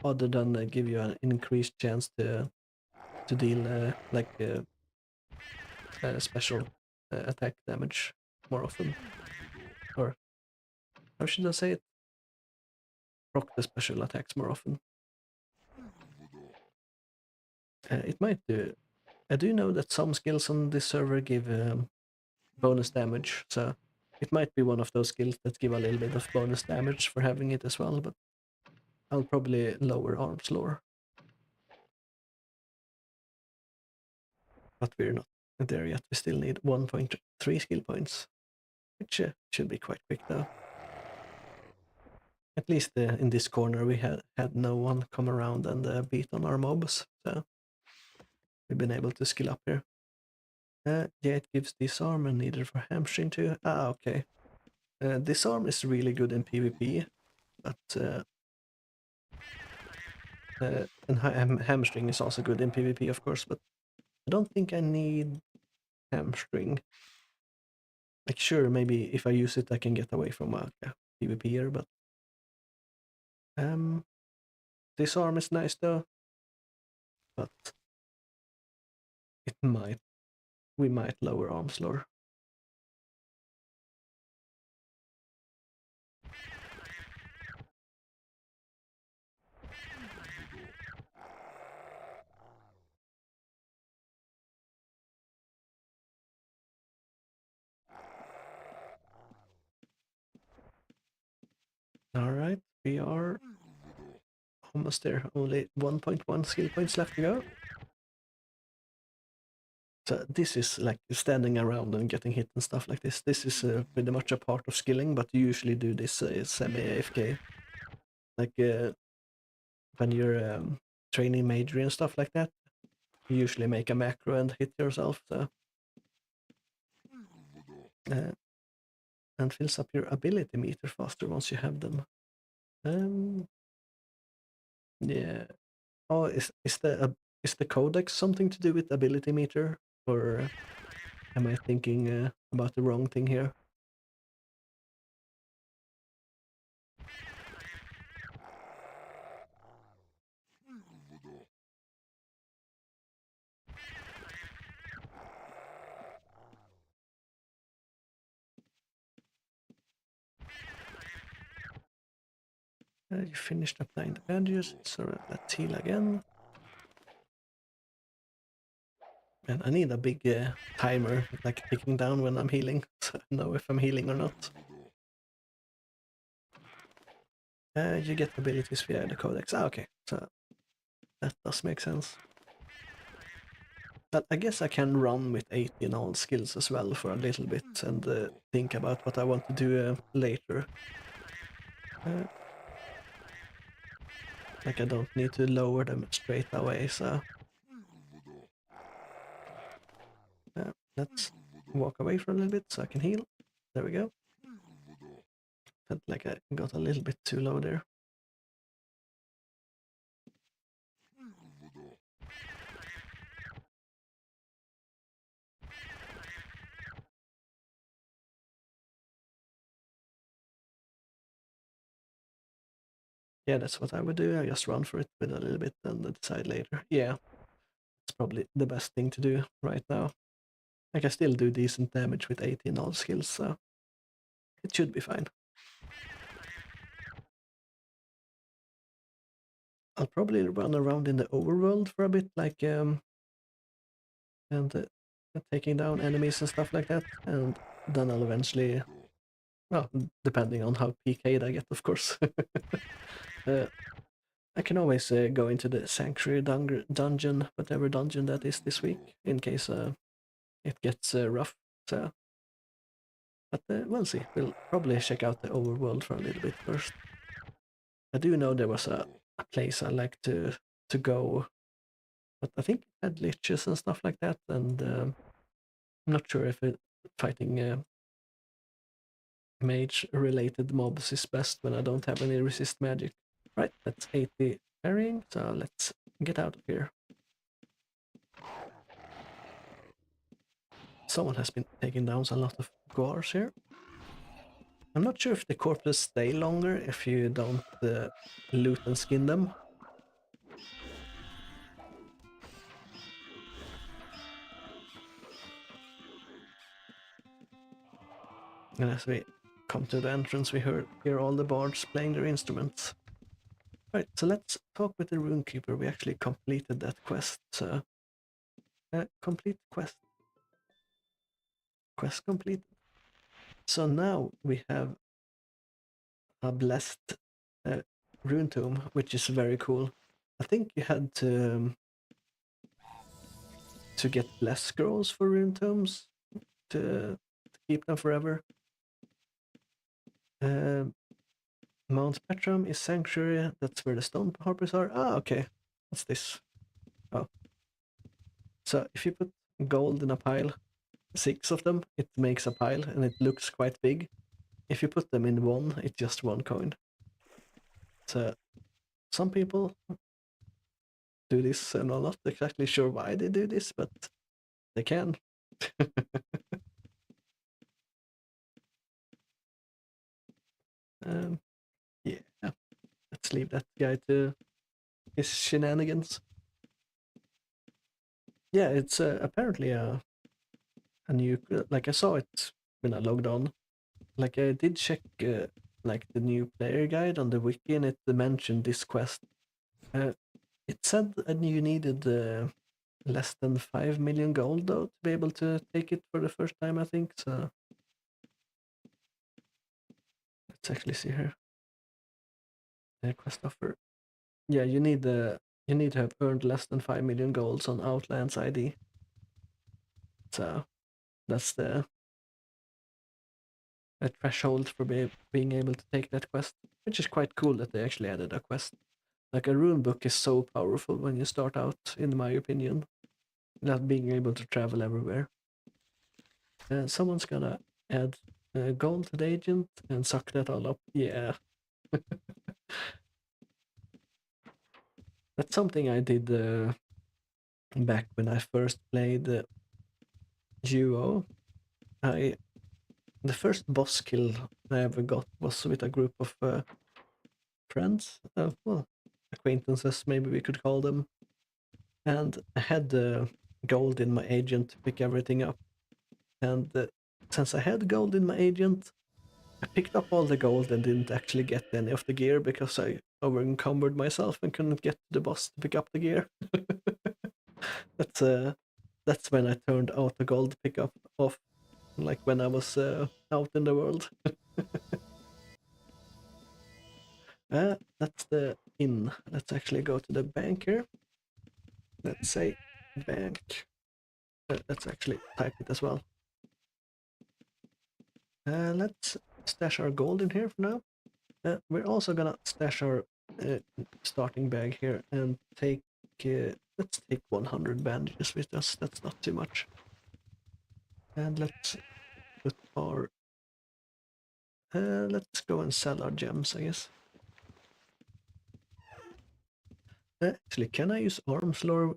other than give you an increased chance to deal special attack damage more often. Or how should I say it? Proc the special attacks more often. It might do. I do know that some skills on this server give bonus damage, so it might be one of those skills that give a little bit of bonus damage for having it as well, but I'll probably lower arms lore. But we're not there yet. We still need 1.3 skill points, which should be quite quick though. At least in this corner we had no one come around and beat on our mobs, so we've been able to skill up here. Yeah, it gives disarm and needed for hamstring too. Ah, okay. Disarm is really good in PvP, but and hamstring is also good in PvP, of course, but I don't think I need hamstring. Like, sure, maybe if I use it, I can get away from a PvPer, but disarm is nice though. But we might lower arms lore. All right, we are almost there. Only 1.1 skill points left to go. So this is like standing around and getting hit and stuff like this. This is pretty much a part of skilling, but you usually do this semi-AFK. Like when you're training magery and stuff like that, you usually make a macro and hit yourself. So and fills up your ability meter faster once you have them. Yeah. Oh, is the codex something to do with ability meter, or am I thinking about the wrong thing here? You finished applying the bandages, so let's heal again. And I need a big timer, like ticking down when I'm healing, so I know if I'm healing or not. You get abilities via the codex. Ah, okay, so that does make sense. But I guess I can run with 18 all skills as well for a little bit and think about what I want to do later. Like I don't need to lower them straight away, so let's walk away for a little bit so I can heal. There we go. Felt like I got a little bit too low there. Yeah, that's what I would do. I just run for it with a little bit and decide later. Yeah, it's probably the best thing to do right now. Like I still do decent damage with 18 all skills, so it should be fine. I'll probably run around in the overworld for a bit, like and taking down enemies and stuff like that, and then I'll eventually, well, depending on how PK'd I get, of course. I can always go into the Sanctuary dungeon, whatever dungeon that is this week, in case it gets rough. So, but we'll see. We'll probably check out the overworld for a little bit first. I do know there was a place I like to go, but I think it had liches and stuff like that, and I'm not sure if fighting mage-related mobs is best when I don't have any resist magic. Right, that's 80 parrying, so let's get out of here. Someone has been taking down a lot of guards here. I'm not sure if the corpses stay longer if you don't loot and skin them. And as we come to the entrance, we hear all the bards playing their instruments. Right, so let's talk with the Runekeeper. We actually completed that quest, so... complete quest. Quest complete. So now we have a blessed rune tomb, which is very cool. I think you had to get blessed scrolls for rune tombs to keep them forever. Mount Petram is sanctuary. That's where the stone harpers are. Ah, okay. What's this? Oh. So if you put gold in a pile, 6 of them, it makes a pile and it looks quite big. If you put them in one, it's just 1 coin. So some people do this, and I'm not exactly sure why they do this, but they can. Yeah, let's leave that guy to his shenanigans. Yeah, it's apparently a new, like I saw it when I logged on. Like I did check like the new player guide on the wiki, and it mentioned this quest. It said you needed less than 5 million gold though to be able to take it for the first time, I think. So let's actually see here. The quest offer. Yeah, you need to have earned less than 5 million golds on Outlands ID. So that's the threshold for being able to take that quest, which is quite cool that they actually added a quest. Like a rune book is so powerful when you start out, in my opinion, not being able to travel everywhere. Someone's gonna add gold to the agent and suck that all up. Yeah. That's something I did back when I first played UO. The first boss kill I ever got was with a group of friends, well, acquaintances, maybe we could call them. And I had the gold in my agent to pick everything up. And since I had gold in my agent, I picked up all the gold and didn't actually get any of the gear because I over encumbered myself and couldn't get the boss to pick up the gear. That's when I turned auto gold pickup off, like when I was out in the world. That's the inn. Let's actually go to the bank here. Let's say bank. Let's actually type it as well. Let's stash our gold in here for now. We're also gonna stash our starting bag here and take. Let's take 100 bandages with us. That's not too much. And let's put our. Let's go and sell our gems, I guess. Actually, can I use arms lore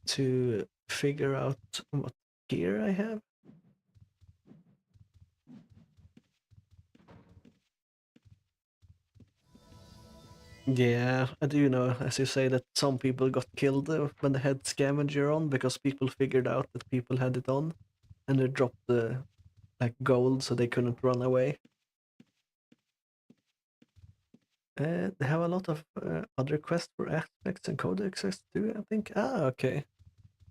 to figure out what gear I have? Yeah, I do know, as you say, that some people got killed when they had scavenger on because people figured out that people had it on, and they dropped the like gold so they couldn't run away. They have a lot of other quests for aspects and codexes too, I think. Ah, okay.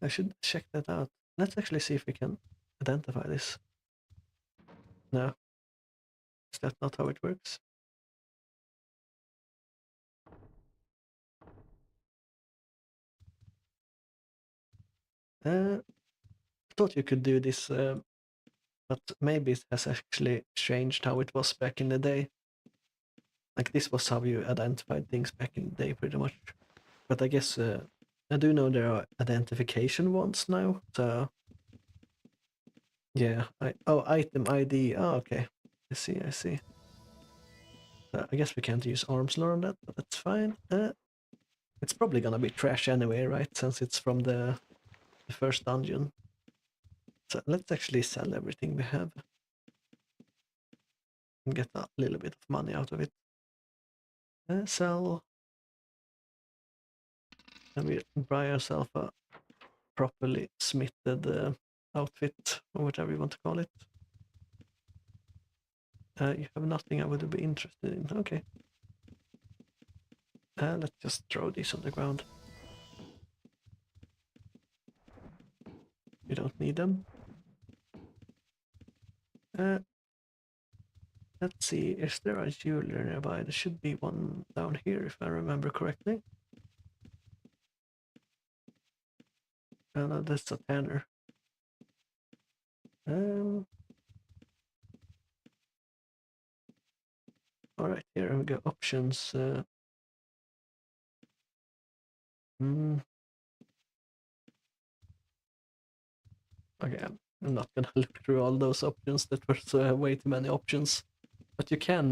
I should check that out. Let's actually see if we can identify this. No, is that not how it works? I thought you could do this, but maybe it has actually changed how it was back in the day. Like this was how you identified things back in the day, pretty much. But I guess I do know there are identification ones now. So yeah, item ID. Oh, okay. I see. I see. I guess we can't use arms lore on that, but that's fine. It's probably gonna be trash anyway, right? Since it's from the first dungeon. So let's actually sell everything we have and get a little bit of money out of it. Sell, and we buy ourselves a properly smithed outfit, or whatever you want to call it. You have nothing I would be interested in. Okay. Let's just throw these on the ground. You don't need them. Let's see, is there a jeweler nearby? There should be one down here if I remember correctly. No, that's a tanner. Alright, here we go. Options. Okay, I'm not gonna look through all those options. That was way too many options. But you can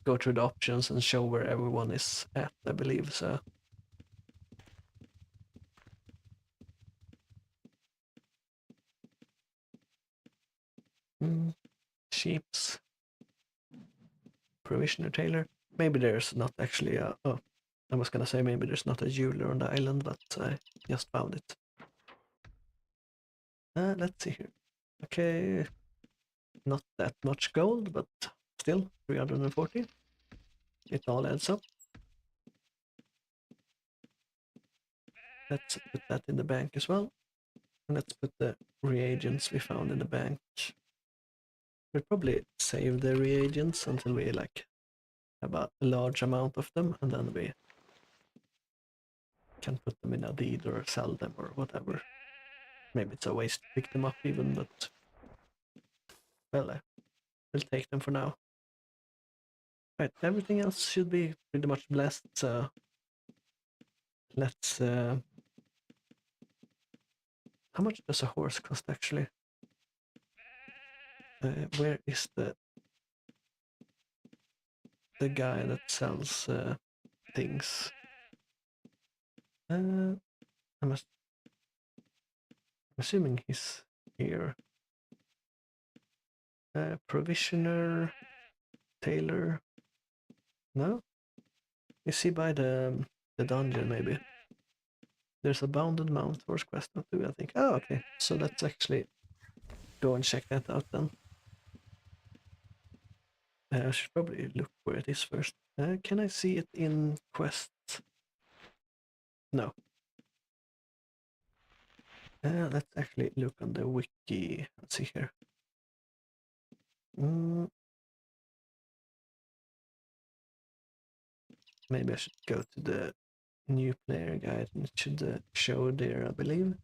go through the options and show where everyone is at, I believe. So. Sheeps. Provisioner tailor. Maybe there's not actually a. Oh, I was gonna say maybe there's not a jeweler on the island, but I just found it. Let's see here. Okay, not that much gold, but still 340. It all adds up. Let's put that in the bank as well. And let's put the reagents we found in the bank. We'll probably save the reagents until we like have a large amount of them, and then we can put them in a deed or sell them or whatever. Maybe it's a waste to pick them up even, but well, we'll take them for now. Right, everything else should be pretty much blessed, so let's... how much does a horse cost actually? Where is the guy that sells things? I'm assuming he's here. Provisioner, tailor. No? Is he by the dungeon maybe? There's a bounded mount horse quest not too, I think. Oh, okay. So let's actually go and check that out then. I should probably look where it is first. Can I see it in quest? No. Let's actually look on the wiki. Let's see here. Maybe I should go to the new player guide and it should show there, I believe.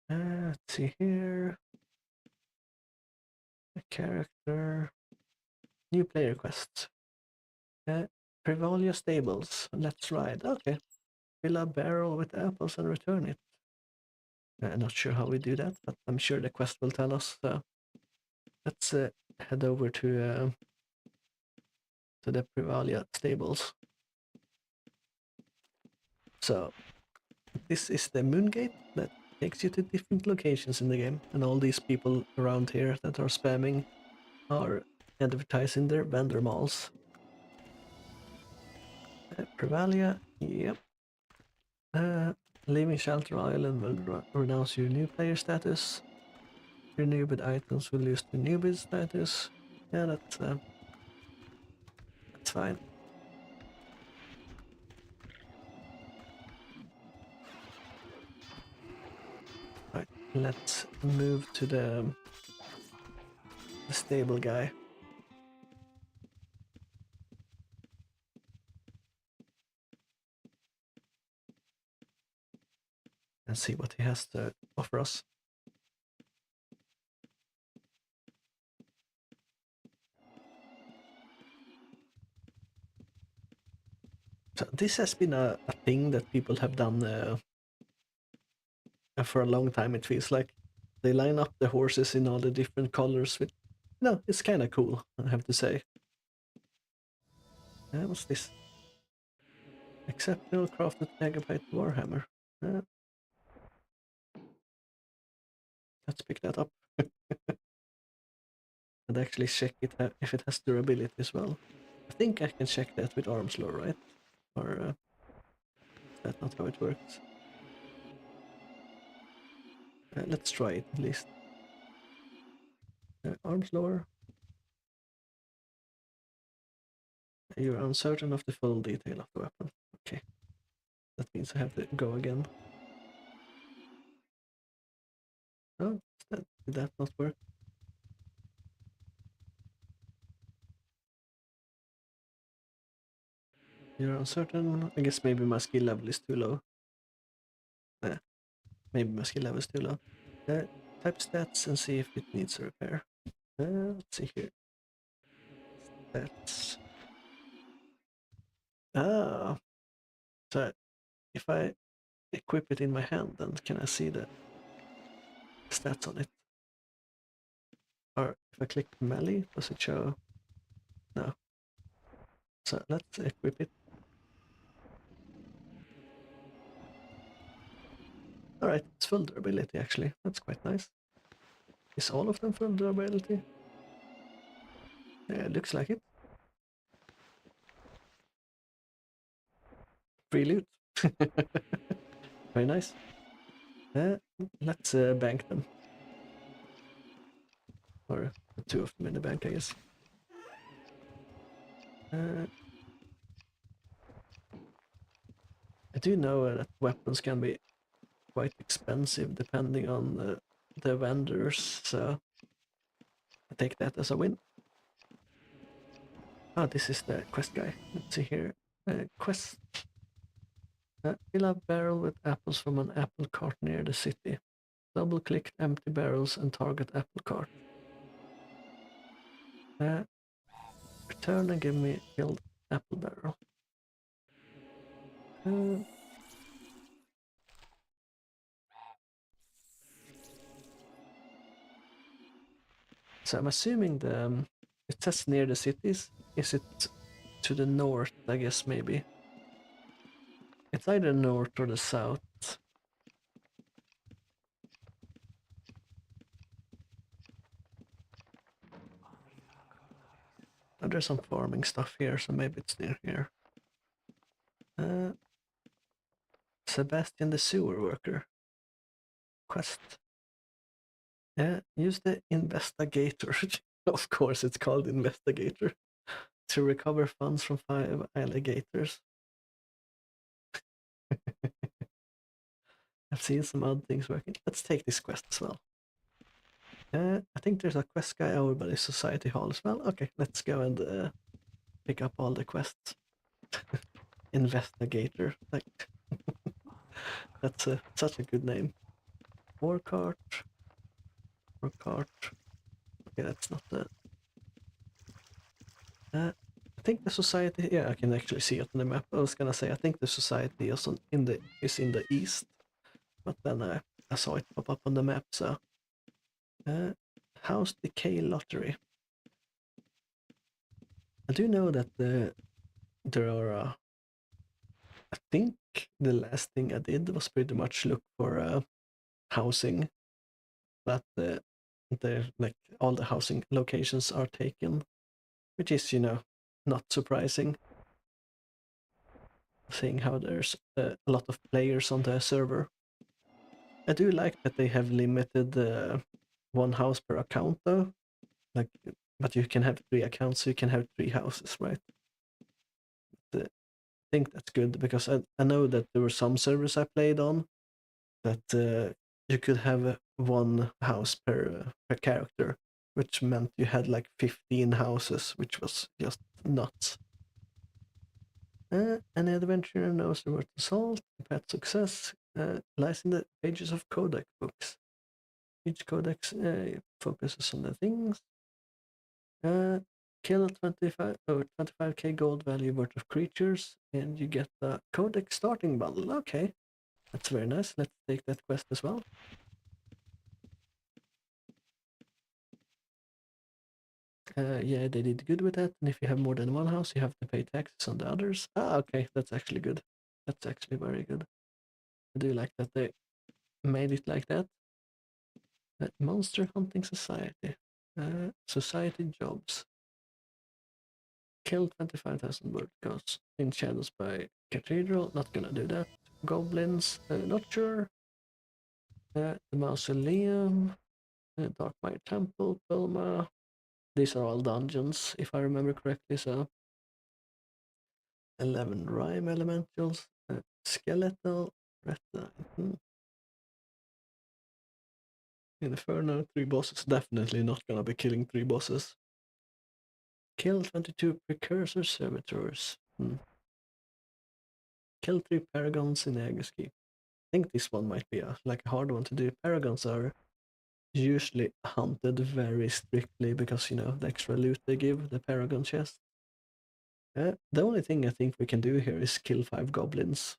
Let's see here. A character. New player quest. Privalia Stables. Let's ride. Okay. Fill a barrel with apples and return it. I'm not sure how we do that, but I'm sure the quest will tell us. So let's head over to the Privalia Stables. So this is the moon gate that takes you to different locations in the game, and all these people around here that are spamming are advertising their vendor malls. Privalia, yep. Leaving Shelter Island will renounce your new player status. Your newbie items will lose to newbie status. Yeah, that's fine. Right, let's move to the stable guy. And see what he has to offer us. So this has been a thing that people have done for a long time, it feels like. They line up the horses in all the different colors with... No, it's kind of cool, I have to say. What's this? Exceptional crafted megabyte warhammer. Let's pick that up. And actually check it if it has durability as well. I think I can check that with arms lore, right? Or is that not how it works? Let's try it at least. Arms lore. Okay, you're uncertain of the full detail of the weapon. Okay. That means I have to go again. Oh, did that not work? You're uncertain. I guess maybe my skill level is too low. Maybe my skill level is too low. Type stats and see if it needs a repair. Let's see here. Stats. Ah, so if I equip it in my hand, then can I see the stats on it? Or if I click melee, does it show? No. So let's equip it. Alright, it's full durability actually. That's quite nice. Is all of them full durability? Yeah, looks like it. Free loot. Very nice. Let's bank them. Or two of them in the bank, I guess. I do know that weapons can be quite expensive depending on the vendors, so I take that as a win. Ah, this is the quest guy. Let's see here. Quest. Fill a barrel with apples from an apple cart near the city. Double-click empty barrels and target apple cart. Return and give me filled apple barrel. So I'm assuming it says near the cities. Is it to the north, I guess, maybe? It's either north or the south. There's some farming stuff here, so maybe it's near here. Sebastian the sewer worker. Quest. Use the investigator. Of course, it's called investigator. To recover funds from 5 alligators. I've seen some odd things working. Let's take this quest as well. I think there's a quest guy over by the society hall as well. Okay, let's go and pick up all the quests. Investigator. Like, that's such a good name. War cart. War cart. Okay, that's not the. I think the society. Yeah, I can actually see it on the map. I was gonna say I think the society is in the east, but then I saw it pop up on the map. So, House Decay Lottery. I do know that there are. I think the last thing I did was pretty much look for housing, but like all the housing locations are taken, which is not surprising, seeing how there's a lot of players on the server. I do like that they have limited one house per account though, like, but you can have 3 accounts, so you can have 3 houses, right? I think that's good because I know that there were some servers I played on that you could have one house per character, which meant you had like 15 houses, which was just nuts. An adventurer knows the word salt, pet success lies in the pages of codex books. Each codex focuses on the things. Kill 25k gold value worth of creatures, and you get the codex starting bundle. Okay, that's very nice. Let's take that quest as well. Yeah, they did good with that. And if you have more than one house, you have to pay taxes on the others. Ah, okay, that's actually good. That's actually very good. I do like that they made it like that. Monster Hunting Society. Society jobs. Kill 25,000 verticals in Shadows by Cathedral. Not gonna do that. Goblins. Not sure. The Mausoleum. Darkmire Temple. Pelma. These are all dungeons, if I remember correctly, so 11 rhyme elementals, skeletal, reta. Inferno, 3 bosses. Definitely not gonna be killing 3 bosses. Kill 22 precursor servitors. Kill 3 paragons in Aegis Keep. I think this one might be like a hard one to do. Paragons are usually hunted very strictly because, you know, the extra loot they give, the paragon chest. The only thing I think we can do here is kill 5 goblins.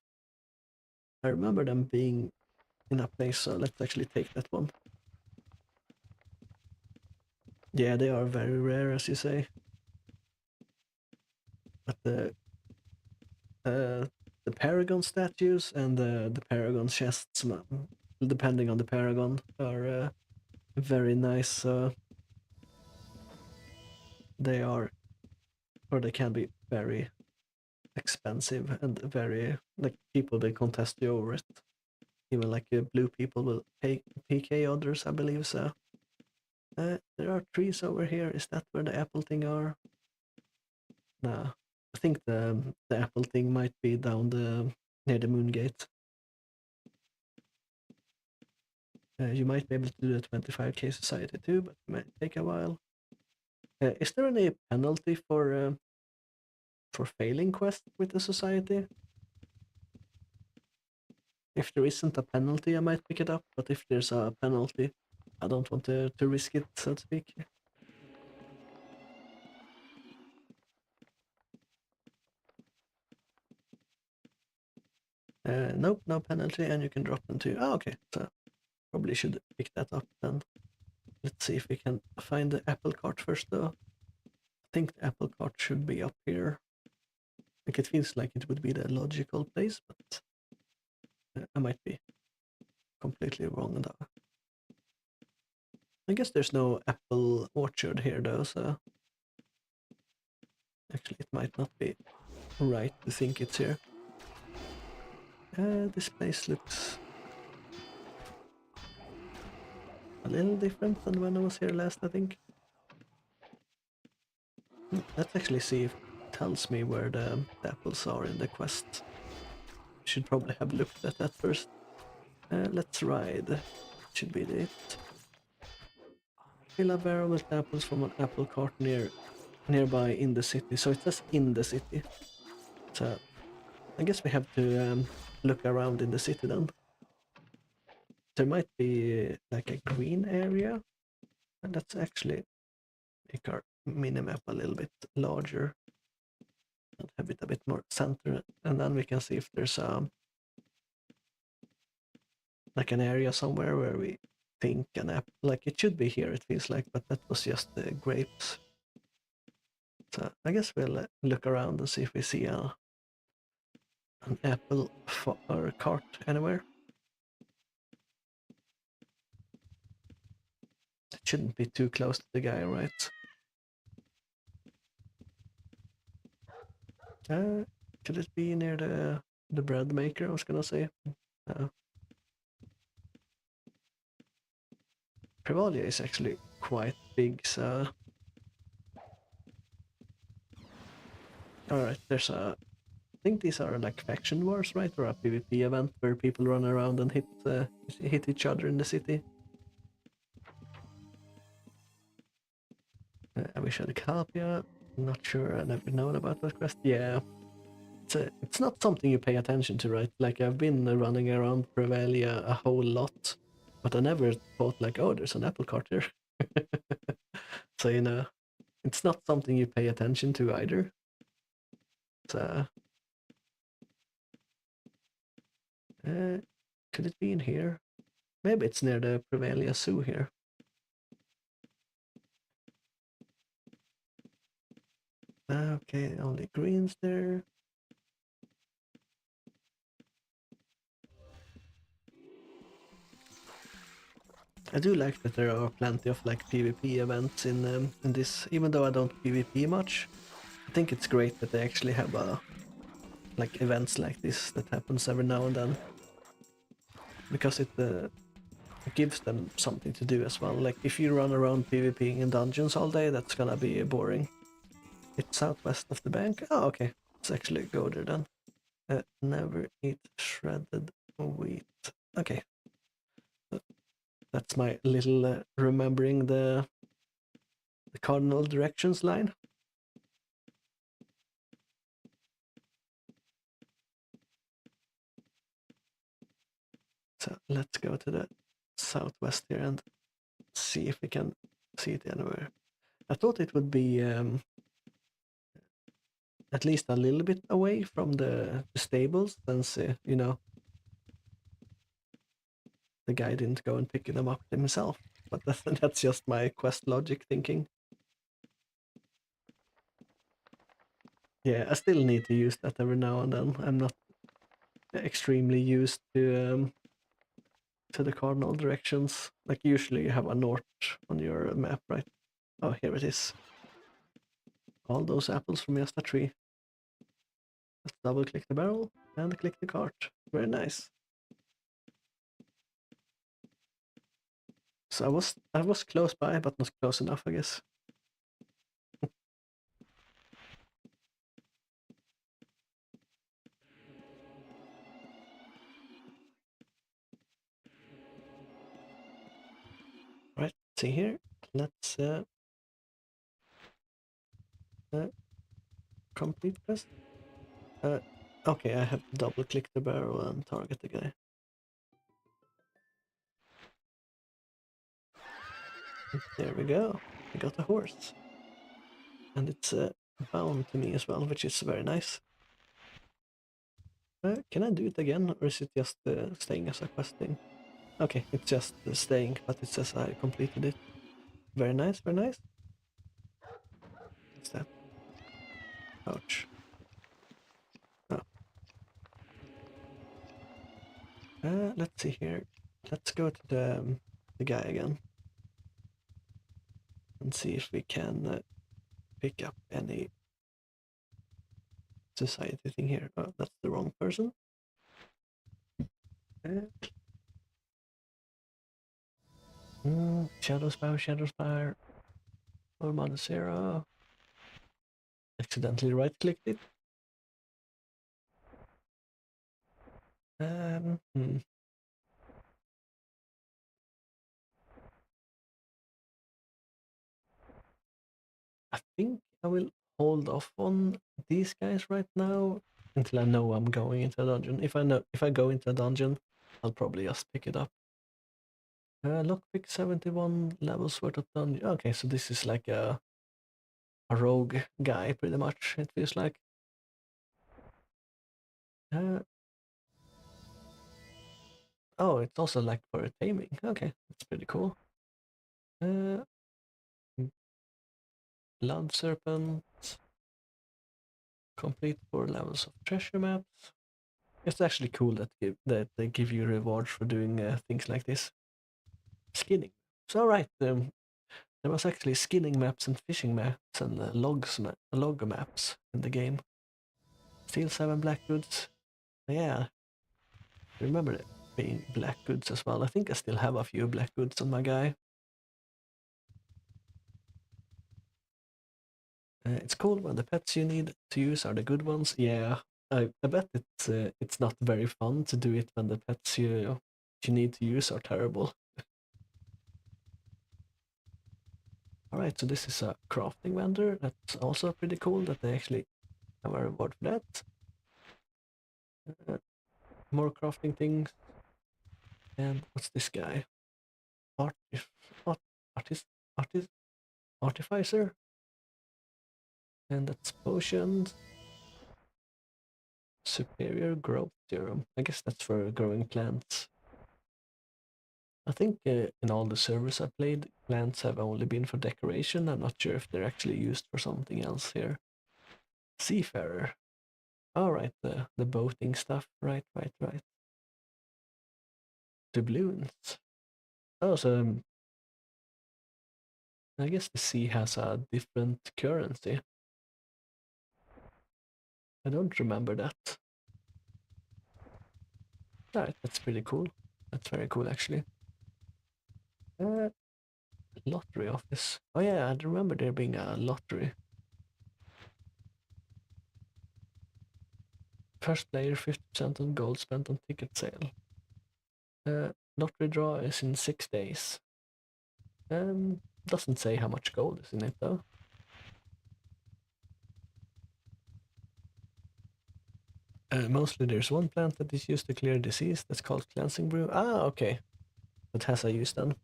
I remember them being in a place, so let's actually take that one. Yeah, they are very rare, as you say. But the paragon statues and the paragon chests, depending on the paragon, are very nice. They are, or they can be very expensive and very, like, people will contest you over it. Even like blue people will PK others, I believe so. There are trees over here. Is that where the apple thing are? No, I think the apple thing might be down near the moon gate. You might be able to do the 25k society too, but it might take a while. Is there any penalty for failing quest with the society? If there isn't a penalty, I might pick it up, but if there's a penalty, I don't want to risk it, so to speak. Nope, no penalty, and you can drop them too. Oh, okay, so probably should pick that up then. Let's see if we can find the apple cart first, though. I think the apple cart should be up here. Like, it feels like it would be the logical place, but I might be completely wrong though. I guess there's no apple orchard here though, so actually it might not be right to think it's here. This place looks a little different than when I was here last, I think. Let's actually see if it tells me where the apples are in the quest. Should probably have looked at that first. Let's ride. Should be it. Fill a barrel with apples from an apple cart nearby in the city. So it says in the city. So I guess we have to look around in the city then. There might be like a green area, and let's actually make our minimap a little bit larger and have it a bit more centered, and then we can see if there's like an area somewhere where we think an apple, like it should be here, it feels like, but that was just the grapes. So I guess we'll look around and see if we see an apple or cart anywhere. It shouldn't be too close to the guy, right? Could it be near the bread maker, I was gonna say? Privalia is actually quite big, so... Alright, there's I think these are like faction wars, right? Or a PvP event where people run around and hit each other in the city. I wish I could help you. Not sure, I never known about that quest. Yeah. It's not something you pay attention to, right? Like, I've been running around Privalia a whole lot, but I never thought like, oh, there's an apple cart here. So, you know, it's not something you pay attention to either. So, could it be in here? Maybe it's near the Privalia Zoo here. Okay, only greens there. I do like that there are plenty of like PvP events in this, even though I don't PvP much. I think it's great that they actually have like events like this that happens every now and then, because it gives them something to do as well. Like, if you run around PvPing in dungeons all day, that's gonna be boring. It's southwest of the bank. Oh, okay. Let's actually go there then. Never eat shredded wheat. Okay. That's my little remembering the cardinal directions line. So let's go to the southwest here and see if we can see it anywhere. I thought it would be at least a little bit away from the stables, since you know, the guy didn't go and pick them up himself. But that's just my quest logic thinking. Yeah, I still need to use that every now and then. I'm not extremely used to the cardinal directions. Like usually you have a north on your map, right? Oh, here it is. All those apples from just a tree. Let's double click the barrel and click the cart. Very nice. So I was close by, but not close enough, I guess. Right, see here. Let's complete quest. Okay, I have to double click the barrel and target the guy. There we go. I got a horse. And it's bound to me as well, which is very nice. Can I do it again, or is it just staying as a quest thing? Okay, it's just staying, but it says I completed it. Very nice, very nice. What's that? Ouch. Oh. Let's see here. Let's go to the guy again and see if we can pick up any society thing here. Oh, that's the wrong person. Shadow Spire. Normal 0. Accidentally right clicked it. Hmm. I think I will hold off on these guys right now until I know I'm going into a dungeon. If I go into a dungeon, I'll probably just pick it up. Lockpick 71 levels worth of dungeon. Okay, so this is like a rogue guy, pretty much, it feels like. Uh, oh, it's also like for taming. Okay, that's pretty cool. Uh, Blood Serpent. Complete 4 levels of treasure maps. It's actually cool that they give you rewards for doing things like this. Skinning. So right, there was actually skinning maps and fishing maps and log maps in the game. Steal 7 black goods. Yeah, I remember it being black goods as well. I think I still have a few black goods on my guy. It's cool when the pets you need to use are the good ones. Yeah, I bet it's not very fun to do it when the pets you need to use are terrible. Alright, so this is a crafting vendor. That's also pretty cool that they actually have a reward for that. More crafting things. And what's this guy? Artist, artist, artificer. And that's potions. Superior growth serum. I guess that's for growing plants. I think in all the servers I played, plants have only been for decoration. I'm not sure if they're actually used for something else here. Seafarer. Alright, the boating stuff. Right. Doubloons. Oh, so I guess the sea has a different currency. I don't remember that. Alright, that's pretty cool. That's very cool, actually. Uh, Lottery office. Oh yeah, I remember there being a lottery. First player 50% of gold spent on ticket sale. Lottery draw is in 6 days. Doesn't say how much gold is in it though. Mostly there's one plant that is used to clear disease that's called cleansing brew. Ah, okay. That has a use then.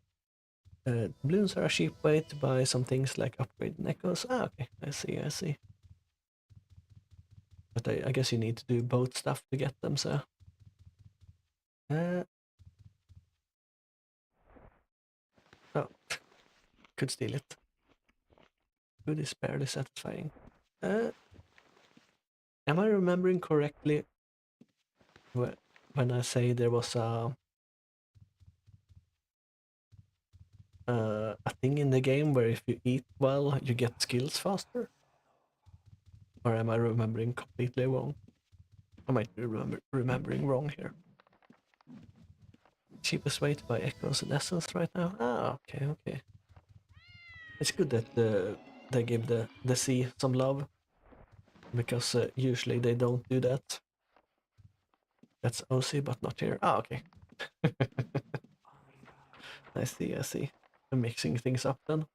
Balloons are a cheap way to buy some things like upgraded echoes. Ah, okay. I see. But I guess you need to do both stuff to get them, so... Oh, could steal it. Food is barely satisfying. Am I remembering correctly when I say there was a thing in the game where if you eat well, you get skills faster? Or am I remembering completely wrong? I might be remembering wrong here. Cheapest way to buy echoes and essence right now? Ah, okay. It's good that they give the sea some love, because usually they don't do that. That's OC, but not here. Ah, okay. I see. I'm mixing things up then.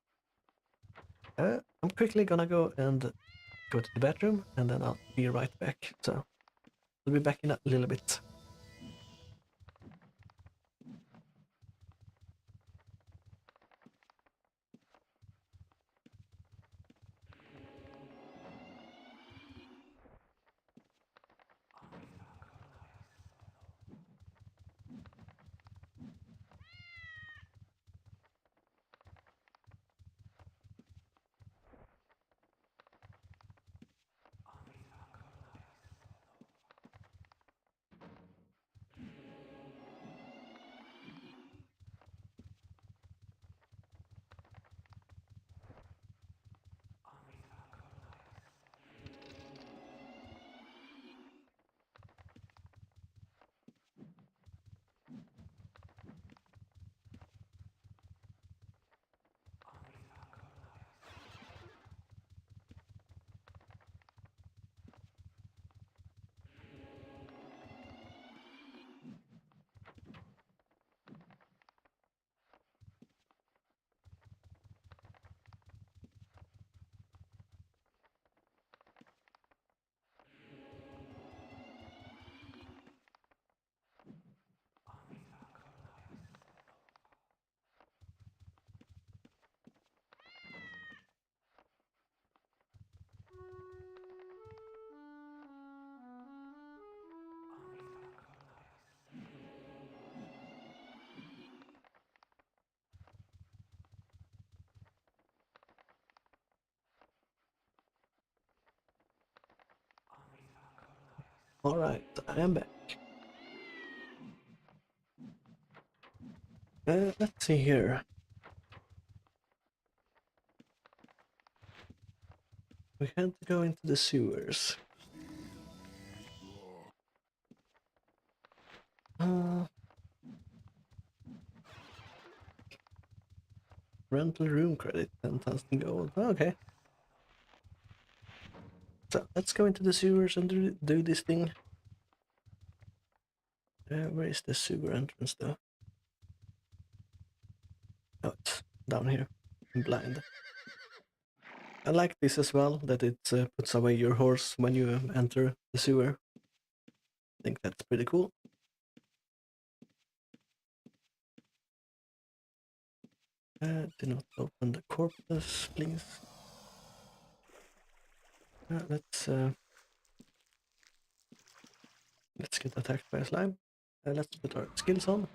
I'm quickly gonna go and go to the bathroom, and then I'll be right back. So I'll be back in a little bit. Alright, I am back. Let's see here. We had to go into the sewers. Rental room credit, 10,000 gold. Okay. So let's go into the sewers and do this thing. Where is the sewer entrance though? Oh, it's down here. I'm blind. I like this as well, that it puts away your horse when you enter the sewer. I think that's pretty cool. Do not open the corpus, please. Let's get attacked by a slime. Let's put our skills on.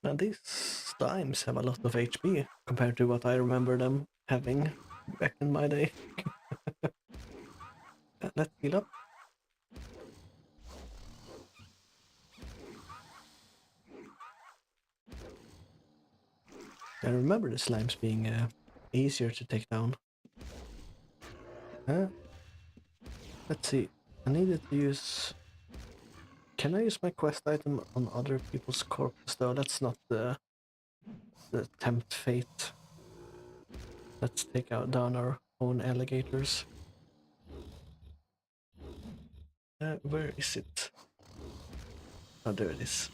And these slimes have a lot of HP compared to what I remember them having back in my day. Let's heal up. I remember the slimes being easier to take down. Let's see. I needed to use... Can I use my quest item on other people's corpses though? That's not the tempt fate. let's take down our own alligators. Where is it? Oh, there it is.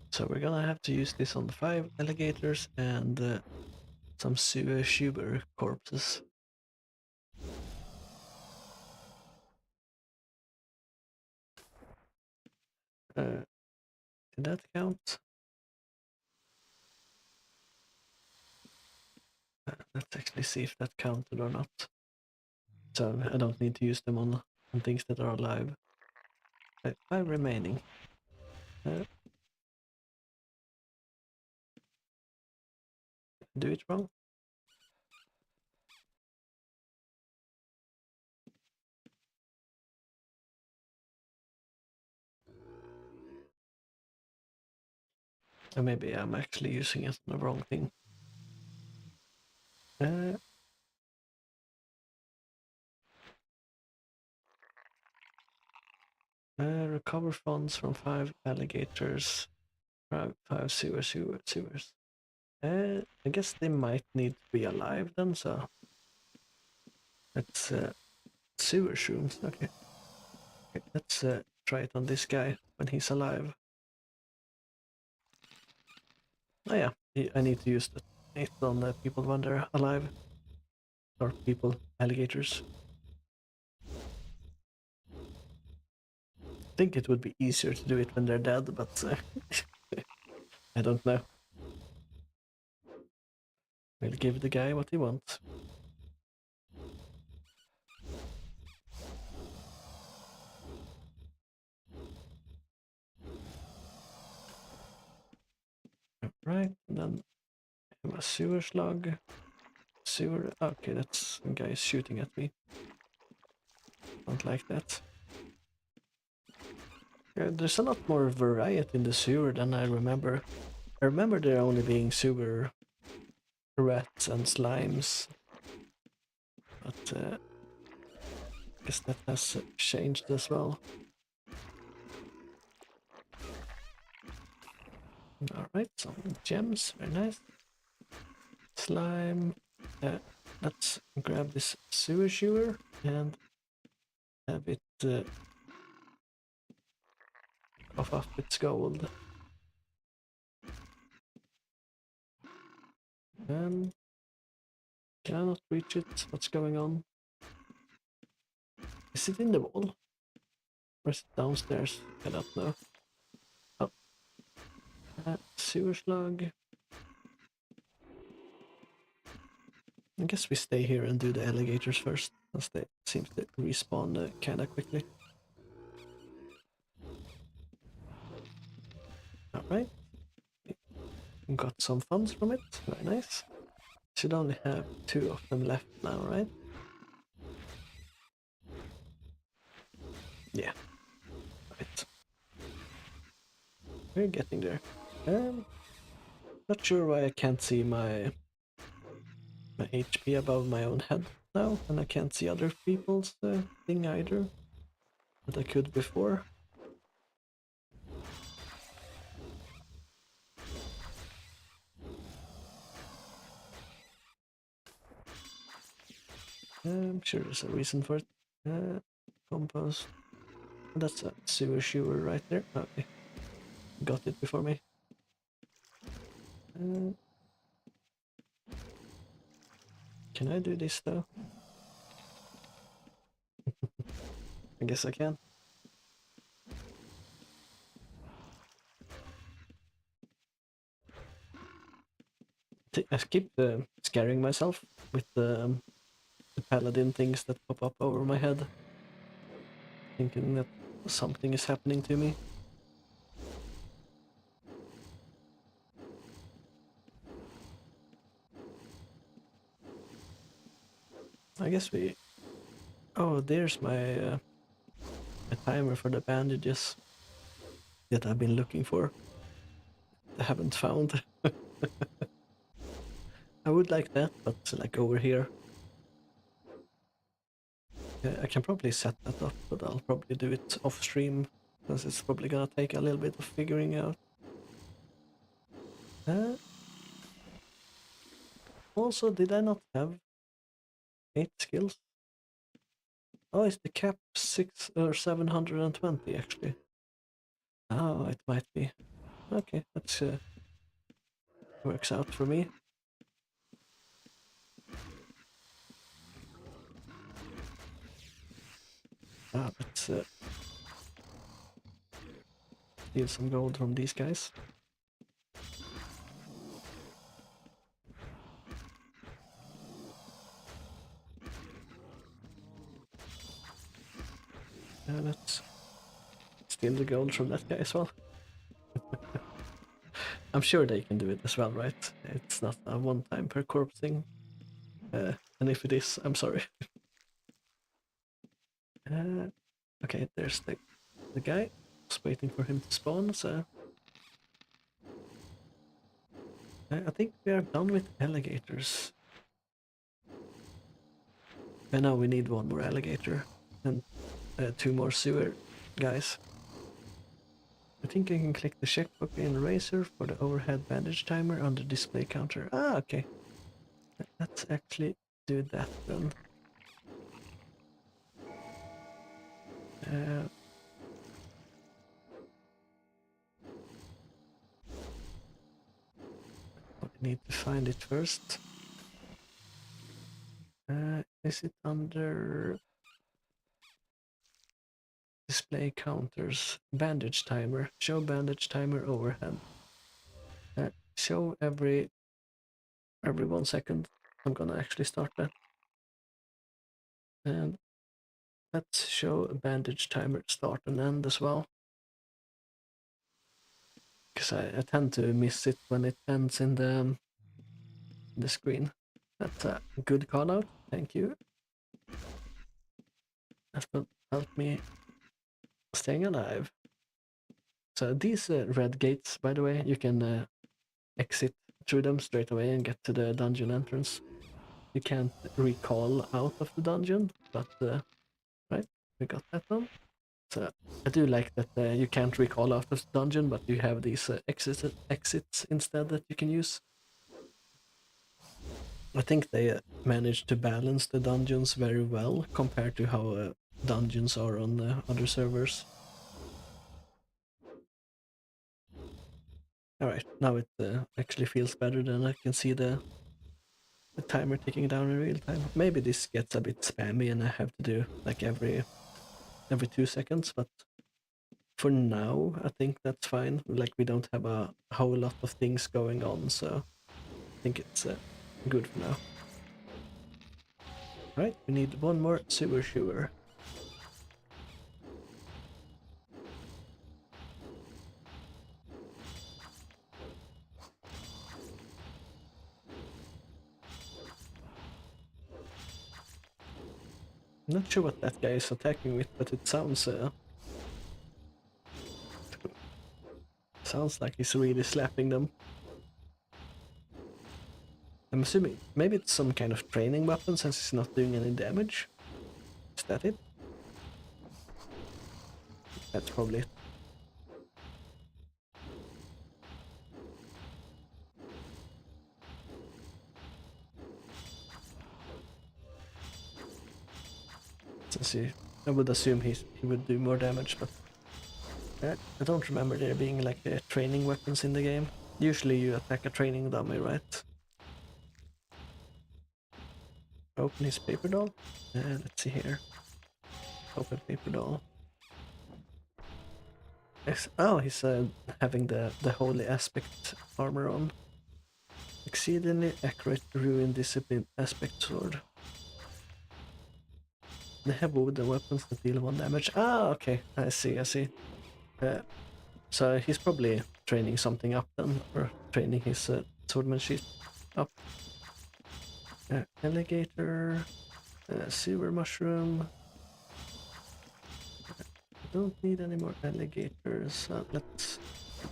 So we're gonna have to use this on the 5 alligators and some sewer shuber corpses. Did that count? Let's actually see if that counted or not. So I don't need to use them on things that are alive. 5 remaining. Do it wrong? Or maybe I'm actually using it on the wrong thing. Recover funds from 5 alligators, 5 sewers. I guess they might need to be alive then, so let's sewer shrooms. Okay, let's try it on this guy when he's alive. Oh yeah, I need to use it on the people when they're alive. Or people, alligators. I think it would be easier to do it when they're dead, but I don't know. We'll give the guy what he wants. Right, and then I have a sewer slug. Sewer. Okay, that's a guy shooting at me. Don't like that. Yeah, there's a lot more variety in the sewer than I remember. I remember there only being sewer rats and slimes, but I guess that has changed as well. Alright, some gems, very nice. Slime. Let's grab this sewer shuer and have it cough up its gold. Can I not reach it? What's going on? Is it in the wall? Or is it downstairs? I don't know. Oh. Sewer slug. I guess we stay here and do the alligators first, as they seem to respawn kinda quickly. Alright. Got some funds from it, very nice. Should only have 2 of them left now, right? Yeah. Right. We're getting there. Not sure why I can't see my HP above my own head now, and I can't see other people's thing either, but I could before. I'm sure there's a reason for it. Compost. That's a sewer shuer right there. Okay. Got it before me. Can I do this though? I guess I can. I keep scaring myself with the paladin things that pop up over my head, thinking that something is happening to me. I guess we... Oh, there's my a timer for the bandages that I've been looking for. I haven't found. I would like that, but like over here. I can probably set that up, but I'll probably do it off stream, because it's probably gonna take a little bit of figuring out. Also, did I not have 8 skills? Oh, it's the cap 6 or 720 actually. Oh, it might be. Okay, that's works out for me. Let's steal some gold from these guys. Let's steal the gold from that guy as well. I'm sure they can do it as well, right? It's not a one-time per corpse thing. And if it is, I'm sorry. Okay, there's the guy. Just waiting for him to spawn, so... I think we are done with alligators. And now we need one more alligator and 2 more sewer guys. I think I can click the checkbook in Razer for the overhead bandage timer on the display counter. Ah, okay. Let's actually do that then. I need to find it first. Is it under display counters? Bandage timer. Show bandage timer overhead. Show every 1 second. I'm gonna actually start that. And let's show a bandage timer start and end as well. Because I tend to miss it when it ends in the screen. That's a good call out. Thank you. That will help me staying alive. So these red gates, by the way, you can exit through them straight away and get to the dungeon entrance. You can't recall out of the dungeon, but right, we got that done. So I do like that you can't recall out of the dungeon, but you have these exits instead that you can use. I think they managed to balance the dungeons very well compared to how dungeons are on other servers. Alright, now it actually feels better than I can see the timer ticking down in real time. Maybe this gets a bit spammy and I have to do like every 2 seconds, but for now I think that's fine. Like we don't have a whole lot of things going on, so I think it's good for now. Right, we need one more sewer shoer. I'm not sure what that guy is attacking with, but it sounds sounds like he's really slapping them. I'm assuming maybe it's some kind of training weapon since it's not doing any damage. Is that it? That's probably it. Since I would assume he would do more damage, but I don't remember there being like training weapons in the game. Usually you attack a training dummy, right? Open his paper doll. Let's see here. Open paper doll. Oh, he's having the holy aspect armor on. Exceedingly accurate ruin discipline aspect sword. They have wooden weapons that deal 1 damage. Ah, okay. I see. So he's probably training something up then, or training his swordsmanship up. Alligator, sewer mushroom. Don't need any more alligators. Let's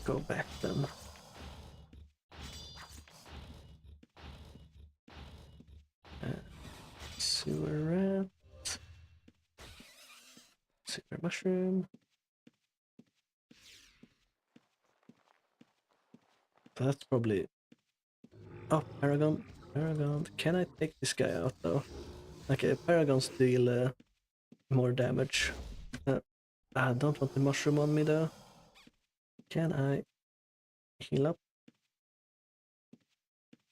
go back then. Sewer rat. Sanctuary Mushroom. That's probably... Oh, Paragon. Paragon. Can I take this guy out though? Okay, Paragons deal more damage. I don't want the mushroom on me though. Can I heal up?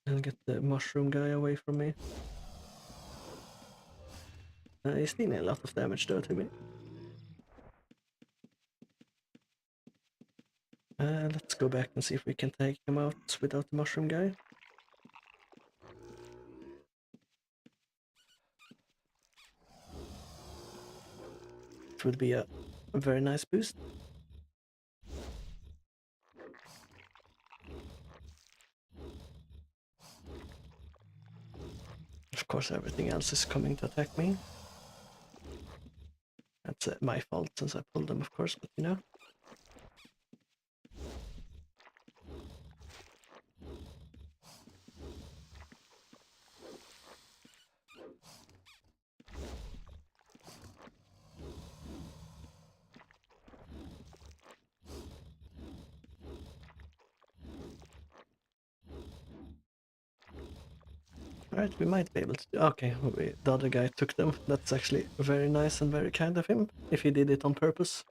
And get the mushroom guy away from me. He's dealing a lot of damage though to me. Let's go back and see if we can take him out without the mushroom guy. It would be a very nice boost. Of course, everything else is coming to attack me. That's my fault since I pulled them, of course, but you know. Alright, we might be able to... Okay, the other guy took them. That's actually very nice and very kind of him, if he did it on purpose.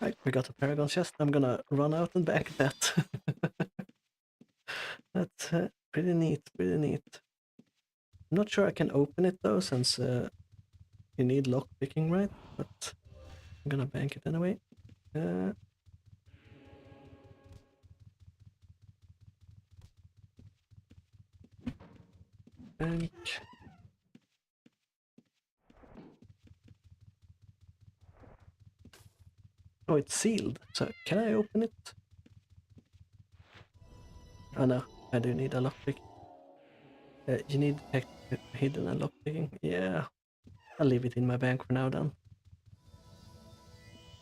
Right, we got a Paragon chest. I'm gonna run out and back that. That's pretty neat, pretty neat. I'm not sure I can open it though, since you need lock picking, right? But I'm gonna bank it anyway. Bank. Oh, it's sealed. So can I open it? Oh no, I do need a lockpick. You need hidden and lockpicking. Yeah, I'll leave it in my bank for now then.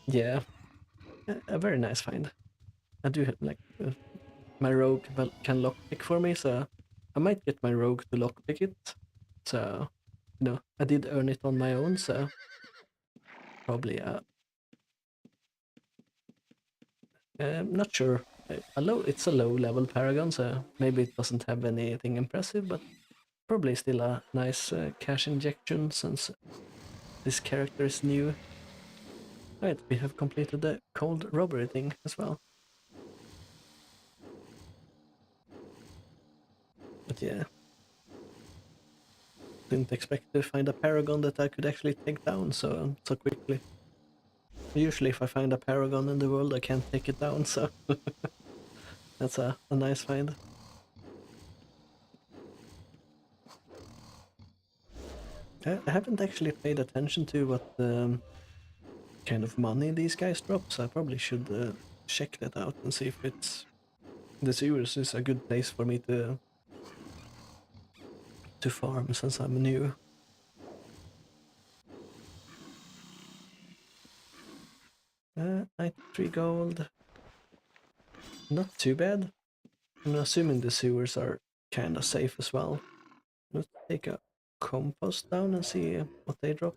Yeah, a very nice find. I do have, like, my rogue can lockpick for me, so I might get my rogue to lockpick it. So, you know, I did earn it on my own, so probably I'm not sure. It's a low level Paragon, so maybe it doesn't have anything impressive, but probably still a nice cash injection since this character is new. Right, we have completed the cold robbery thing as well. But yeah, didn't expect to find a Paragon that I could actually take down so quickly. Usually if I find a Paragon in the world I can't take it down, so that's a nice find. I haven't actually paid attention to what kind of money these guys drop, so I probably should check that out and see if it's... The sewers is a good place for me to farm since I'm new. 93 gold. Not too bad. I'm assuming the sewers are kinda safe as well. Let's take a compost down and see what they drop.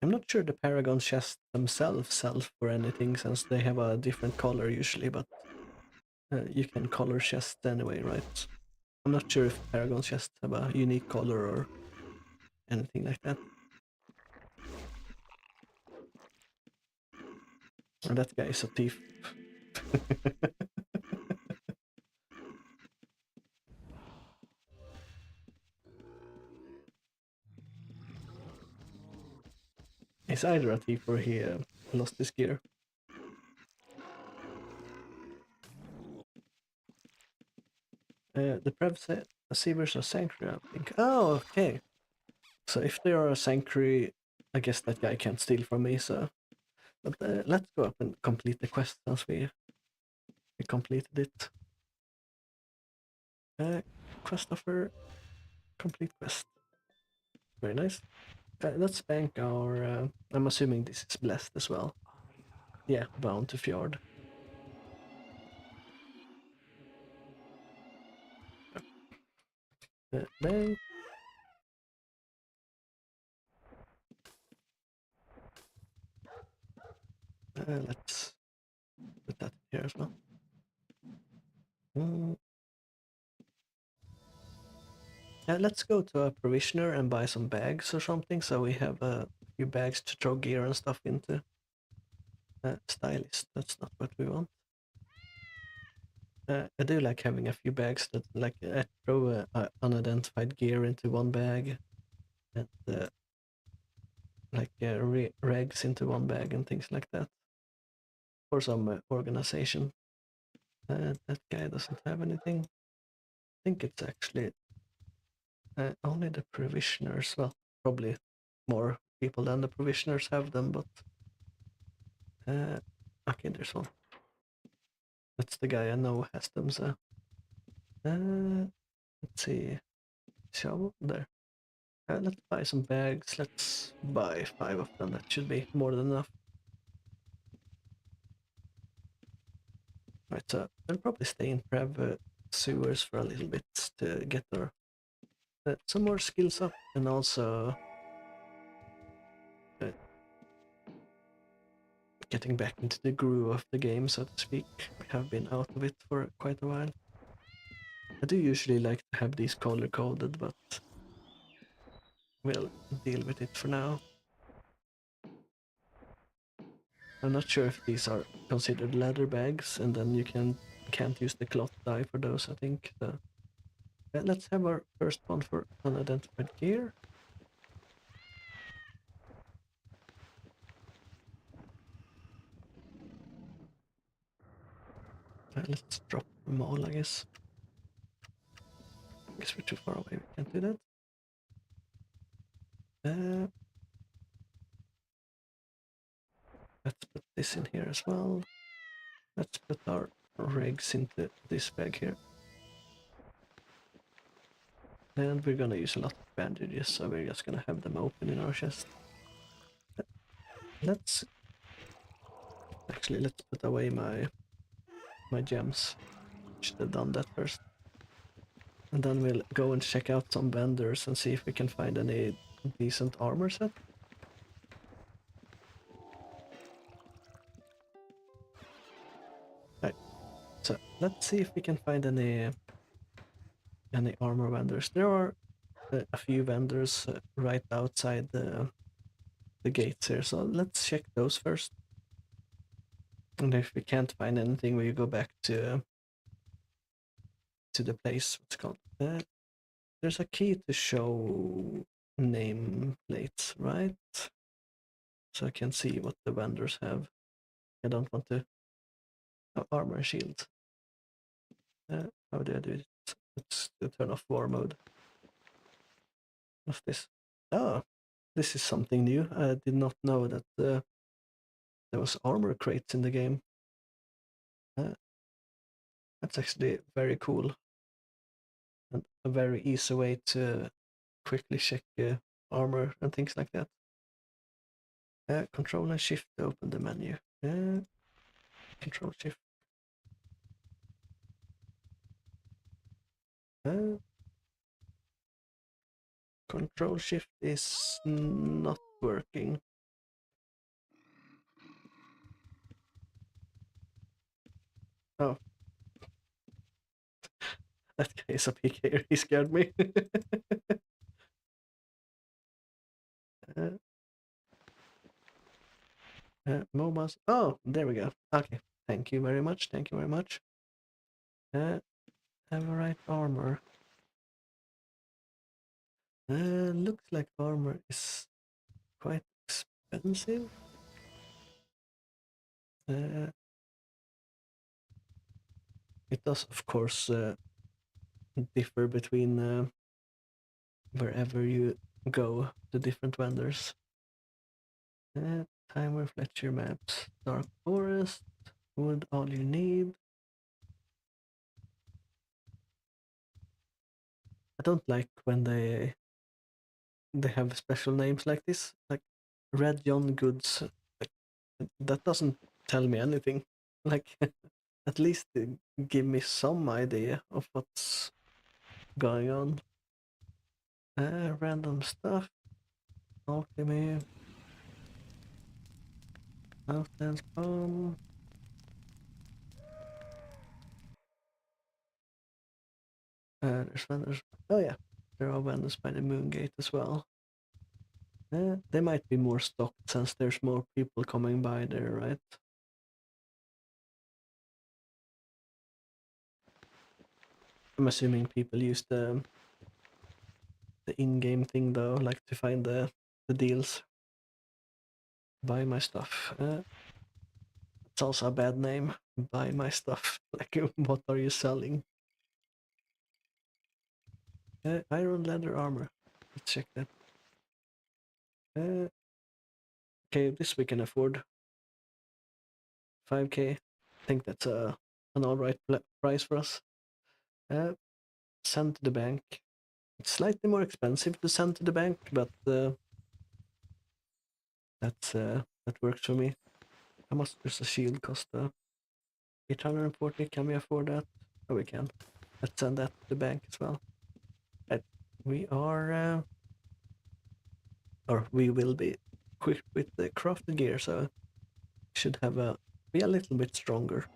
I'm not sure the Paragon chests themselves sell for anything since they have a different color usually, but you can color chests anyway, right? I'm not sure if Paragon chests have a unique color or anything like that. Or that guy is a thief. He's either a thief or he lost his gear. The Prevsevers are Sanctuary, I think. Oh, okay. So if they are a Sanctuary, I guess that guy can't steal from me, so... But let's go up and complete the quest since we completed it. Quest offer, complete quest. Very nice. Let's bank our. I'm assuming this is blessed as well. Yeah, bound to Fjord. Bank. Let's put that here as well. Mm. Let's go to a provisioner and buy some bags or something, so we have a few bags to throw gear and stuff into. Stylist, that's not what we want. I do like having a few bags that, like, I throw unidentified gear into one bag, and like regs into one bag and things like that for some organization. That guy doesn't have anything. I think it's actually only the provisioners. Well, probably more people than the provisioners have them, but okay, there's one. That's the guy I know has them. So let's see, shovel there. Let's buy some bags. Let's buy 5 of them. That should be more than enough. Right, so they'll probably stay in Prev sewers for a little bit to get their some more skills up, and also uh, getting back into the groove of the game, so to speak. We have been out of it for quite a while. I do usually like to have these color coded, but we'll deal with it for now. I'm not sure if these are considered leather bags, and then you can't use the cloth dye for those, I think. So let's have our first one for unidentified gear. Let's drop them all, I guess. I guess we're too far away, we can't do that. Let's put this in here as well. Let's put our rigs into this bag here. And we're gonna use a lot of bandages, so we're just gonna have them open in our chest. Let's put away my gems. Should have done that first. And then we'll go and check out some vendors and see if we can find any decent armor set. Right. So let's see if we can find any armor vendors. There are a few vendors right outside the gates here, so let's check those first. And if we can't find anything, we go back to the place. What's it called? There's a key to show nameplates, right? So I can see what the vendors have. I don't want to have armor and shield. How do I do it? Let's turn off war mode. What's this? Oh, this is something new. I did not know that there was armor crates in the game. That's actually very cool, and a very easy way to quickly check armor and things like that. Control and shift to open the menu. Control shift. Control shift is not working. Oh, that guy is a PK. He scared me. MOBAs. Oh, there we go. Okay. Thank you very much. Thank you very much. Have a right armor. Looks like armor is quite expensive. It does, of course, differ between wherever you go, the different vendors. Timer, Fletcher maps, Dark Forest, wood, all you need. I don't like when they they have special names like this, like Red John Goods. Like, that doesn't tell me anything. Like, at least give me some idea of what's going on. Random stuff. Ultima. Outlands bomb. There's vendors. Oh yeah, there are vendors by the Moon Gate as well. They might be more stocked since there's more people coming by there, right? I'm assuming people use the in-game thing though, like to find the deals. Buy my stuff. It's also a bad name. Buy my stuff. Like, what are you selling? Iron leather armor. Let's check that. Okay, this we can afford. 5k. I think that's an alright price for us. Send to the bank. It's slightly more expensive to send to the bank, but that works for me. How much does a shield cost? 840. Can we afford that? Oh, we can. Let's send that to the bank as well. We are, or we will be equipped with the crafted gear, so should have be a little bit stronger,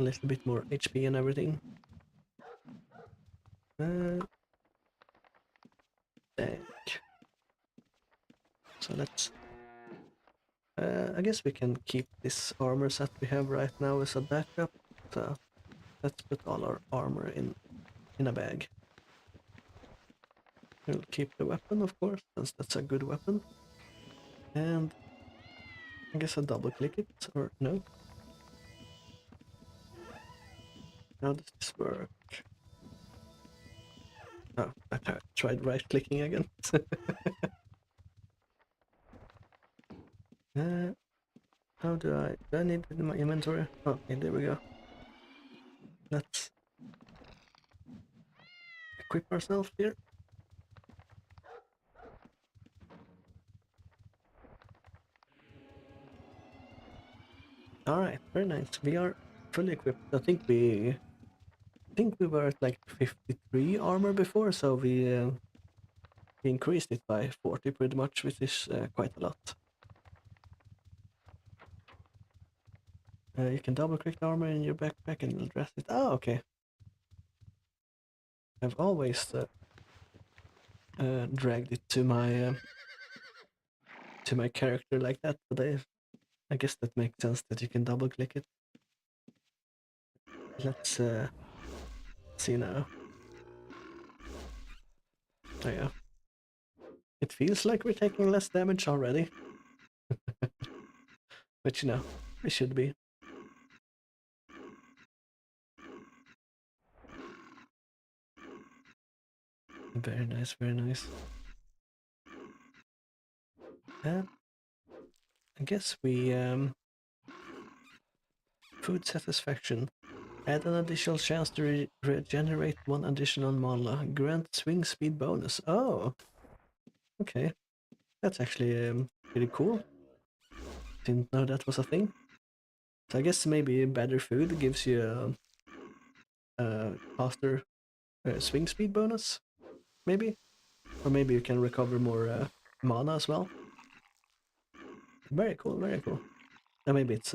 a little bit more HP and everything. Bank. So let's. I guess we can keep this armor set we have right now as a backup. So let's put all our armor in a bag. We'll keep the weapon, of course, since that's a good weapon. And I guess I'll double click it, or no? How does this work? Oh, I tried right clicking again. How do I need it in my inventory? Oh, okay, there we go. Let's equip ourselves here. Alright, very nice. We are fully equipped. I think we were at like 53 armor before, so we increased it by 40 pretty much, which is quite a lot. You can double click the armor in your backpack and address it. Oh, okay. I've always dragged it to my character like that, but I guess that makes sense that you can double click it. Let's see now. Oh yeah. It feels like we're taking less damage already. But you know, we should be. Very nice, very nice. I guess we food satisfaction. Add an additional chance to regenerate one additional mana. Grant swing speed bonus. Oh, okay. That's actually pretty cool. Didn't know that was a thing. So I guess maybe better food gives you a faster swing speed bonus, maybe? Or maybe you can recover more mana as well. Very cool, very cool. And maybe it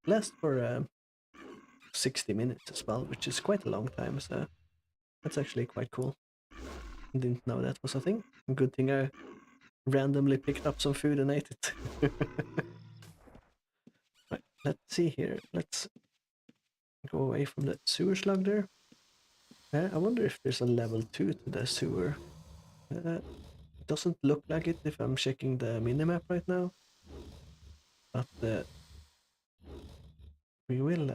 lasts for 60 minutes as well, which is quite a long time, so that's actually quite cool. Didn't know that was a thing. Good thing I randomly picked up some food and ate it. Right, let's see here. Let's go away from the sewer slug there. I wonder if there's a level 2 to the sewer. It doesn't look like it if I'm checking the minimap right now. But we will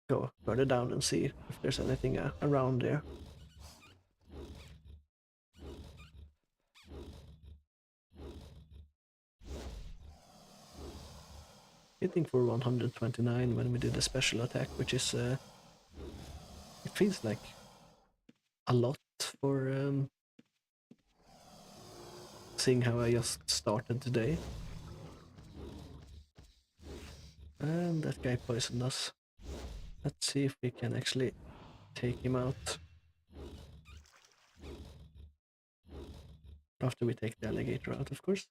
go further down and see if there's anything around there. Hitting for 129 when we did a special attack, which is it feels like a lot for seeing how I just started today. And that guy poisoned us. Let's see if we can actually take him out. After we take the alligator out, of course.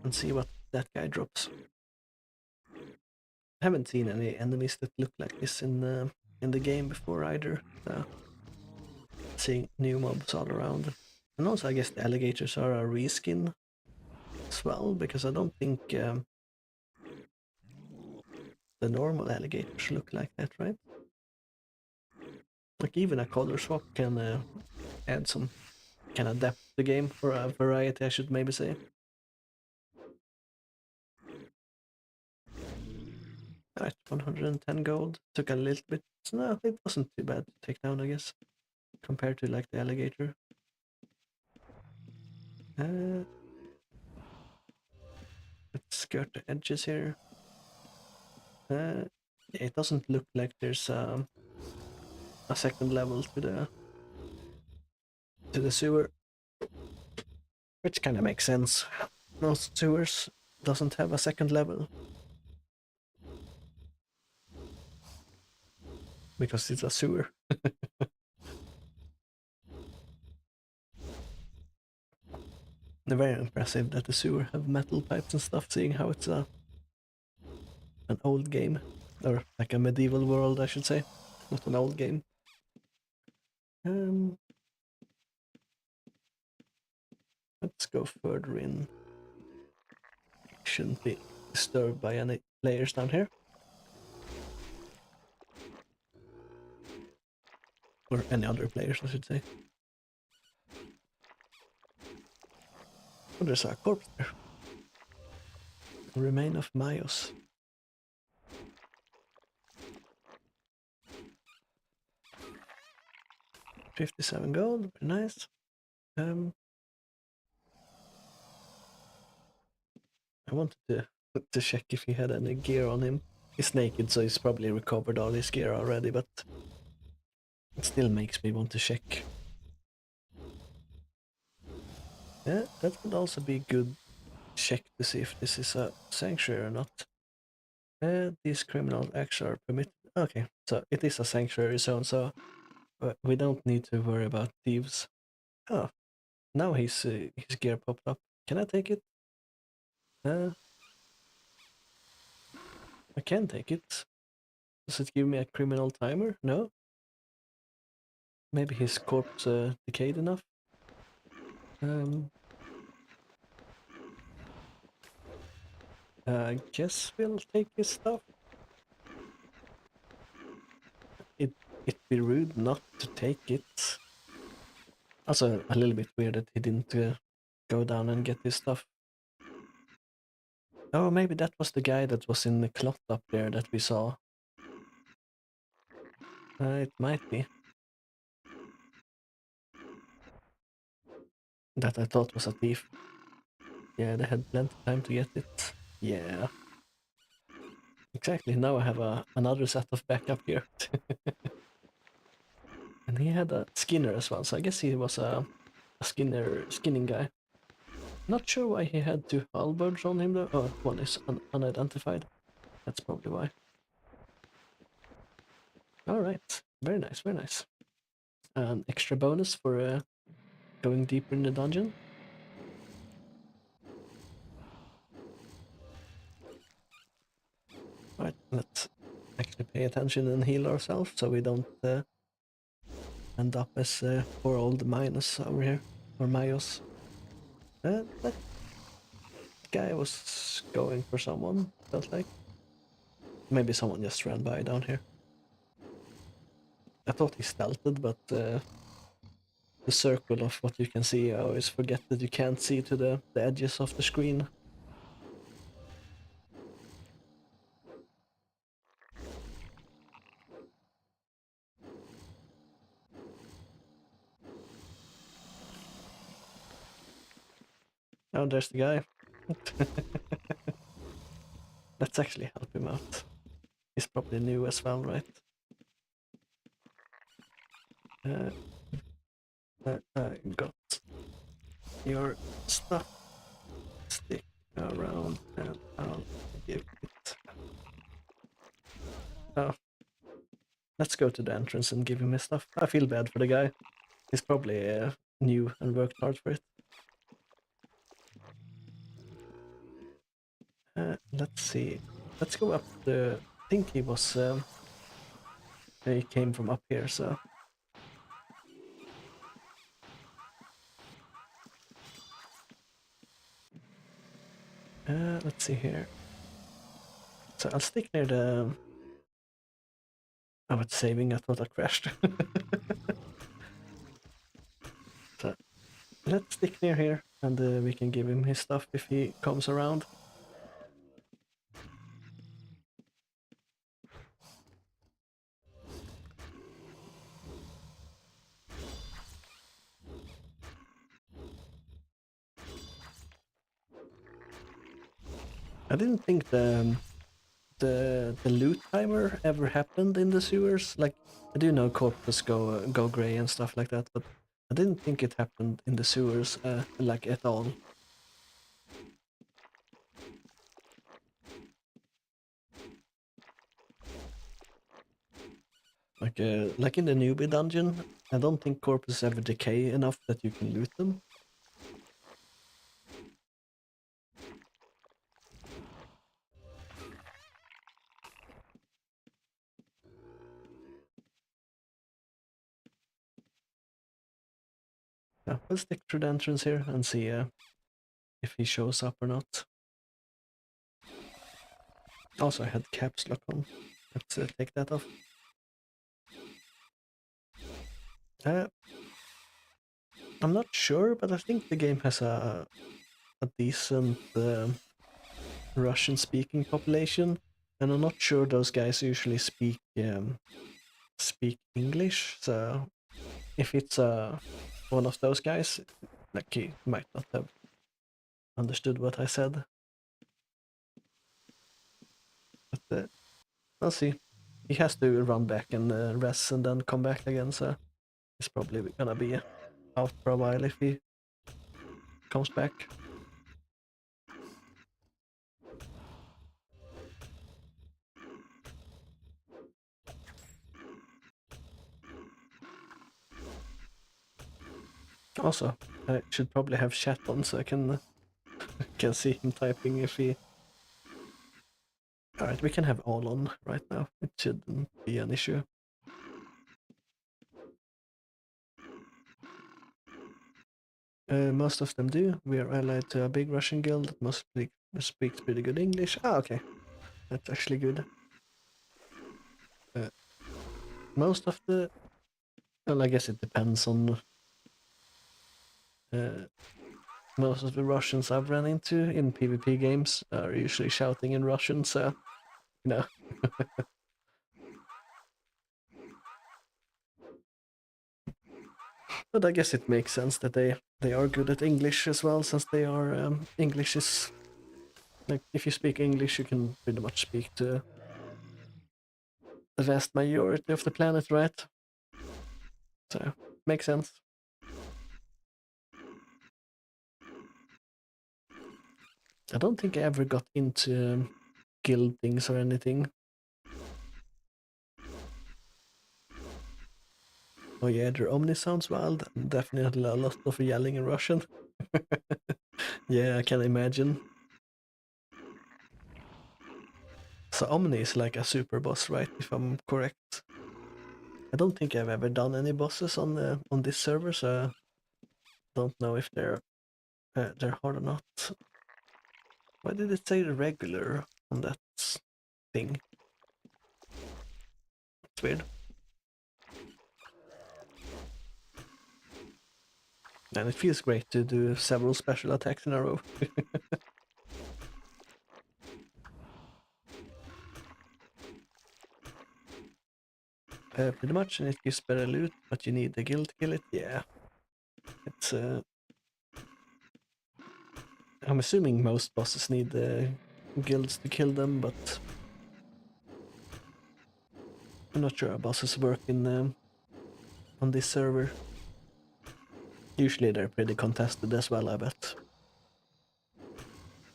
And see what that guy drops. I haven't seen any enemies that look like this in the game before either. Seeing new mobs all around. And also I guess the alligators are a reskin as well, because I don't think the normal alligators look like that, right? Like even a color swap can add some, can adapt the game for a variety, I should maybe say. Alright, 110 gold. Took a little bit. No, it wasn't too bad to take down, I guess, compared to like the alligator. Let's skirt the edges here. Yeah, it doesn't look like there's a second level to the sewer, which kind of makes sense. Most sewers doesn't have a second level because it's a sewer. They're very impressive that the sewer have metal pipes and stuff, seeing how it's an old game, or like a medieval world, I should say, not an old game. Let's go further in. Shouldn't be disturbed by any players down here. Or any other players, I should say. Oh, there's a corpse there. A remain of Mayos. 57 gold, very nice. I wanted to check if he had any gear on him. He's naked, so he's probably recovered all his gear already, but it still makes me want to check. Yeah, that would also be a good check to see if this is a sanctuary or not. These criminal acts are permitted. Okay, so it is a sanctuary zone, so we don't need to worry about thieves. Oh, now his gear popped up. Can I take it? I can take it. Does it give me a criminal timer? No? Maybe his corpse decayed enough? I guess we'll take his stuff. It'd be rude not to take it. Also, a little bit weird that he didn't go down and get his stuff. Oh, maybe that was the guy that was in the cloth up there that we saw. It might be. That I thought was a thief. Yeah, they had plenty of time to get it. Yeah. Exactly, now I have another set of backup here. And he had a skinner as well, so I guess he was a skinning guy. Not sure why he had two halberds on him though. Oh, one is unidentified. That's probably why. Alright, very nice, very nice. An extra bonus for going deeper in the dungeon. Alright, let's actually pay attention and heal ourselves so we don't end up as poor old Minus over here, or Mayos. That guy was going for someone, felt like. Maybe someone just ran by down here. I thought he stealthed, but the circle of what you can see, I always forget that you can't see to the edges of the screen. Oh, there's the guy. Let's actually help him out. He's probably new as well, right? I got your stuff. Stick around and I'll give it. Oh, let's go to the entrance and give him his stuff. I feel bad for the guy. He's probably new and worked hard for it. Let's see. Let's go up the. I think he was. He came from up here, so. Let's see here. So I'll stick near the. Oh, it's saving. I thought I crashed. So let's stick near here, and we can give him his stuff if he comes around. I didn't think the loot timer ever happened in the sewers. Like, I do know corpses go gray and stuff like that, but I didn't think it happened in the sewers like at all. Like in the newbie dungeon, I don't think corpses ever decay enough that you can loot them. Yeah, we'll stick through the entrance here and see if he shows up or not. Also, I had caps lock on. Let's take that off. I'm not sure, but I think the game has a decent Russian-speaking population, and I'm not sure those guys usually speak English. So if it's one of those guys, like he might not have understood what I said. But I'll see. He has to run back and rest and then come back again, so he's probably gonna be out for a while if he comes back. Also, I should probably have chat on so I can see him typing if he. Alright, we can have all on right now. It shouldn't be an issue. Most of them do. We are allied to a big Russian guild that must speaks pretty good English. Ah, okay. That's actually good. Most of the... Well, I guess it depends on... most of the Russians I've run into in PvP games are usually shouting in Russian, so... You know. But I guess it makes sense that they are good at English as well, since they are... English is... Like, if you speak English, you can pretty much speak to the vast majority of the planet, right? So, makes sense. I don't think I ever got into guild things or anything. Oh yeah, their Omni sounds wild. Definitely a lot of yelling in Russian. Yeah, I can imagine. So Omni is like a super boss, right? If I'm correct. I don't think I've ever done any bosses on this server, so I don't know if they're hard or not. Why did it say regular on that thing? It's weird. And it feels great to do several special attacks in a row. Pretty much, and it gives better loot, but you need the guild to kill it. Yeah, it's. I'm assuming most bosses need the guilds to kill them, but I'm not sure how bosses work in on this server. Usually they're pretty contested as well, I bet.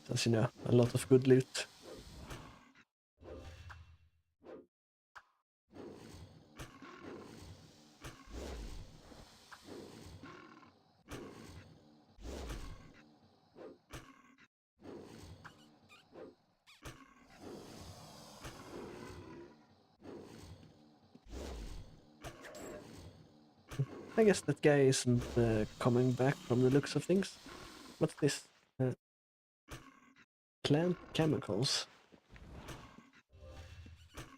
Since, you know, a lot of good loot. I guess that guy isn't coming back from the looks of things. What's this? Plant chemicals.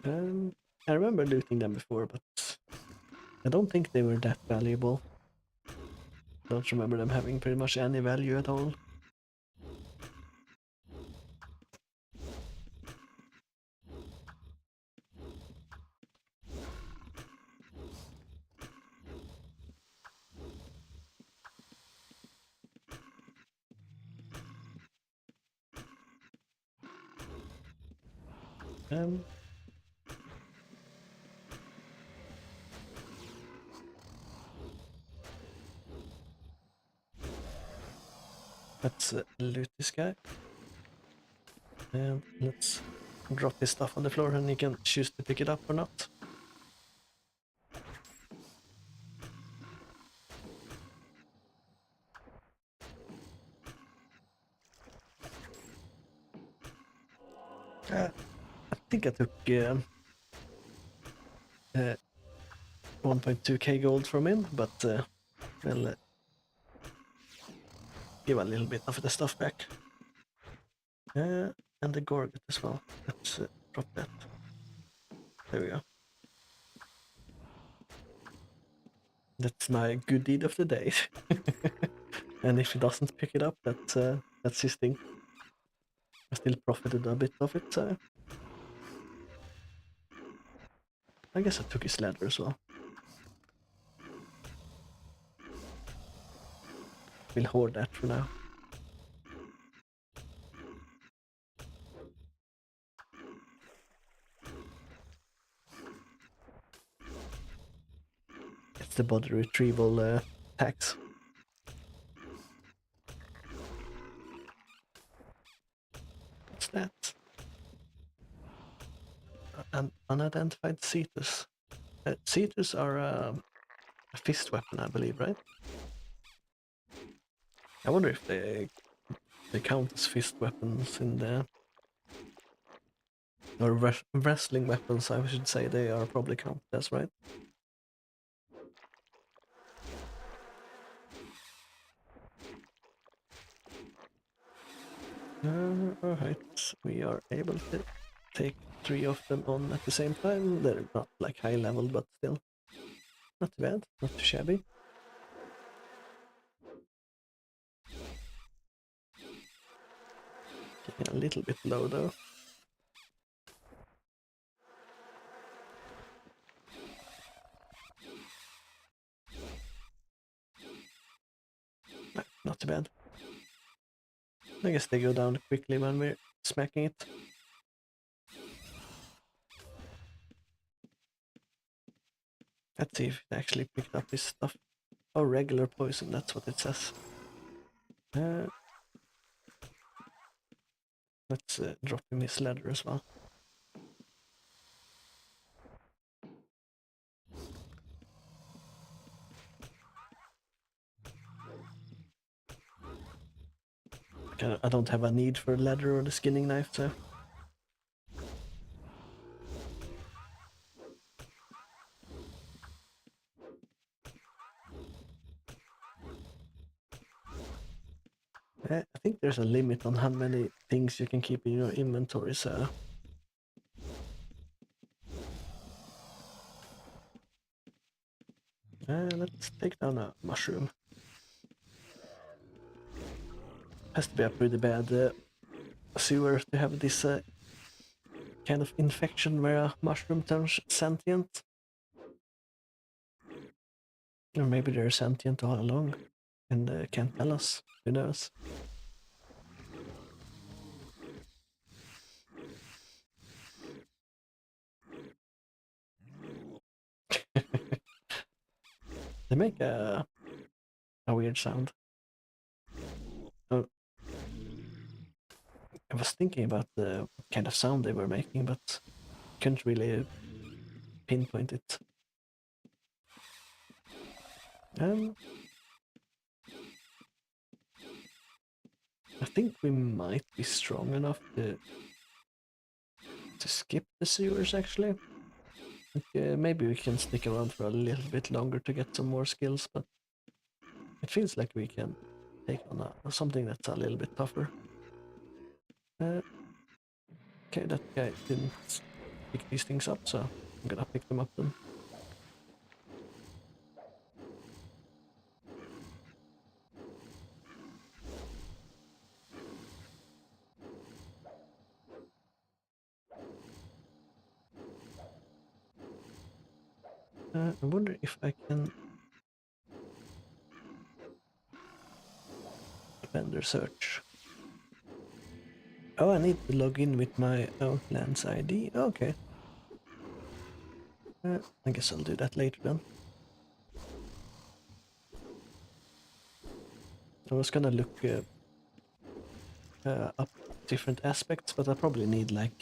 I remember looting them before, but I don't think they were that valuable. Don't remember them having pretty much any value at all. Um, let's loot this guy. And let's drop his stuff on the floor and he can choose to pick it up or not. I think I took 1.2k gold from him, but we'll give a little bit of the stuff back. And the Gorget as well. Let's drop that. There we go. That's my good deed of the day. And if he doesn't pick it up, that's his thing. I still profited a bit of it, so I guess I took his ladder as well. We'll hoard that for now. It's the body retrieval tax. What's that? An unidentified cetus. Cetus are a fist weapon, I believe, right? I wonder if they count as fist weapons in the... Or wrestling weapons, I should say. They are probably counted as, right? Alright, we are able to take 3 of them on at the same time. They're not like high level, but still not too bad, not too shabby. Getting a little bit low though. Not too bad. I guess they go down quickly when we're smacking it. Let's see if it actually picked up his stuff. Oh, regular poison, that's what it says. Let's drop him his ladder as well. I don't have a need for a ladder or the skinning knife, so... I think there's a limit on how many things you can keep in your inventory, so... let's take down a mushroom. Has to be a pretty bad sewer to have this kind of infection where a mushroom turns sentient. Or maybe they're sentient all along and can't tell us. Who knows? They make a weird sound. Oh, I was thinking about the kind of sound they were making, but couldn't really pinpoint it. Um, I think we might be strong enough to skip the sewers actually. Maybe we can stick around for a little bit longer to get some more skills, but it feels like we can take on something that's a little bit tougher. Okay, that guy didn't pick these things up, so I'm gonna pick them up then. I wonder if I can vendor search. Oh, I need to log in with my Outlands ID. Okay. I guess I'll do that later then. I was gonna look up different aspects, but I probably need like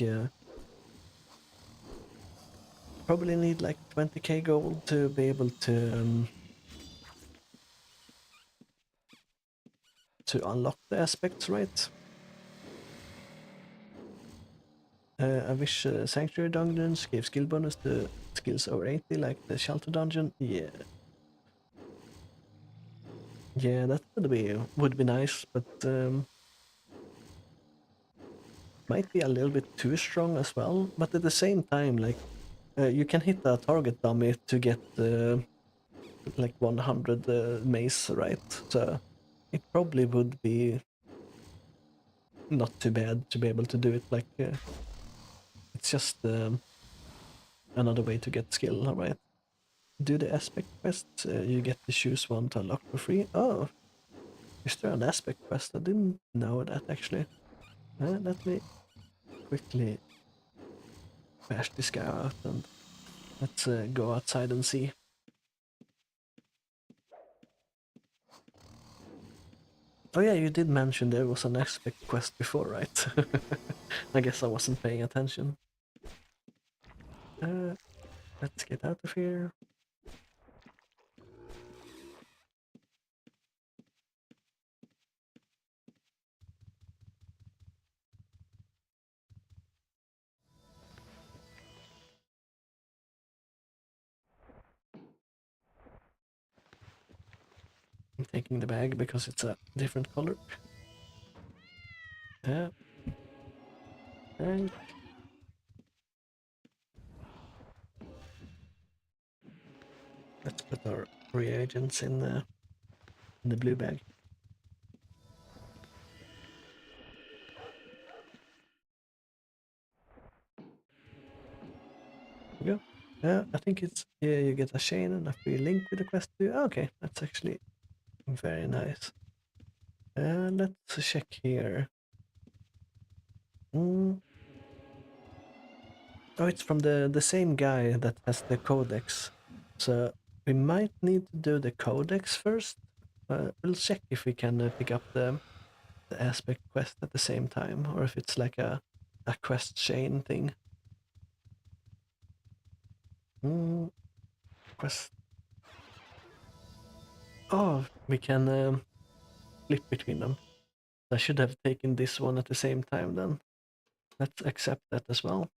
20k gold to be able to unlock the aspects, right? I wish Sanctuary Dungeons gave skill bonus to skills over 80, like the Shelter Dungeon. Yeah. Yeah, that would be nice, but might be a little bit too strong as well. But at the same time, like you can hit a target dummy to get like 100 mace, right? So it probably would be not too bad to be able to do it. Like it's just another way to get skill, right? Do the aspect quest. You get to choose one to unlock for free. Oh, is there an aspect quest? I didn't know that actually. Let me quickly bash this guy out and let's go outside and see. Oh yeah, you did mention there was an aspect quest before, right? I guess I wasn't paying attention. Let's get out of here. I'm taking the bag because it's a different color. And let's put our reagents in the blue bag. There we go. I think it's you get a chain and a free link with the quest too. Okay, that's actually very nice. Let's check here. Mm. Oh, it's from the same guy that has the codex. So we might need to do the codex first. We'll check if we can pick up the aspect quest at the same time, or if it's like a quest chain thing. Quest. Oh, we can flip between them. I should have taken this one at the same time then. Let's accept that as well.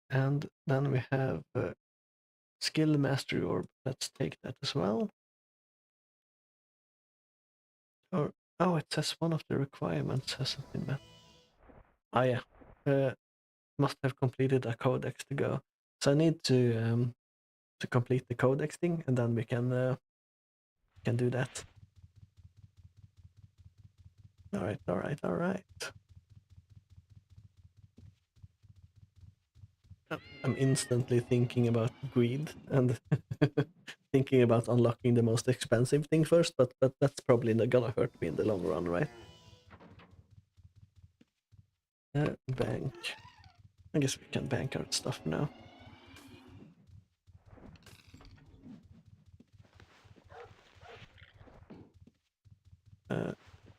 And then we have skill mastery orb. Let's take that as well. Or oh, it says one of the requirements hasn't been met. Ah yeah, must have completed a codex to go. So I need to complete the codex thing, and then we can do that. All right, all right, all right. I'm instantly thinking about greed and thinking about unlocking the most expensive thing first, but that's probably not gonna hurt me in the long run, right? Bank. I guess we can bank our stuff now.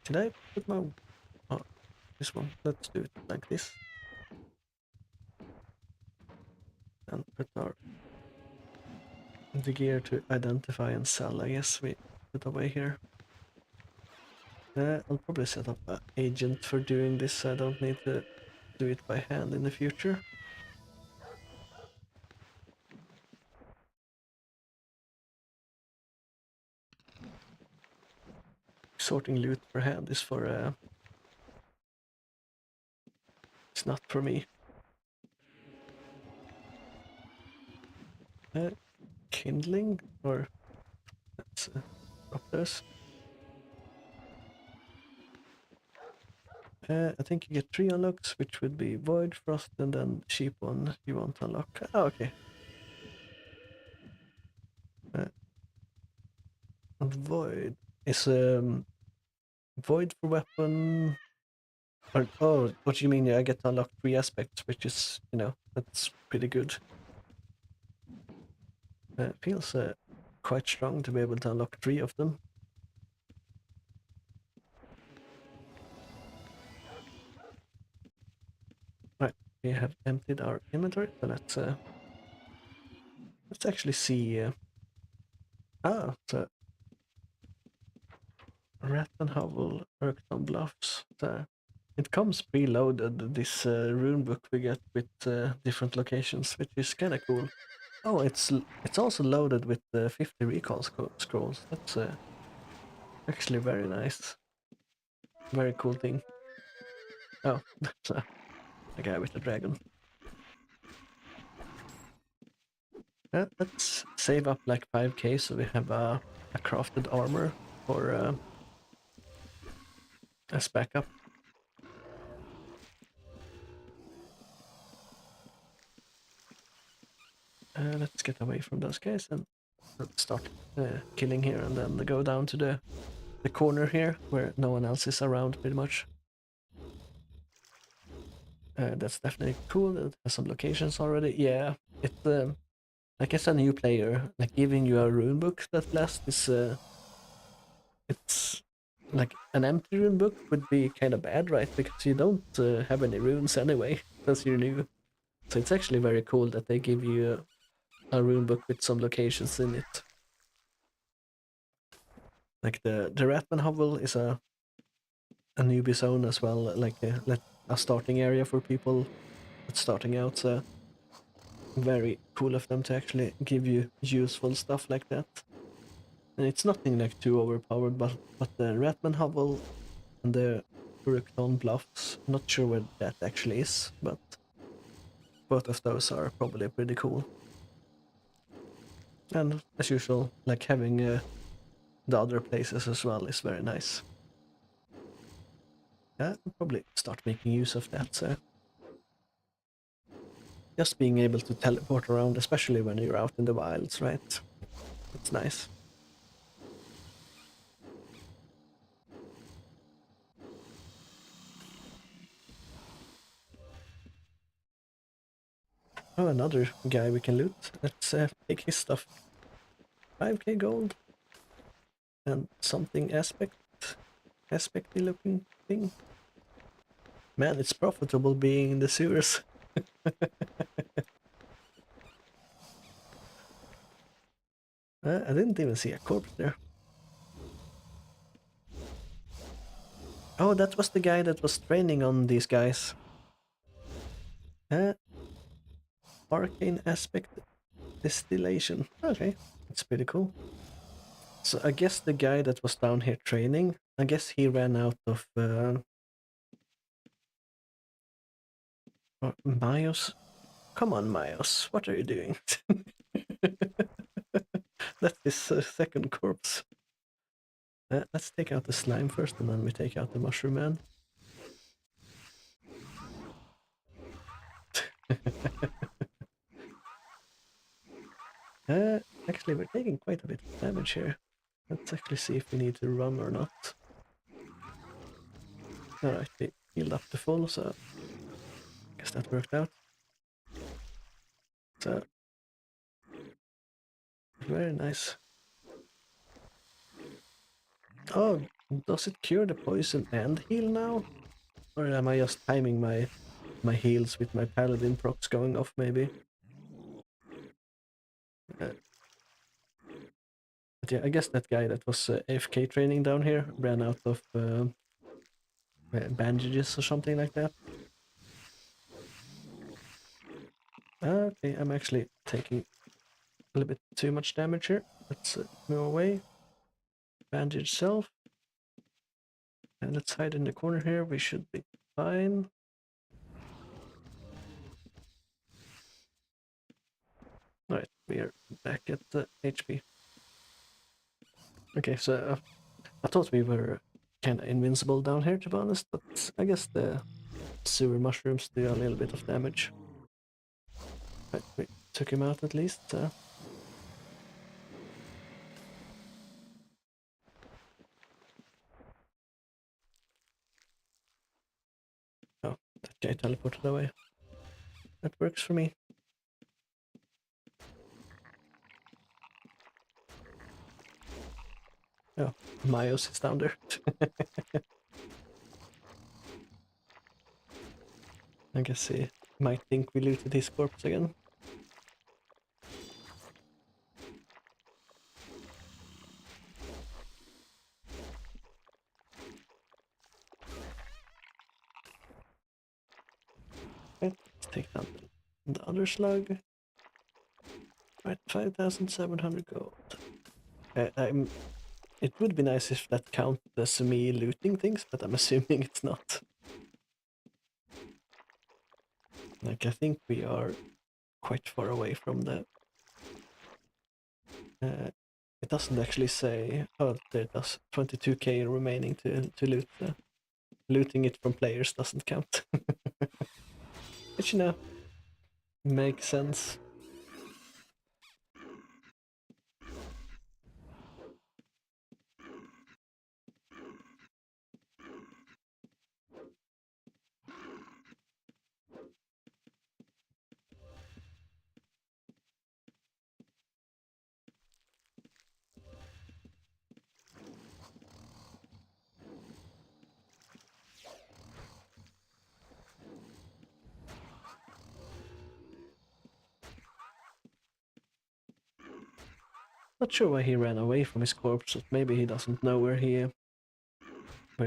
Can I put my... Oh, this one. Let's do it like this. And put the gear to identify and sell, I guess we put away here. I'll probably set up an agent for doing this, so I don't need to do it by hand in the future. Sorting loot per hand is for... it's not for me. Kindling, or... let's drop those. I think you get 3 unlocks, which would be Void, Frost, and then cheap one you won't unlock. Oh, okay. And Void is Void for weapon. Or, oh, what do you mean? Yeah, I get to unlock 3 aspects, which is, you know, that's pretty good. Feels quite strong to be able to unlock 3 of them. Right, we have emptied our inventory, so let's actually see. So Rat and Hovel, Erkton Bluffs. It comes preloaded, this rune book we get with different locations, which is kind of cool. Oh, it's also loaded with 50 recall scrolls. That's actually very nice. Very cool thing. Oh, that's a guy with a dragon. Let's save up like 5k so we have a crafted armor for as backup. Let's get away from those guys and start killing here, and then go down to the corner here where no one else is around pretty much. That's definitely cool. It has some locations already. Yeah, it like as a new player, like giving you a rune book that lasts is it's like an empty rune book would be kind of bad, right? Because you don't have any runes anyway, because you're new. So it's actually very cool that they give you a rune book with some locations in it. Like the Ratman Hovel is a newbie zone as well, like a starting area for people that's starting out. So very cool of them to actually give you useful stuff like that. And it's nothing like too overpowered, but the Ratman Hovel and the Urukton Bluffs, not sure where that actually is, but both of those are probably pretty cool. And as usual, like having the other places as well is very nice. Yeah, I'll probably start making use of that. So just being able to teleport around, especially when you're out in the wilds, right? It's nice. Oh, another guy we can loot. Let's take his stuff. 5k gold. And something aspecty looking thing. Man, it's profitable being in the sewers. I didn't even see a corpse there. Oh, that was the guy that was training on these guys. Arcane aspect distillation. Okay, that's pretty cool. So I guess the guy that was down here training, I guess he ran out of Mayos. Come on, Mayos, what are you doing? That's his second corpse. Let's take out the slime first, and then we take out the mushroom man. Actually, we're taking quite a bit of damage here. Let's actually see if we need to run or not. Alright, we healed up to full, so I guess that worked out. So, very nice. Oh, Does it cure the poison and heal now? Or am I just timing my heals with my paladin procs going off, maybe? Uh, but yeah, I guess that guy that was AFK training down here ran out of bandages or something like that. Okay, I'm actually taking a little bit too much damage here. Let's move away. Bandage self. And let's hide in the corner here. We should be fine. Alright, we are back at the HP. Okay, so I thought we were kind of invincible down here, to be honest, but I guess the sewer mushrooms do a little bit of damage. Right, we took him out at least. Oh, that guy teleported away. That works for me. Oh, Myos is down there. I guess he might think we looted his corpse again. Right, let's take down the other slug. Right, 5,700 gold. It would be nice if that counted as me looting things, but I'm assuming it's not. Like, I think we are quite far away from the... it doesn't actually say... Oh, there it does. 22k remaining to loot. Looting it from players doesn't count. Which, you know, makes sense. Not sure why he ran away from his corpse, but maybe he doesn't know where he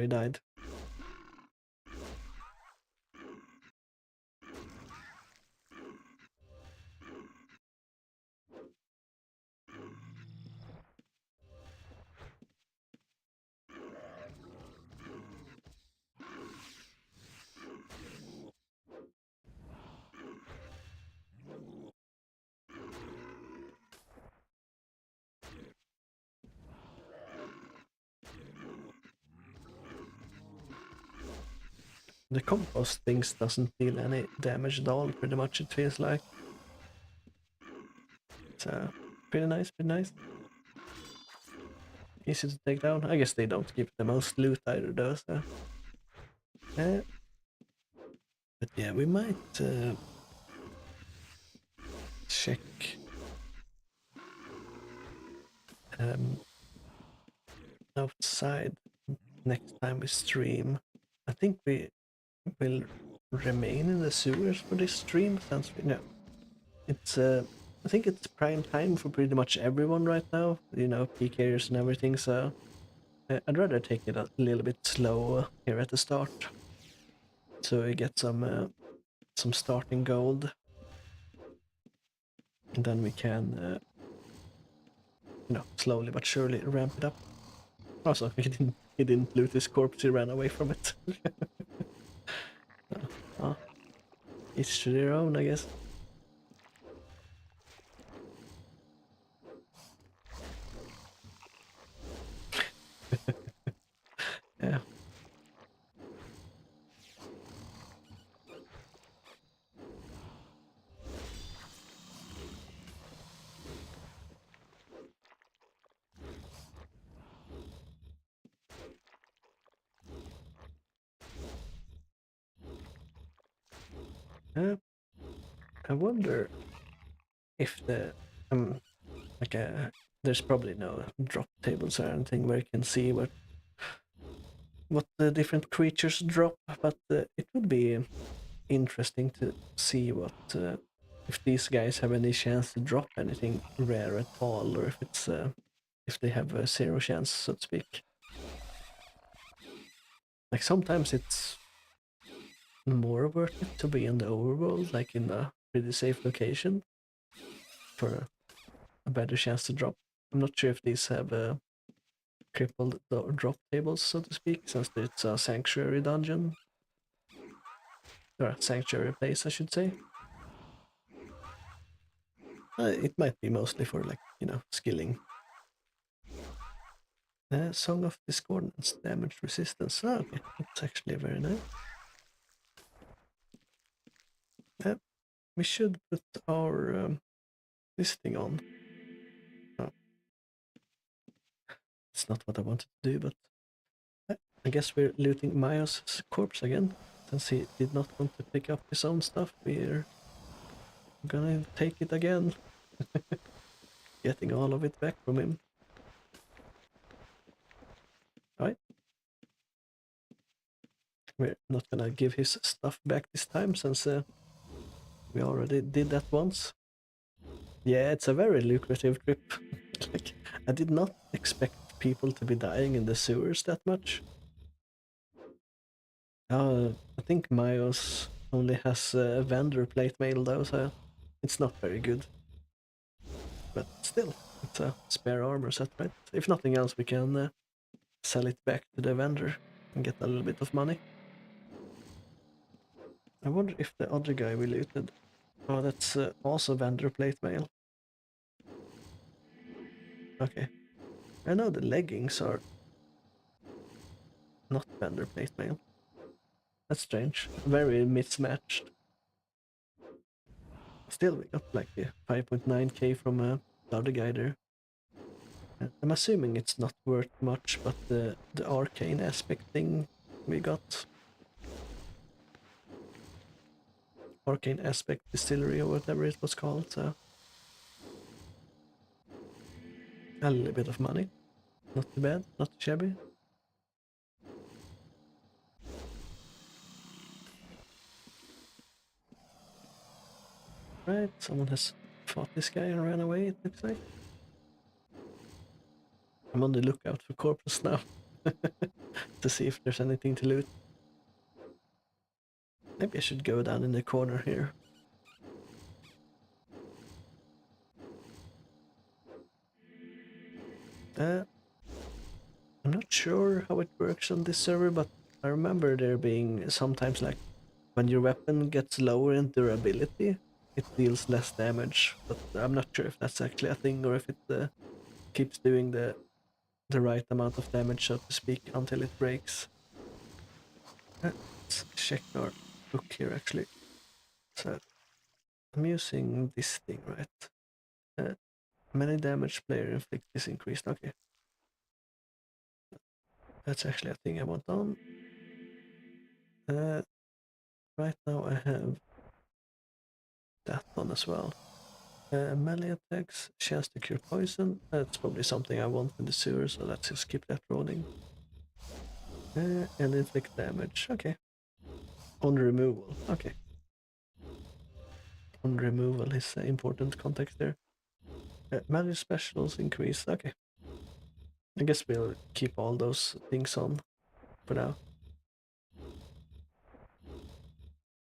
died. The compost things doesn't deal any damage at all, pretty much it feels like. It's pretty nice, pretty nice. Easy to take down. I guess they don't give the most loot either though, so... but yeah, we might check outside next time we stream. I think we will remain in the sewers for this stream. Sounds no. It's I think it's prime time for pretty much everyone right now. You know, PKers and everything. So I'd rather take it a little bit slow here at the start, so we get some starting gold, and then we can you know, slowly but surely ramp it up. Also, he didn't loot his corpse. He ran away from it. Each to their own, I guess. Yeah. I wonder if the like there's probably no drop tables or anything where you can see what the different creatures drop, but it would be interesting to see what if these guys have any chance to drop anything rare at all, or if they have a zero chance, so to speak. Like sometimes it's more worth it to be in the overworld, like in a pretty safe location, for a better chance to drop. I'm not sure if these have crippled drop tables, so to speak, since it's a sanctuary dungeon. Or a sanctuary place, I should say. It might be mostly for, like, skilling. Song of Discordance, damage resistance. Oh, okay, that's actually very nice. We should put our this thing on. Oh. It's not what I wanted to do, but I guess we're looting Mayo's corpse again. Since he did not want to pick up his own stuff, we're gonna take it again. Getting all of it back from him. Alright. We're not gonna give his stuff back this time, since we already did that once. Yeah, it's a very lucrative trip. Like, I did not expect people to be dying in the sewers that much. I think Mayos only has vendor plate mail though, so it's not very good. But still, it's a spare armor set, right? If nothing else, we can sell it back to the vendor and get a little bit of money. I wonder if the other guy we looted... Oh, that's also vendor plate mail. Okay. I know the leggings are not vendor plate mail. That's strange. Very mismatched. Still, we got like 5.9k from the other guy there. I'm assuming it's not worth much, but the arcane aspect thing we got. Arcane aspect distillery or whatever it was called, so a little bit of money. Not too bad, not shabby. Right, someone has fought this guy and ran away, it looks like. I'm on the lookout for corpses now. To see if there's anything to loot. Maybe I should go down in the corner here. I'm not sure how it works on this server, but I remember there being sometimes, like, when your weapon gets lower in durability, it deals less damage, but I'm not sure if that's actually a thing or if it keeps doing the right amount of damage, so to speak, until it breaks. Let's check our book here, actually. So, I'm using this thing, right? Many damage player inflict is increased. Okay. That's actually a thing I want on. Right now I have that one as well. Melee attacks, chance to cure poison. That's probably something I want in the sewer, so let's just keep that rolling. And inflict damage. Okay. On removal. Okay. On removal is important context there. Magic specials increase. Okay. I guess we'll keep all those things on for now.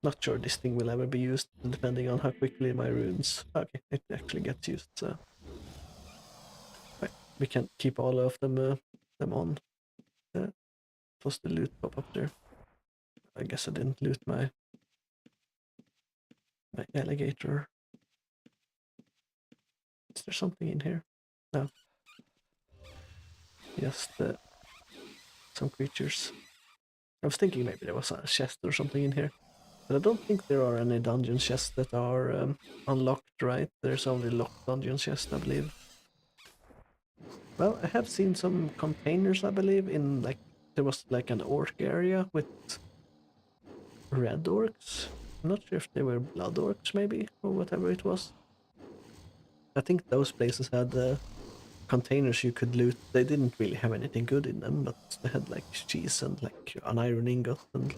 Not sure this thing will ever be used, depending on how quickly my runes... Okay, it actually gets used, so... Right, we can keep all of them on. Was the loot pop up there? I guess I didn't loot my alligator. Is there something in here? No. Just some creatures. I was thinking maybe there was a chest or something in here. But I don't think there are any dungeon chests that are unlocked, right? There's only locked dungeon chests, I believe. Well, I have seen some containers, I believe, in, like, there was like an orc area with red orcs. I'm not sure if they were blood orcs, maybe, or whatever it was. I think those places had containers you could loot, they didn't really have anything good in them, but they had like cheese and like an iron ingot and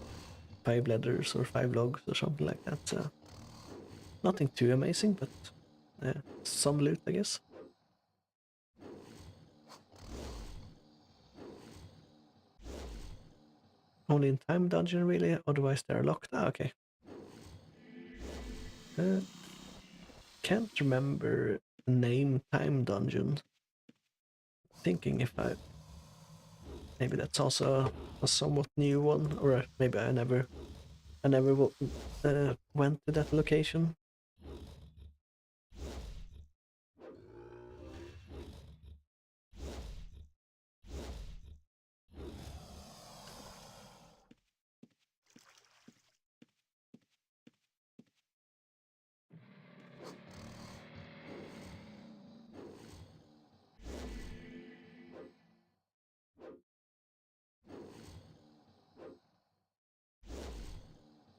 5 leathers or 5 logs or something like that. So nothing too amazing, but some loot, I guess. Only in time dungeon, really. Otherwise, they're locked. Ah, okay. Can't remember name time dungeon. Thinking if maybe that's also a somewhat new one, or maybe I never went to that location.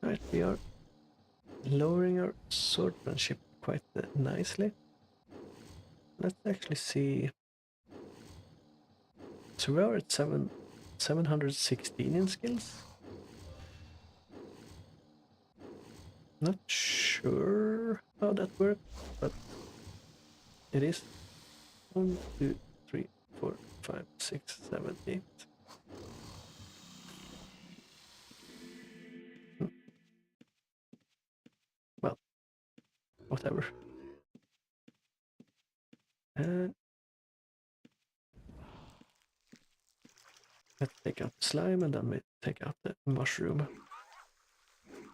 Right, we are lowering our swordsmanship quite nicely. Let's actually see. So we are at 716 in skills. Not sure how that works, but it is 1, 2, 3, 4, 5, 6, 7, 8. Well, whatever. Let's take out the slime and then we take out the mushroom.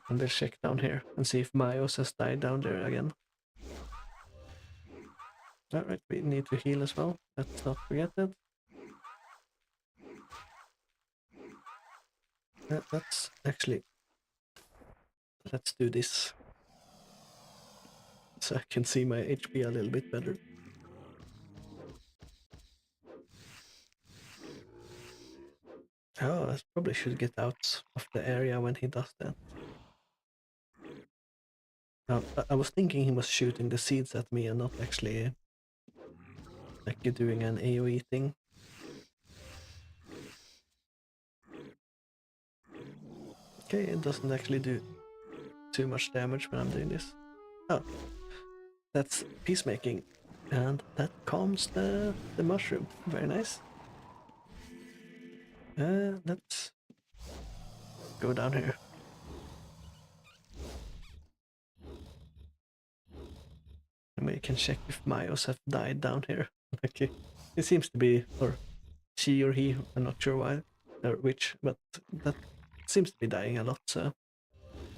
And we'll check down here and see if Myos has died down there again. Alright, we need to heal as well. Let's not forget that. Let's actually... Let's do this. So I can see my HP a little bit better. Oh, I probably should get out of the area when he does that. I was thinking he was shooting the seeds at me and not actually like you're doing an AoE thing. Okay, it doesn't actually do too much damage when I'm doing this. Oh, that's peacemaking. And that calms the mushroom. Very nice. Let's go down here. And we can check if Myos have died down here. Okay, it seems to be, or she or he, I'm not sure why, or which, but that seems to be dying a lot, so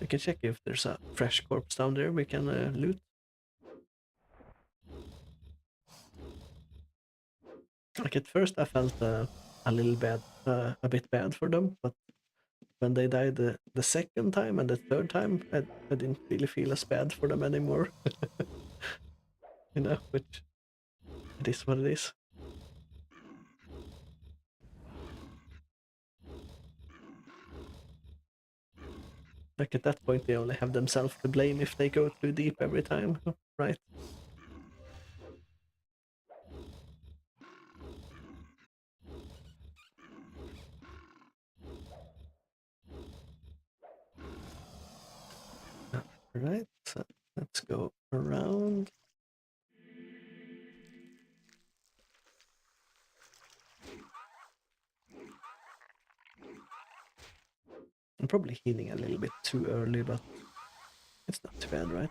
we can check if there's a fresh corpse down there we can loot. Like at first I felt a little bad, a bit bad for them, but when they died the second time and the third time, I didn't really feel as bad for them anymore. You know, which it is what it is. Like at that point, they only have themselves to blame if they go too deep every time, right? Right, so let's go around. I'm probably healing a little bit too early, but it's not too bad, right?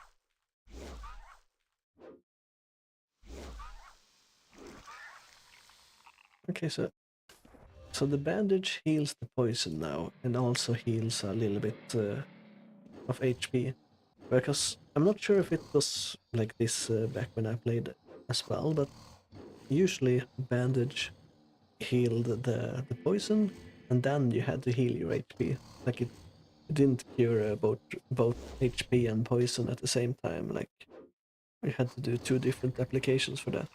Okay, so the bandage heals the poison now, and also heals a little bit of HP. Because I'm not sure if it was like this back when I played as well, but usually bandage healed the poison, and then you had to heal your HP. Like it didn't cure both HP and poison at the same time. Like you had to do 2 different applications for that.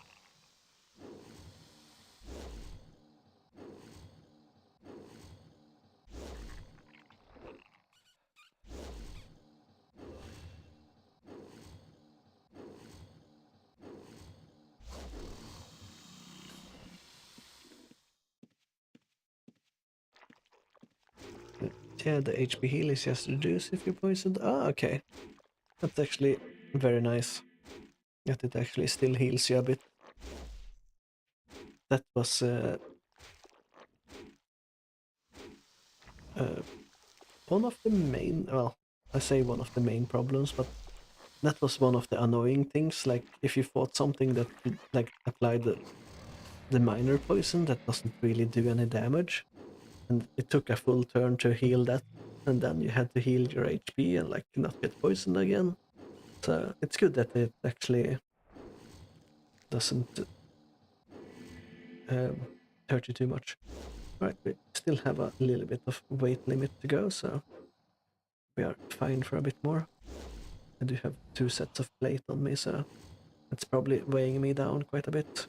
Yeah, the HP heal is just reduced if you're poisoned. Ah, okay. That's actually very nice. That it actually still heals you a bit. That was one of the main, well, I say one of the main problems, but that was one of the annoying things. Like, if you fought something that could, like, apply the minor poison that doesn't really do any damage, and it took a full turn to heal that, and then you had to heal your HP and, like, not get poisoned again. So it's good that it actually doesn't um, hurt you too much. Alright, we still have a little bit of weight limit to go, so we are fine for a bit more. I do have 2 sets of plate on me, so it's probably weighing me down quite a bit.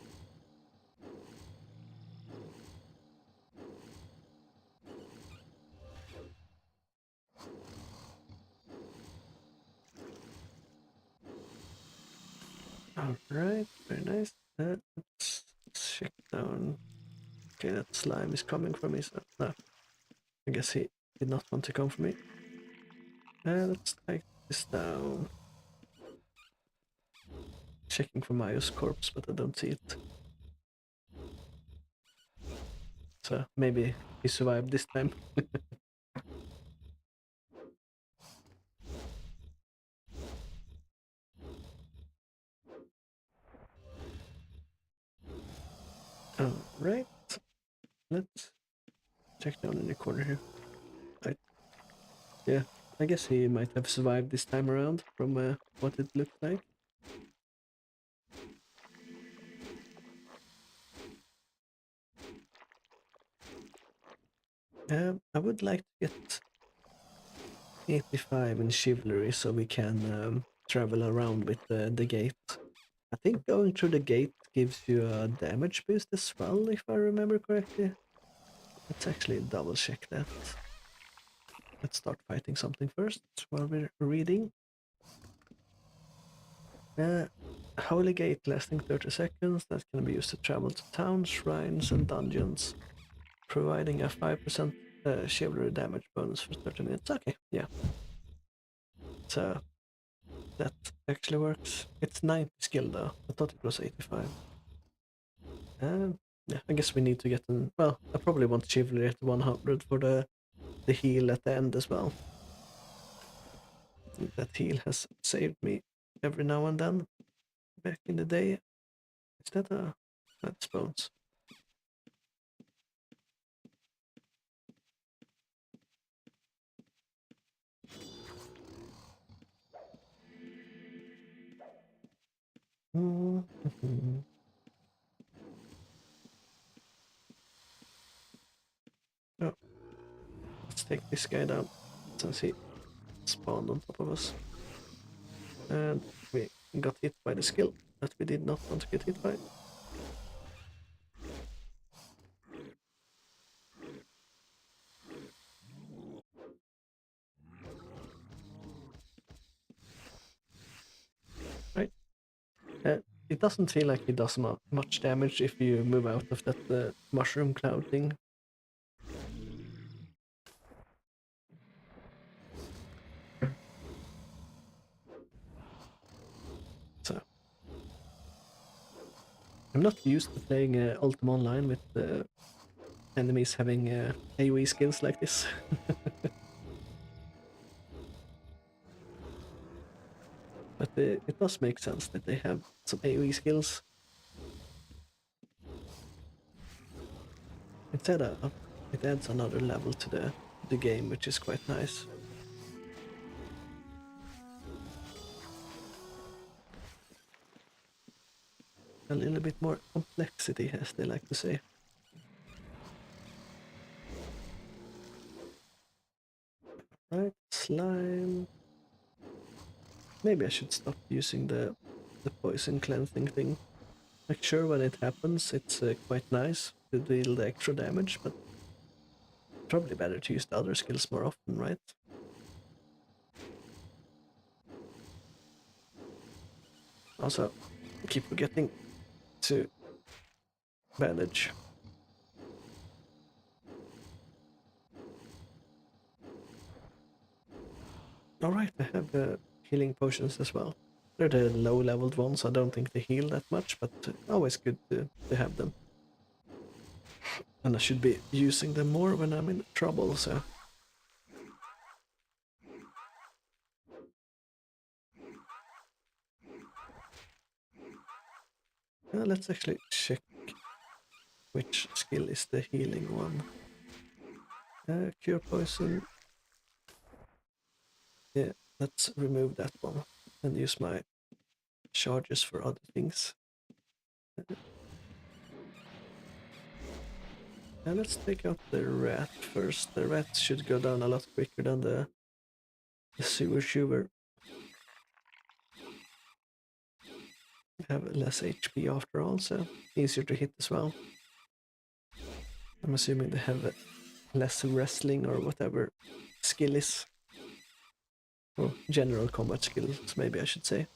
Alright, very nice. Let's check down. Okay, that slime is coming for me, so no. I guess he did not want to come for me. Let's take this down. Checking for Mayo's corpse, but I don't see it. So maybe he survived this time. Alright, let's check down in the corner here. Right. Yeah, I guess he might have survived this time around from what it looked like. I would like to get 85 in chivalry so we can travel around with the gate. I think going through the gate gives you a damage boost as well, if I remember correctly. Let's actually double check that. Let's start fighting something first while we're reading. Holy Gate lasting 30 seconds, that can be used to travel to towns, shrines and dungeons, providing a 5% chivalry damage bonus for 30 minutes. Okay, yeah. So that actually works. It's 90 skill though. I thought it was 85. Yeah, I guess we need to get an... Well, I probably want chivalry at 100 for the heal at the end as well. That heal has saved me every now and then back in the day. Is that a... That's bones. Mm-hmm. Oh, let's take this guy down since he spawned on top of us. And we got hit by the skill that we did not want to get hit by. Right. It doesn't feel like it does much damage if you move out of that mushroom cloud thing. So I'm not used to playing Ultima Online with enemies having AoE skills like this. But it does make sense that they have some AoE skills. It adds another level to the game, which is quite nice. A little bit more complexity, as they like to say. Right, slime. Maybe I should stop using the poison cleansing thing. Like, sure, when it happens, it's quite nice to deal the extra damage, but probably better to use the other skills more often, right? Also, keep forgetting to bandage. Alright, I have healing potions as well. They're the low-leveled ones, I don't think they heal that much, but always good to have them. And I should be using them more when I'm in trouble, so... let's actually check which skill is the healing one. Cure poison. Yeah, let's remove that one and use my charges for other things. And let's take out the rat first. The rat should go down a lot quicker than the sewer chewer. Have less HP after all, so easier to hit as well. I'm assuming they have less wrestling or whatever skill is. Or general combat skills, maybe I should say.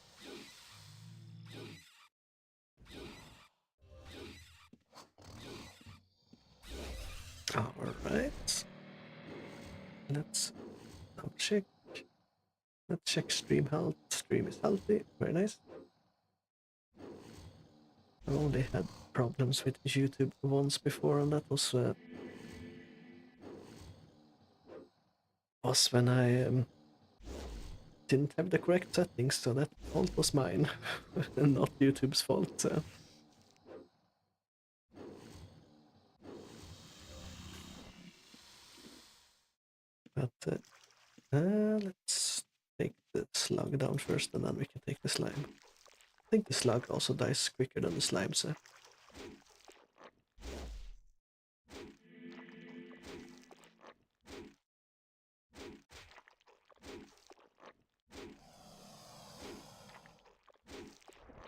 Alright. Let's double check. Let's check stream health. Stream is healthy. Very nice. I only had problems with YouTube once before, and that was when I didn't have the correct settings, so that fault was mine, and not YouTube's fault. So. But let's take the slug down first, and then we can take the slime. I think the slug also dies quicker than the slime, so...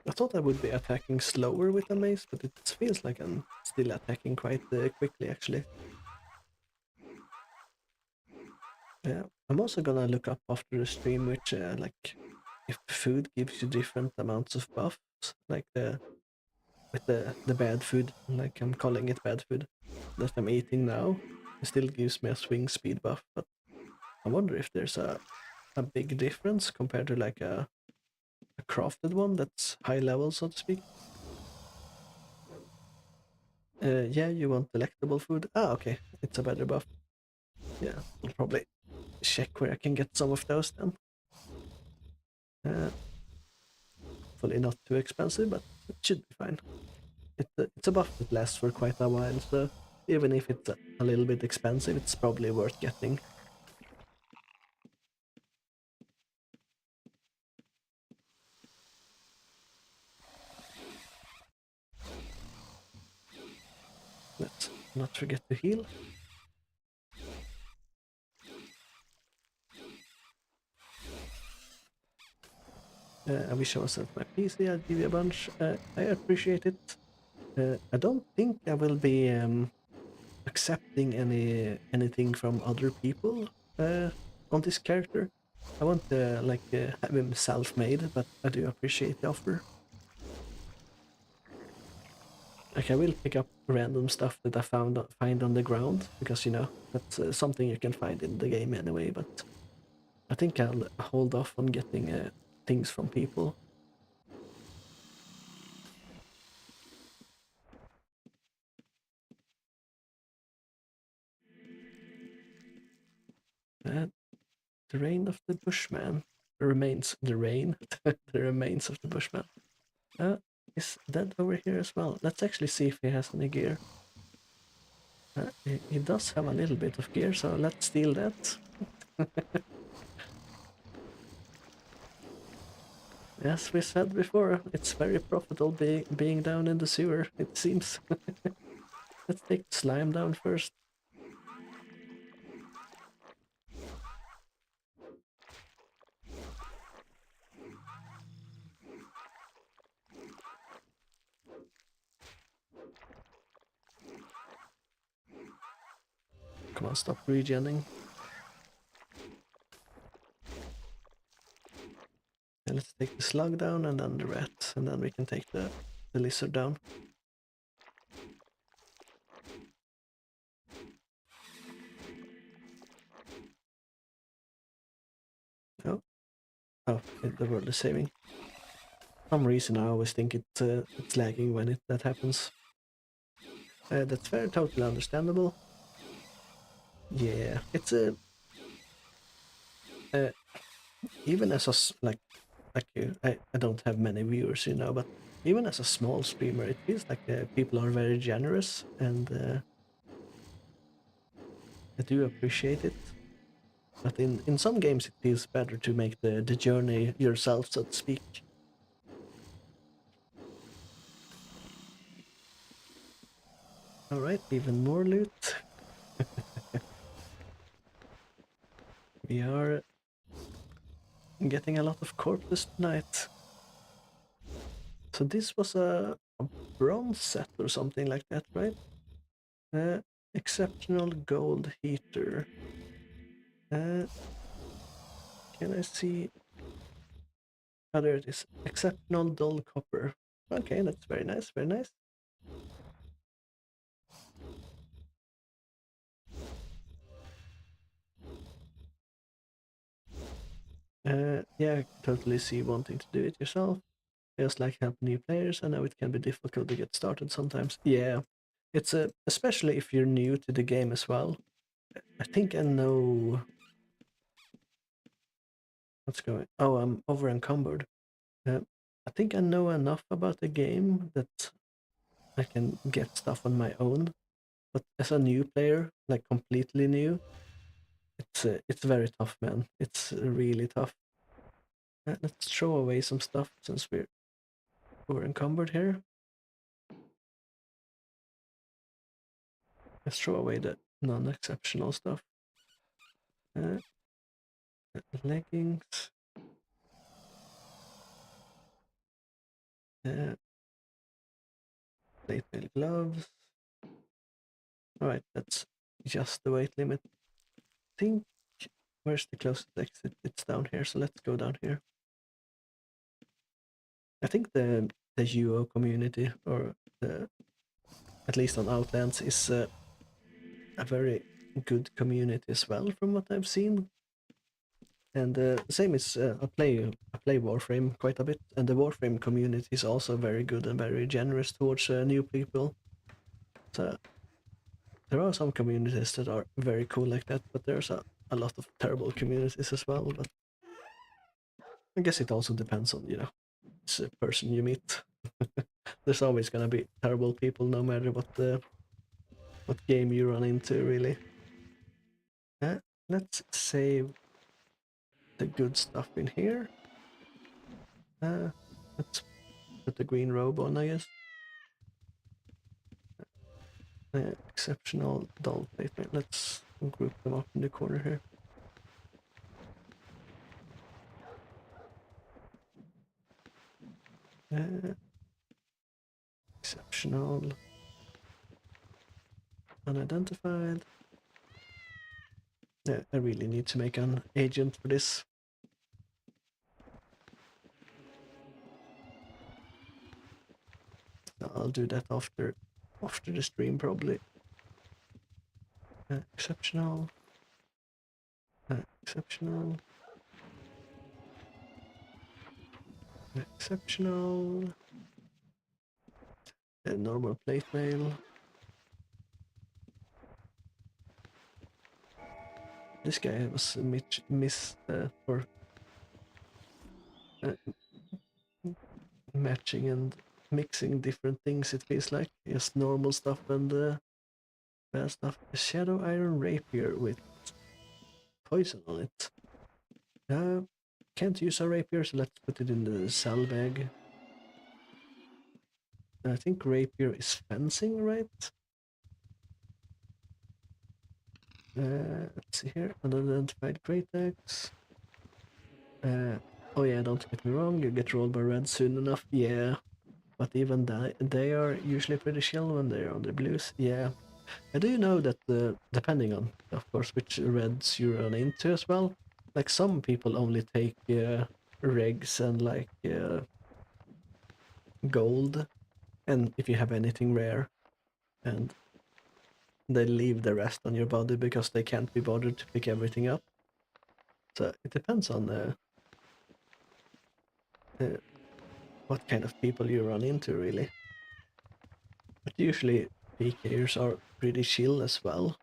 I thought I would be attacking slower with the mace, but it feels like I'm still attacking quite quickly, actually. Yeah, I'm also gonna look up after the stream which, like, if food gives you different amounts of buffs, like with the bad food, like I'm calling it bad food, that I'm eating now, it still gives me a swing speed buff, but I wonder if there's a big difference compared to like a crafted one that's high level, so to speak. Yeah, you want delectable food? Ah, okay, it's a better buff. Yeah, I'll probably check where I can get some of those then. Hopefully not too expensive, but it should be fine. It's a buff that lasts for quite a while, so even if it's a little bit expensive, it's probably worth getting. Let's not forget to heal. I wish I was at my PC, I'd give you a bunch. I appreciate it. I don't think I will be accepting anything from other people on this character. I want to have him self-made, but I do appreciate the offer. Like I will pick up random stuff that I find on the ground because you know that's something you can find in the game anyway. But I think I'll hold off on getting things from people. The reign of the Bushman. The reign, the remains of the Bushman. Is dead over here as well. Let's actually see if he has any gear. He does have a little bit of gear, so let's steal that. As we said before, it's very profitable being down in the sewer, it seems. Let's take the slime down first. Come on, stop regenning. And let's take the slug down and then the rat, and then we can take the lizard down. Oh, Oh, the world is saving. For some reason I always think it's lagging when that happens. That's very totally understandable. Yeah, it's a even as a I don't have many viewers, but even as a small streamer, it feels like people are very generous, and I do appreciate it. But in some games, it feels better to make the journey yourself, so to speak. All right, even more loot. We are getting a lot of corpses tonight. So this was a bronze set or something like that, right? Uh, Exceptional gold heater. Can I see? Oh, there it is. Exceptional dull copper. Okay, that's very nice, very nice. Yeah, I totally see wanting to do it yourself. I just like helping new players. I know it can be difficult to get started sometimes. Yeah, it's especially if you're new to the game as well. I think I know what's going. Oh, I'm over encumbered. Uh, I think I know enough about the game that I can get stuff on my own. But as a new player, like completely new, it's very tough, man. It's really tough. Let's throw away some stuff since we're encumbered here. Let's throw away the non-exceptional stuff. Uh, Leggings. Uh, Plate mail gloves. Alright, that's just the weight limit. I think, where's the closest exit? It's down here, so let's go down here. I think the UO community, or at least on Outlands, is a very good community as well, from what I've seen. And same is I play Warframe quite a bit, and the Warframe community is also very good and very generous towards new people. So there are some communities that are very cool like that, but there's a lot of terrible communities as well. But I guess it also depends on the person you meet. There's always gonna be terrible people, no matter what game you run into, really. Let's save the good stuff in here. Let's put the green robe on, I guess. Exceptional dull plate. Let's group them up in the corner here. Exceptional unidentified. I really need to make an agent for this. I'll do that after the stream, probably. Exceptional. Exceptional. Exceptional. Normal plate mail. This guy was or uh, matching and mixing different things, it feels like. Just normal stuff and bad stuff. A shadow iron rapier with poison on it. Can't use a rapier, so let's put it in the sell bag. I think rapier is fencing, right? Let's see here. Unidentified great axe. Oh yeah, don't get me wrong, you get rolled by red soon enough. Yeah, but even they are usually pretty chill when they're on the blues. Yeah, I do know that depending on, of course, which reds you run into as well. Like some people only take regs and like gold, and if you have anything rare, and they leave the rest on your body because they can't be bothered to pick everything up. So it depends on what kind of people you run into, really. But usually PKers are pretty chill as well.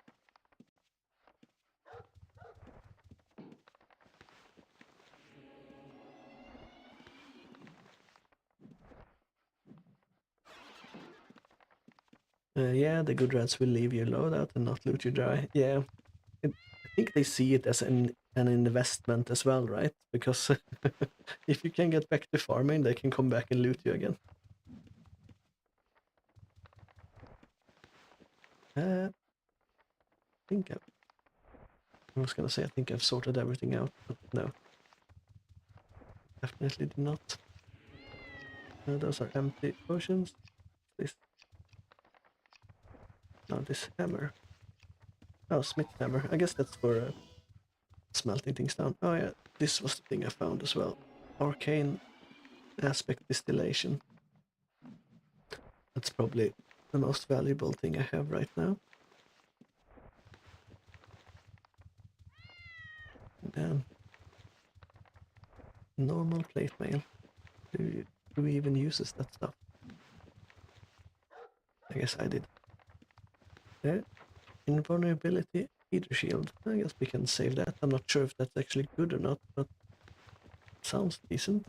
Yeah, the good rats will leave your loadout and not loot you dry. Yeah, I think they see it as an investment as well, right? Because if you can get back to farming, they can come back and loot you again. I think I was gonna say I think I've sorted everything out, but no, definitely did not. Those are empty potions. This, no, this hammer. Oh, smith hammer. I guess that's for smelting things down. Oh yeah, this was the thing I found as well. Arcane aspect distillation. That's probably the most valuable thing I have right now. And then normal plate mail. Do we even uses that stuff? I guess I did. There. Invulnerability heater shield. I guess we can save that. I'm not sure if that's actually good or not, but sounds decent.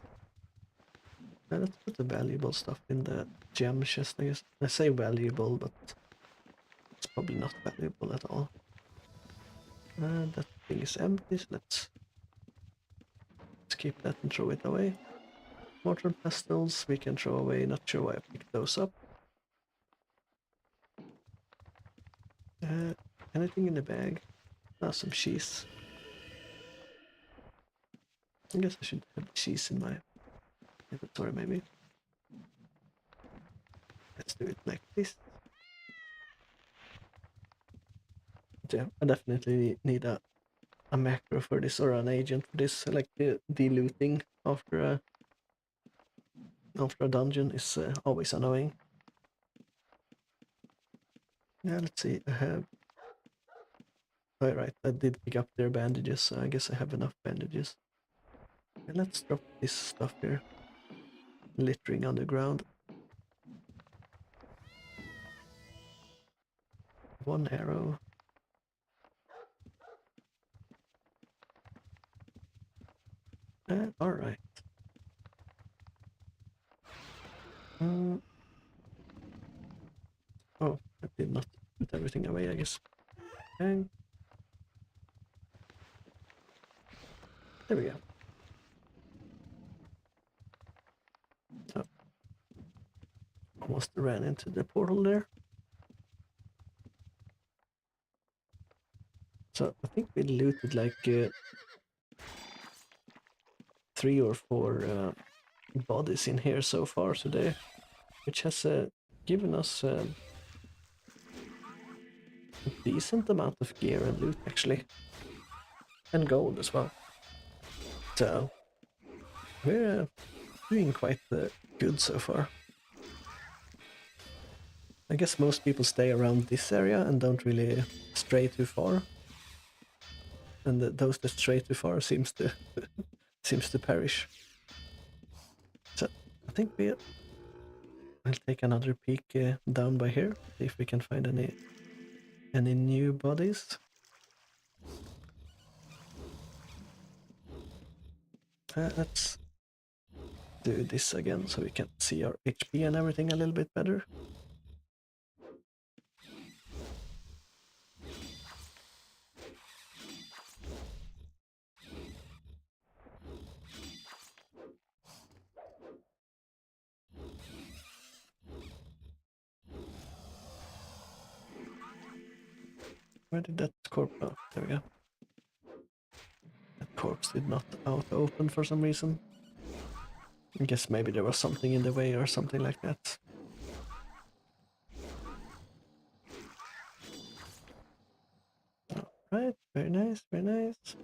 Let's put the valuable stuff in the gem chest, I guess. I say valuable, but it's probably not valuable at all. That thing is empty, so let's keep that and throw it away. Mortar and pestles we can throw away, not sure why I picked those up. Anything in the bag? Some cheese. I guess I should have cheese in my inventory, maybe. Let's do it like this. Yeah, I definitely need a macro for this, or an agent for this. Like the looting after a dungeon is always annoying. Yeah, let's see. I have. Oh, right, I did pick up their bandages, so I guess I have enough bandages. And let's drop this stuff here. Littering on the ground. One arrow. Alright. Oh, I did not put everything away, I guess. Okay. There we go. Oh. Almost ran into the portal there. So I think we looted like 3 or 4 bodies in here so far today, which has given us a decent amount of gear and loot actually, and gold as well. So we're doing quite good so far. I guess most people stay around this area and don't really stray too far, and those that stray too far seems to perish. So I think I'll take another peek down by here, see if we can find any new bodies. Let's do this again so we can see our HP and everything a little bit better. Where did that corpse? Oh, there we go. That corpse did not auto-open for some reason. I guess maybe there was something in the way or something like that. Alright, very nice, very nice.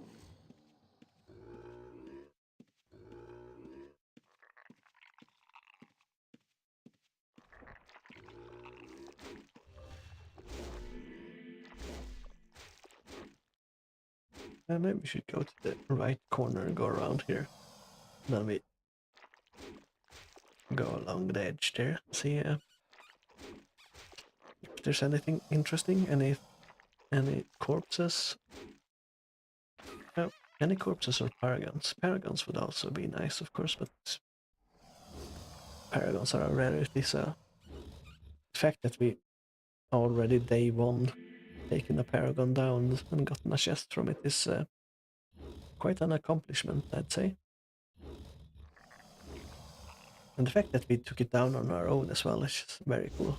Maybe we should go to the right corner and go around here. Then we go along the edge there. See if there's anything interesting. Any corpses? No, any corpses or paragons? Paragons would also be nice, of course, but paragons are a rarity. So the fact that we already day one taken a paragon down and gotten a chest from it is quite an accomplishment, I'd say. And the fact that we took it down on our own as well is very cool.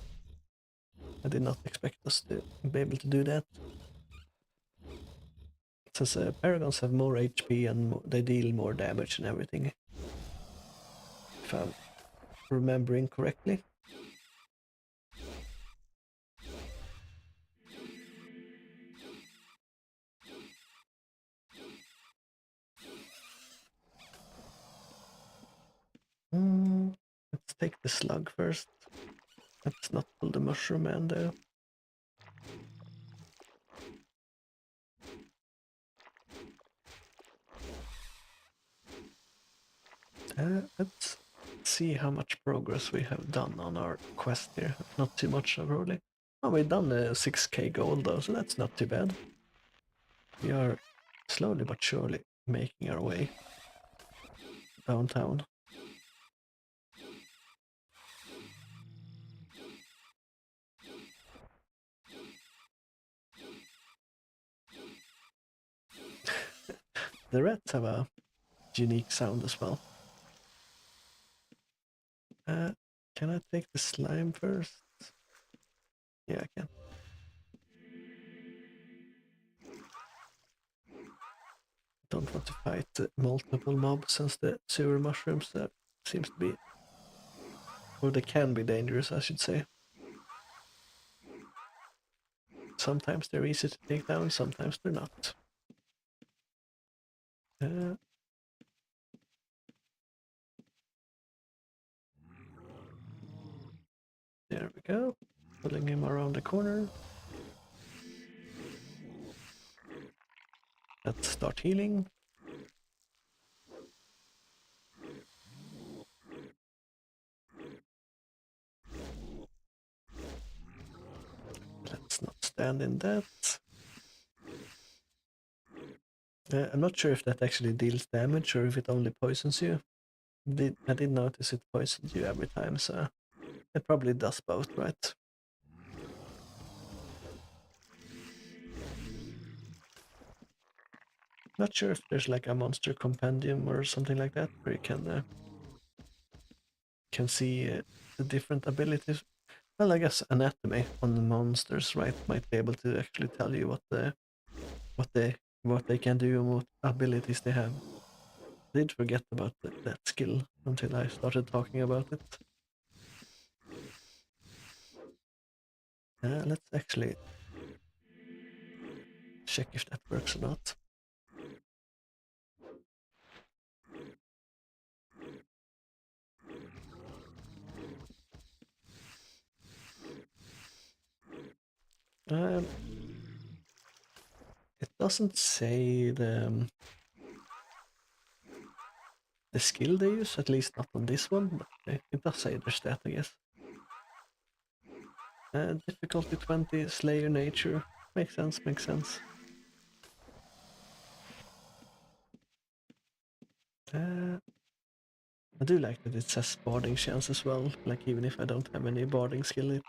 I did not expect us to be able to do that. Since paragons have more HP and they deal more damage and everything. If I'm remembering correctly. Let's take the slug first. Let's not pull the mushroom man though. Let's see how much progress we have done on our quest here. Not too much, probably. Oh, we've done 6k gold though, so that's not too bad. We are slowly but surely making our way downtown. The rats have a unique sound as well. Can I take the slime first? Yeah, I can. Don't want to fight multiple mobs since the sewer mushrooms seems to be, or they can be dangerous, I should say. Sometimes they're easy to take down, sometimes they're not. There we go. Pulling him around the corner. Let's start healing. Let's not stand in that. I'm not sure if that actually deals damage or if it only poisons you. I did notice it poisons you every time, so it probably does both, right? Not sure if there's like a monster compendium or something like that where you can see the different abilities. Well, I guess anatomy on the monsters, right, might be able to actually tell you what they can do and what abilities they have. I did forget about that skill until I started talking about it. Let's actually check if that works or not. Um, it doesn't say the skill they use, at least not on this one, but it does say their stat, I guess. Difficulty 20, Slayer Nature. Makes sense, makes sense. I do like that it says barding chance as well, like even if I don't have any barding skill, it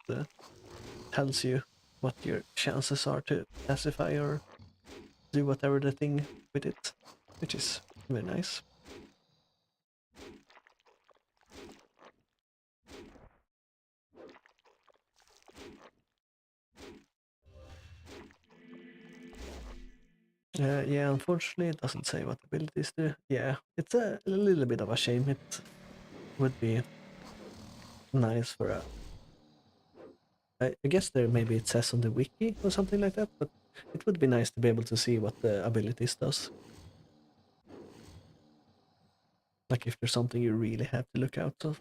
tells you what your chances are to pacify or do whatever the thing with it, which is very nice. Yeah, unfortunately it doesn't say what abilities do. Yeah, it's a little bit of a shame. It would be nice for a... I guess there maybe it says on the wiki or something like that, but it would be nice to be able to see what the abilities does. Like if there's something you really have to look out of.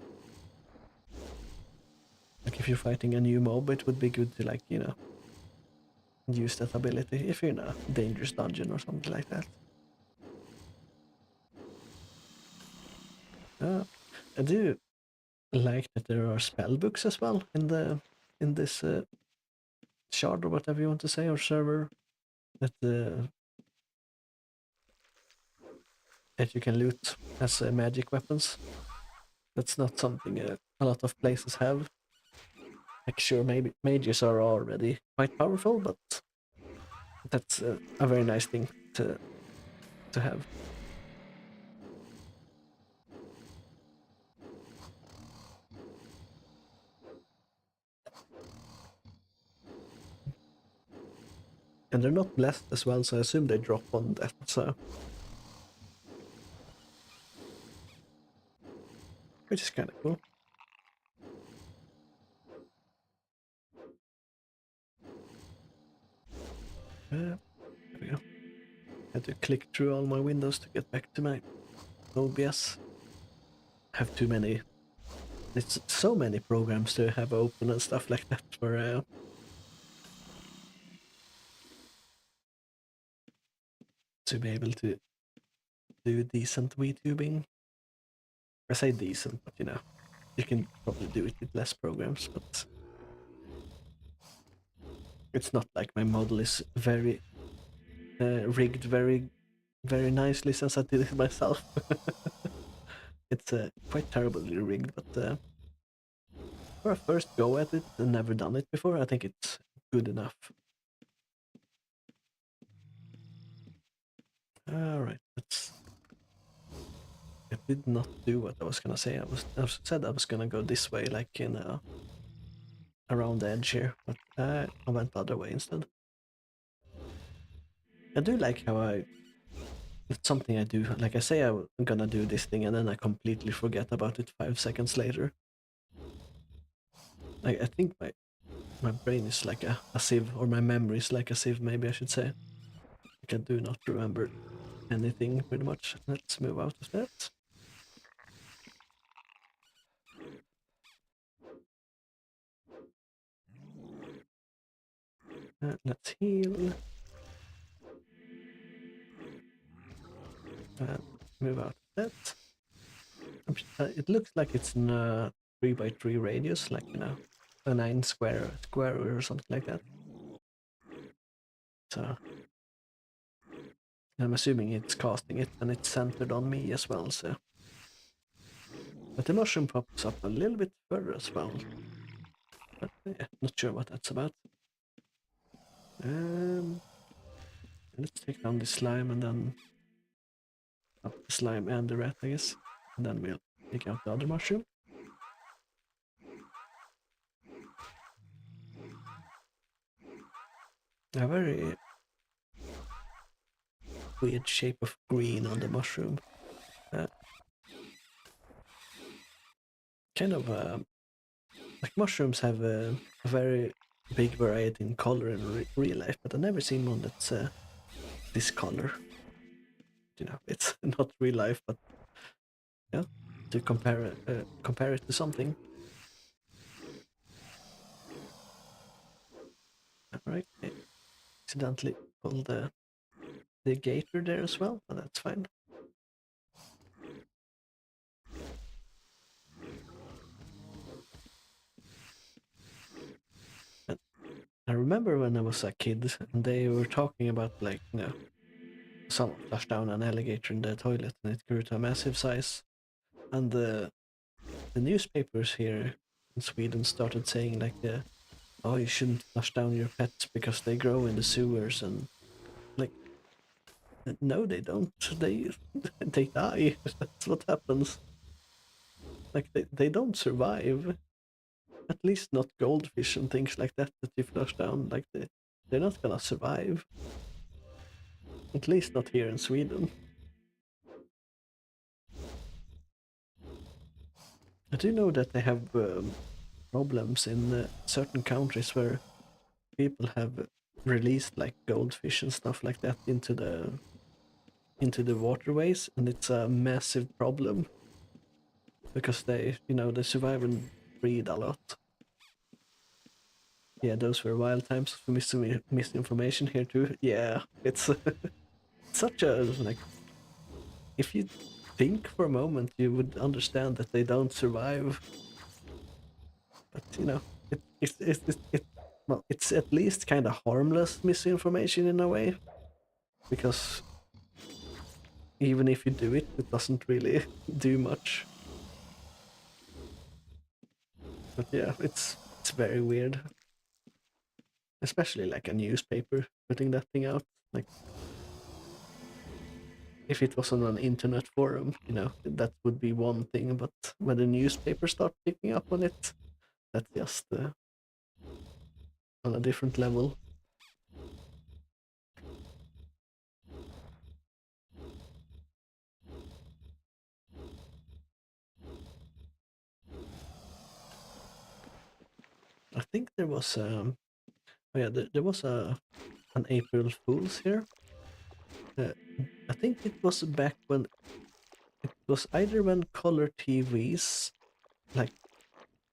Like if you're fighting a new mob, it would be good to, like, use that ability if you're in a dangerous dungeon or something like that. I do like that there are spell books as well in this shard or whatever you want to say, or server, that that you can loot as magic weapons. That's not something a lot of places have. Like, sure, maybe mages are already quite powerful, but that's a very nice thing to have. And they're not blessed as well, so I assume they drop on death. So, which is kind of cool. There we go. Had to click through all my windows to get back to my OBS. Have too many. It's so many programs to have open and stuff like that for to be able to do decent VTubing. I say decent, but you can probably do it with less programs, but it's not like my model is very rigged very nicely since I did it myself. It's quite terribly rigged, but for a first go at it and never done it before, I think it's good enough. Alright, let's... I did not do what I was gonna say. I said I was gonna go this way, like in around the edge here, but I went the other way instead. I do like how it's something I do. Like, I say I'm gonna do this thing and then I completely forget about it 5 seconds later. Like, I think my brain is like a sieve, or my memory is like a sieve, maybe I should say. Like, I do not remember anything pretty much. Let's move out of that. Let's heal. Move out of that. It looks like it's in a 3x3 radius, like, a 9 square or something like that. So I'm assuming it's casting it, and it's centered on me as well, so. But the mushroom pops up a little bit further as well. But yeah, not sure what that's about. Let's take down the slime and then up the slime and the rat, I guess. And then we'll take out the other mushroom. A very weird shape of green on the mushroom. Kind of like, mushrooms have a very big variety in color in real life, but I've never seen one that's this color. It's not real life, but yeah, to compare it to something. Alright, I accidentally pulled the gator there as well, but that's fine. And I remember when I was a kid, and they were talking about, like, someone flushed down an alligator in the toilet and it grew to a massive size. And the newspapers here in Sweden started saying, like, oh, you shouldn't flush down your pets because they grow in the sewers, and, like, no, they don't. They die. That's what happens. Like, they don't survive. At least not goldfish and things like that you flush down. Like, they're not gonna survive. At least not here in Sweden. I do know that they have problems in certain countries where people have released, like, goldfish and stuff like that into the waterways, and it's a massive problem because they survive and breed a lot. Yeah, those were wild times for misinformation here too. Yeah, it's such a, like, if you think for a moment, you would understand that they don't survive. But well, it's at least kind of harmless misinformation in a way, because even if you do it, it doesn't really do much. But yeah, it's very weird, especially like a newspaper putting that thing out. Like if it was on an internet forum, that would be one thing. But when the newspaper start picking up on it, that's just on a different level. I think there was oh yeah, there was an April Fool's here. Uh, I think it was back when it was either when color TVs like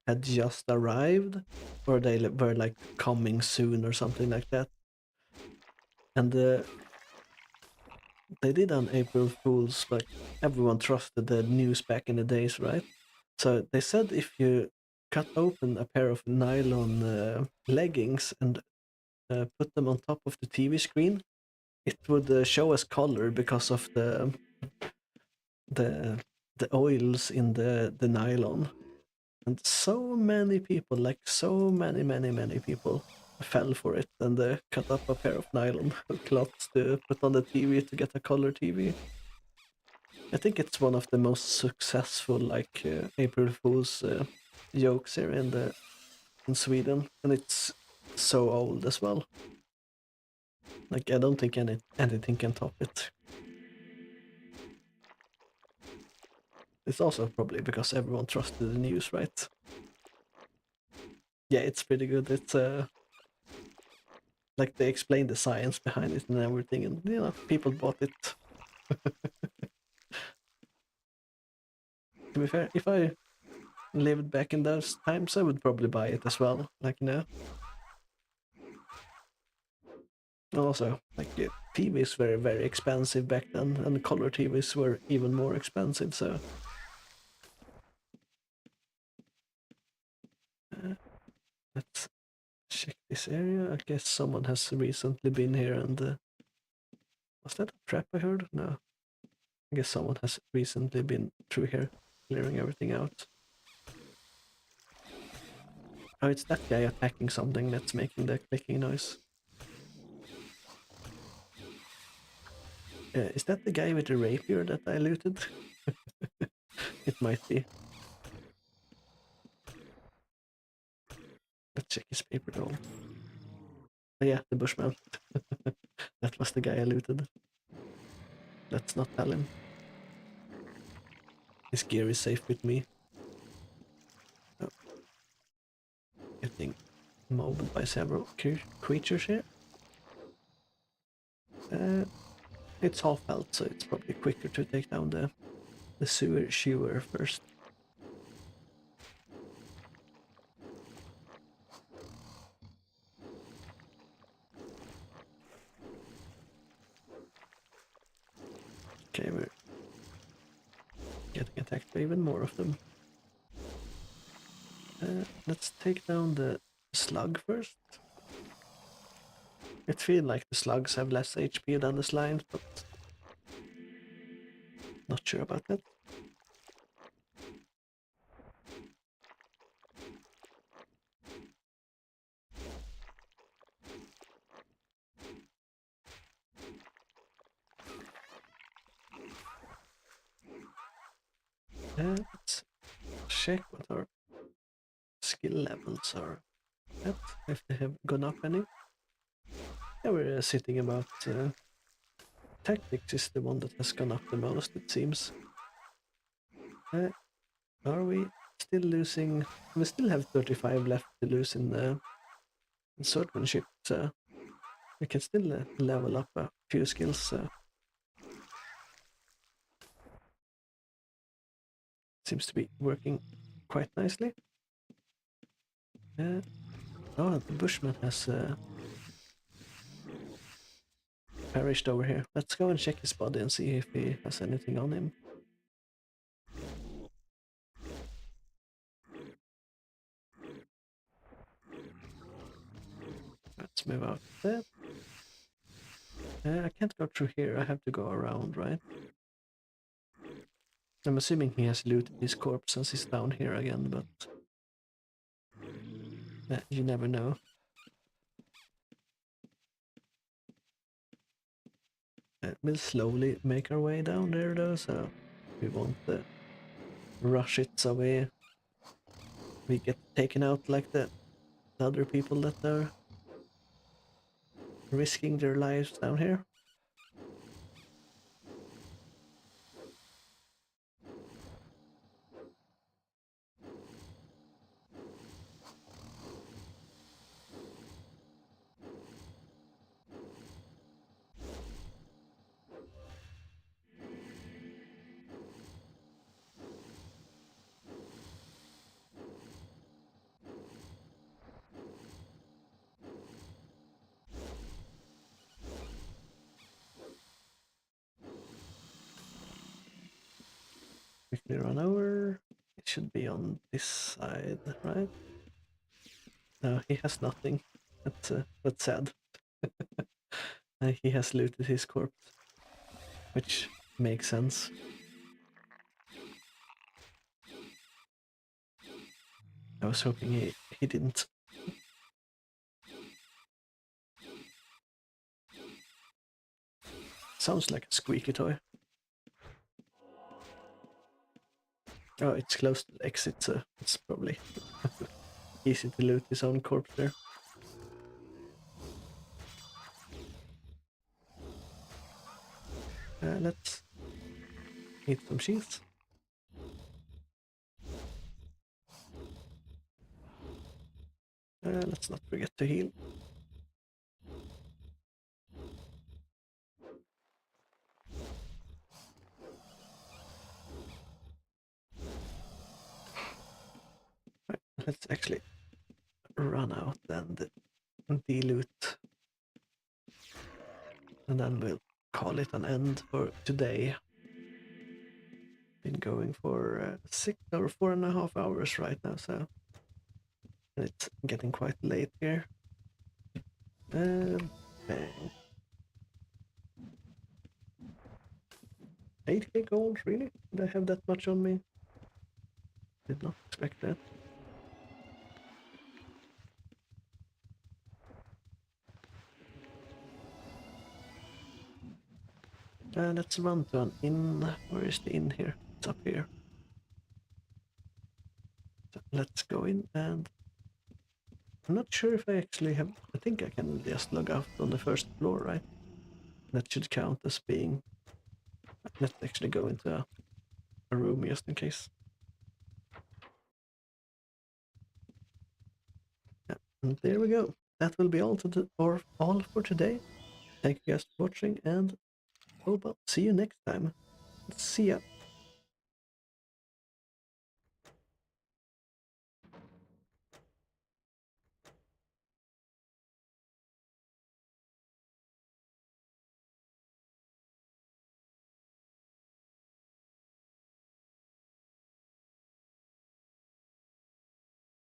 had just arrived, or they were like coming soon or something like that. And they did an April Fool's, like everyone trusted the news back in the days, right? So they said if you cut open a pair of nylon leggings and put them on top of the TV screen, it would show as color because of the the oils in the nylon. And so many people, like so many people, fell for it and cut up a pair of nylon cloths to put on the TV to get a color TV. I think it's one of the most successful like April Fool's jokes here in Sweden, and it's so old as well. Like I don't think anything can top it. It's also probably because everyone trusted the news, right? Yeah, it's pretty good. It's like they explain the science behind it and everything, and people bought it. To be fair, if I lived back in those times, I would probably buy it as well. Like and also like TVs were very expensive back then, and color TVs were even more expensive. So let's check this area. I guess someone has recently been here, and was that a trap I heard? No, I guess someone has recently been through here, clearing everything out. Oh, it's that guy attacking something that's making the clicking noise. Is that the guy with the rapier that I looted? It might be. Let's check his paper doll. Oh, yeah, the Bushman. That was the guy I looted. Let's not tell him. His gear is safe with me. Oh, getting mobbed by several creatures here. Uh, it's half health, so it's probably quicker to take down the sewer shewer first. Okay, we're getting attacked by even more of them. Let's take down the slug first. It feels like the slugs have less HP than the slimes, but not sure about that. Let's check what our skill levels are at, if they have gone up any. Yeah, we're sitting about tactics is the one that has gone up the most, it seems. Are we still losing? We still have 35 left to lose in swordsmanship, so we can still level up a few skills. Seems to be working quite nicely. Oh, the Bushman has perished over here. Let's go and check his body and see if he has anything on him. let's move out there. I can't go through here, I have to go around, right? I'm assuming he has looted his corpse since he's down here again, but you never know. We'll slowly make our way down there though, so we won't rush it so we get taken out like the other people that are risking their lives down here. Quickly run over. It should be on this side, right? No, he has nothing. That's sad. He has looted his corpse, which makes sense. I was hoping he didn't. Sounds like a squeaky toy. Oh, it's close to the exit, so it's probably easy to loot his own corpse there. Let's eat some cheese. Let's not forget to heal. Right, let's actually run out and de-loot. And then we'll call it an end for today. Been going for 6 or 4.5 hours right now, so it's getting quite late here. Bang. 8k gold, really? Did I have that much on me? Did not expect that. Let's run to an inn. Where is the inn here? It's up here. So let's go in, and I'm not sure if I actually have. I think I can just log out on the first floor, right? That should count as being. Let's actually go into a room just in case. Yeah, and there we go. That will be all all for today. Thank you guys for watching, and hope I'll see you next time. See ya.